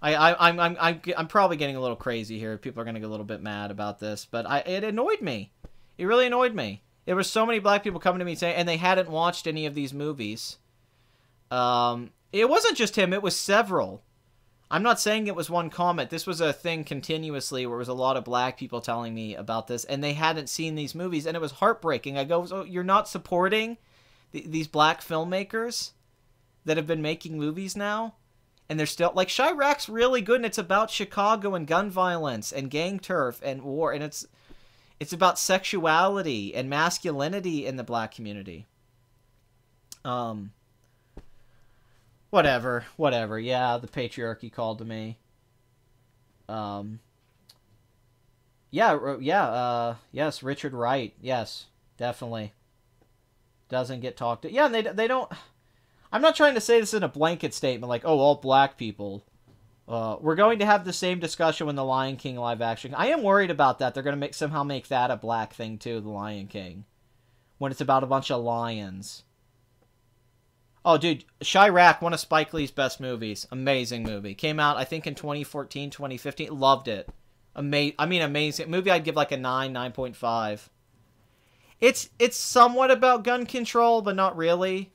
I'm probably getting a little crazy here. People are going to get a little bit mad about this. But it annoyed me. It really annoyed me. There were so many black people coming to me saying, and they hadn't watched any of these movies. It wasn't just him. It was several. I'm not saying it was one comment. This was a thing continuously where it was a lot of black people telling me about this, and they hadn't seen these movies, and it was heartbreaking. I go, so you're not supporting these black filmmakers that have been making movies now? And they're still... Like, Chirac's really good, and it's about Chicago and gun violence and gang turf and war, and it's about sexuality and masculinity in the black community. Whatever. Yeah, the patriarchy called to me. Yes, Richard Wright. Yes, definitely. doesn't get talked to. Yeah, and they don't... I'm not trying to say this in a blanket statement, like, oh, all black people. We're going to have the same discussion when the Lion King live action... I am worried about that. They're going to somehow make that a black thing, too, the Lion King. When it's about a bunch of lions. Oh, dude, Chirac, one of Spike Lee's best movies. Amazing movie. Came out, I think, in 2014, 2015. Loved it. Amazing. Movie I'd give like a 9, 9.5. It's somewhat about gun control, but not really.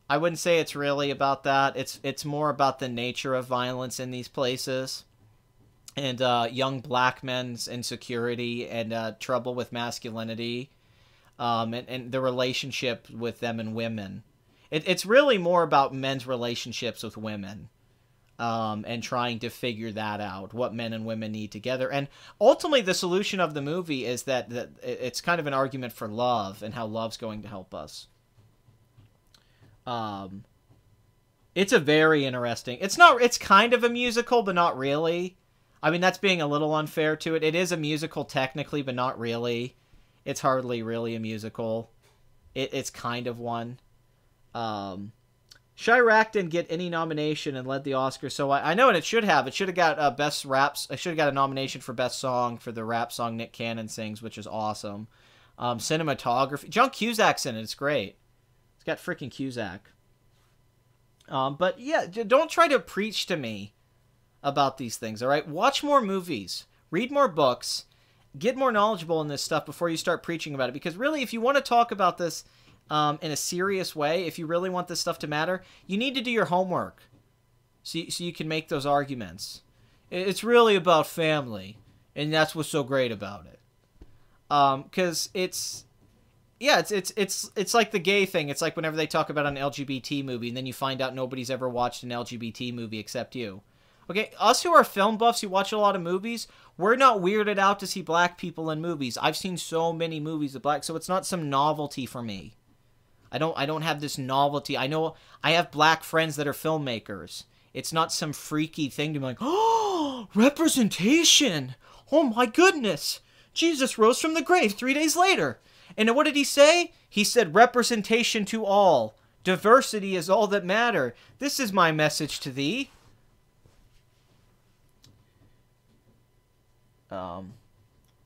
I wouldn't say it's really about that. It's more about the nature of violence in these places. And young black men's insecurity and trouble with masculinity. And the relationship with them and women. It's really more about men's relationships with women. And trying to figure that out, what men and women need together. And ultimately, the solution of the movie is that it's kind of an argument for love and how love's going to help us. It's a very interesting... It's kind of a musical, but not really. I mean, that's being a little unfair to it. It is a musical technically, but not really. It's hardly really a musical. It's kind of one. Chirac didn't get any nomination and led the Oscars, so I know, and it should have. It should have got best raps. It should have got a nomination for best song for the rap song Nick Cannon sings, which is awesome. Cinematography, John Cusack's in it. It's great. It's got freaking Cusack. But yeah, don't try to preach to me about these things. All right, watch more movies, read more books, get more knowledgeable in this stuff before you start preaching about it. Because really, if you want to talk about this in a serious way, if you really want this stuff to matter, you need to do your homework so you can make those arguments. It's really about family, and that's what's so great about it. Because it's like the gay thing. It's like whenever they talk about an LGBT movie, and then you find out nobody's ever watched an LGBT movie except you. Okay, us who are film buffs who watch a lot of movies, we're not weirded out to see black people in movies. I've seen so many movies of black, so it's not some novelty for me. I don't have this novelty. I know I have black friends that are filmmakers. It's not some freaky thing to be like, oh, representation. Oh my goodness. Jesus rose from the grave 3 days later. And what did he say? He said representation to all. Diversity is all that matter. This is my message to thee.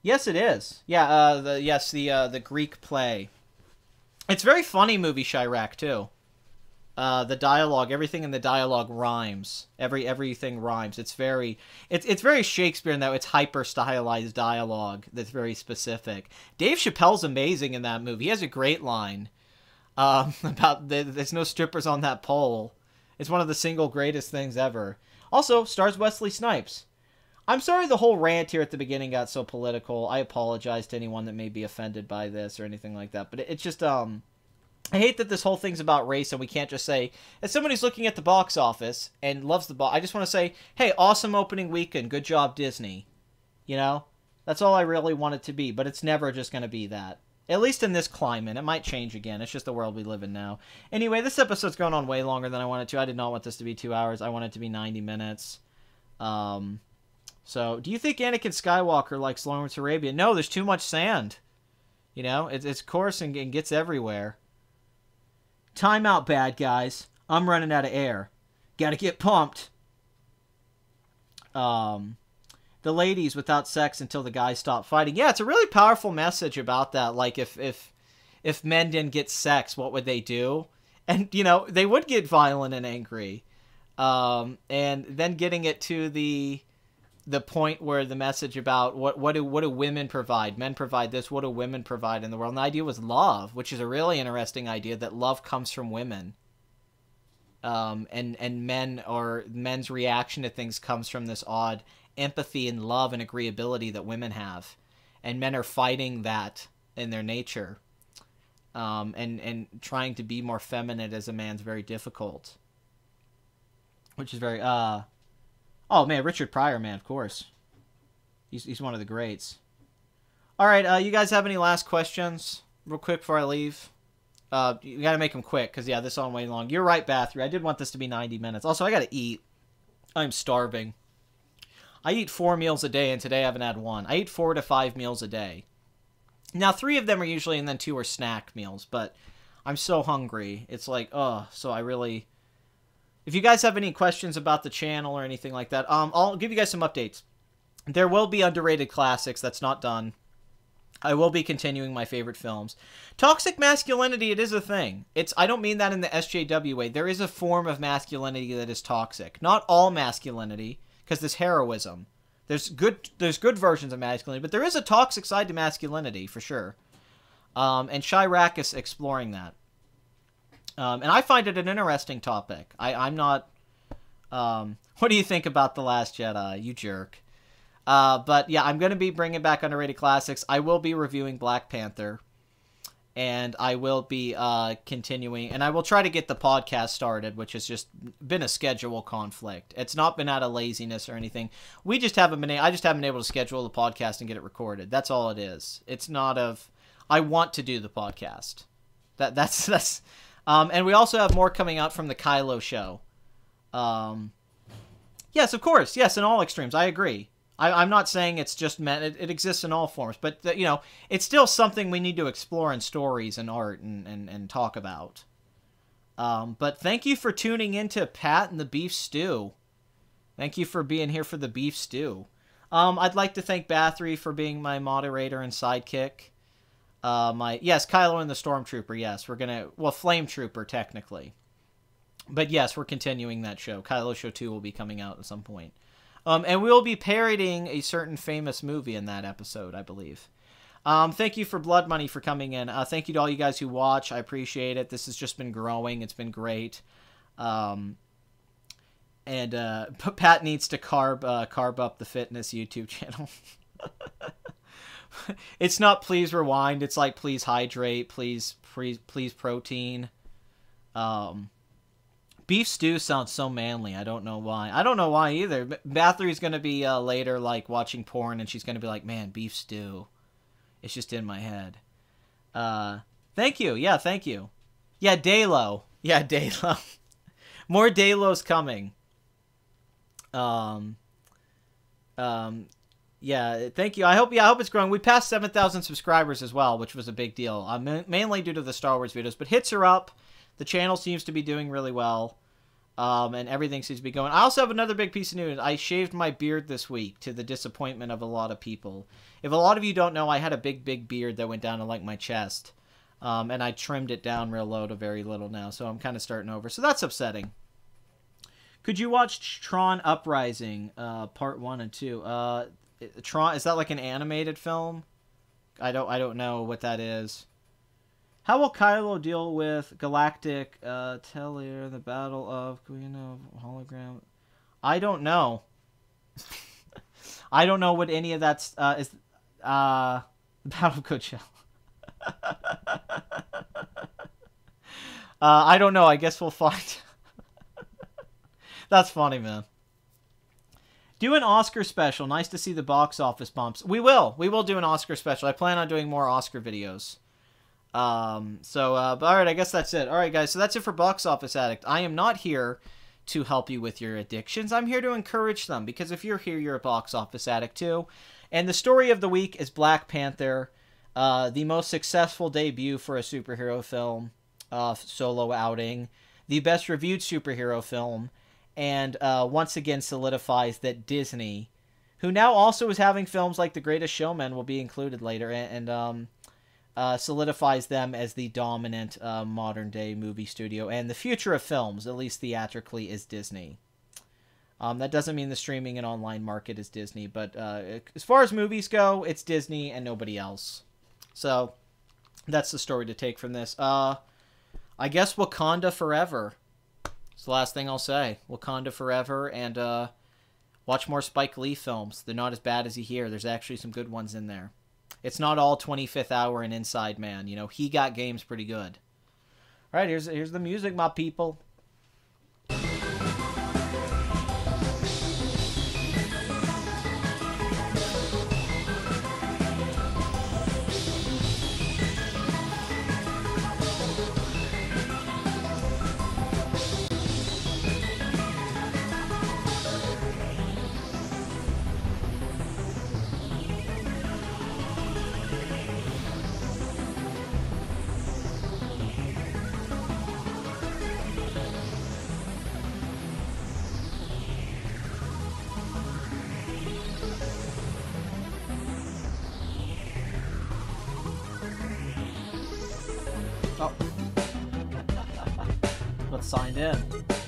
Yes, it is. Yeah, the Greek play. It's a very funny movie, Chirac, too. The dialogue, everything in the dialogue rhymes. Everything rhymes. It's very Shakespearean, though. It's hyper-stylized dialogue that's very specific. Dave Chappelle's amazing in that movie. He has a great line about there's no strippers on that pole. It's one of the single greatest things ever. Also, stars Wesley Snipes. I'm sorry the whole rant here at the beginning got so political. I apologize to anyone that may be offended by this or anything like that. But it's just, I hate that this whole thing's about race and we can't just say, as somebody who's looking at the box office and loves the box, I just want to say, hey, awesome opening weekend. Good job, Disney. You know? That's all I really want it to be. But it's never just going to be that. At least in this climate. It might change again. It's just the world we live in now. Anyway, this episode's going on way longer than I wanted to. I did not want this to be 2 hours. I want it to be 90 minutes. So, do you think Anakin Skywalker likes Lawrence Arabia? No, there's too much sand. You know, it's coarse and gets everywhere. Time out, bad guys. I'm running out of air. Gotta get pumped. The ladies without sex until the guys stop fighting. Yeah, it's a really powerful message about that. Like, if men didn't get sex, what would they do? And, you know, they would get violent and angry. And then getting it to the point where the message about what do women provide? Men provide this. What do women provide in the world? And the idea was love, which is a really interesting idea, that love comes from women. And men's reaction to things comes from this odd empathy and love and agreeability that women have. And men are fighting that in their nature. And trying to be more feminine as a man's very difficult. Which is very, oh, man, Richard Pryor, man, of course. He's one of the greats. All right, you guys have any last questions real quick before I leave? You got to make them quick because, yeah, this is on way long. You're right, Bathory. I did want this to be 90 minutes. Also, I got to eat. I'm starving. I eat 4 meals a day, and today I haven't had one. I eat 4 to 5 meals a day. Now, 3 of them are usually, and then 2 are snack meals, but I'm so hungry. It's like, so I really... If you guys have any questions about the channel or anything like that, I'll give you guys some updates. There will be underrated classics. That's not done. I will be continuing my favorite films. Toxic masculinity, it is a thing. I don't mean that in the SJW way. There is a form of masculinity that is toxic. Not all masculinity, because there's heroism. There's good versions of masculinity, but there is a toxic side to masculinity, for sure. And Chirac is exploring that. And I find it an interesting topic. I'm not... what do you think about The Last Jedi, you jerk? But yeah, I'm going to be bringing back underrated classics. I will be reviewing Black Panther. And I will be continuing. And I will try to get the podcast started, which has just been a schedule conflict. It's not been out of laziness or anything. I just haven't been able to schedule the podcast and get it recorded. That's all it is. It's not of... I want to do the podcast. That's and we also have more coming out from the Kyllo show. Yes, of course. Yes, in all extremes. I agree. I'm not saying it's just meant... It exists in all forms. But, you know, it's still something we need to explore in stories and art and talk about. But thank you for tuning in to Pat and the Beef Stew. Thank you for being here for the Beef Stew. I'd like to thank Bathory for being my moderator and sidekick. Yes, Kyllo and the Stormtrooper, yes. We're gonna... Well, Flame Trooper, technically. But yes, we're continuing that show. Kyllo Show 2 will be coming out at some point. And we'll be parodying a certain famous movie in that episode, I believe. Thank you for Blood Money for coming in. Thank you to all you guys who watch. I appreciate it. This has just been growing. It's been great. And Pat needs to carb up the fitness YouTube channel. It's not please rewind. It's like please hydrate. Please protein. Beef stew sounds so manly. I don't know why. I don't know why either. Bathory's going to be later like watching porn and she's going to be like, man, beef stew. It's just in my head. Thank you. Yeah, thank you. Yeah, Daylo. Yeah, Daylo. More Daylos coming. Yeah, thank you. I hope it's growing. We passed 7,000 subscribers as well, which was a big deal. Mainly due to the Star Wars videos, but hits are up. The channel seems to be doing really well. And everything seems to be going. I also have another big piece of news. I shaved my beard this week to the disappointment of a lot of people. If a lot of you don't know, I had a big beard that went down to like my chest. And I trimmed it down real low to very little now, so I'm kind of starting over. So that's upsetting. Could you watch Tron Uprising, part 1 and 2? Tron, is that like an animated film? I don't know what that is. How will Kyllo deal with Galactic Tellier, the Battle of Queen of Hologram? I don't know. I don't know what any of that is. The Battle of Coachella. I don't know. I guess we'll find. That's funny, man. Do an Oscar special. Nice to see the box office bumps. We will. We will do an Oscar special. I plan on doing more Oscar videos. But all right, I guess that's it. All right, guys, so that's it for Box Office Addict. I am not here to help you with your addictions. I'm here to encourage them, because if you're here, you're a box office addict too. And the story of the week is Black Panther, the most successful debut for a superhero film, solo outing, the best reviewed superhero film, and once again solidifies that Disney, who now also is having films like The Greatest Showman, will be included later, and solidifies them as the dominant modern-day movie studio. And the future of films, at least theatrically, is Disney. That doesn't mean the streaming and online market is Disney, but as far as movies go, it's Disney and nobody else. So that's the story to take from this. I guess Wakanda forever. It's the last thing I'll say. Wakanda forever, and watch more Spike Lee films. They're not as bad as you hear. There's actually some good ones in there. It's not all 25th Hour and Inside Man. You know, He Got Game's pretty good. All right, here's the music, my people. signed in.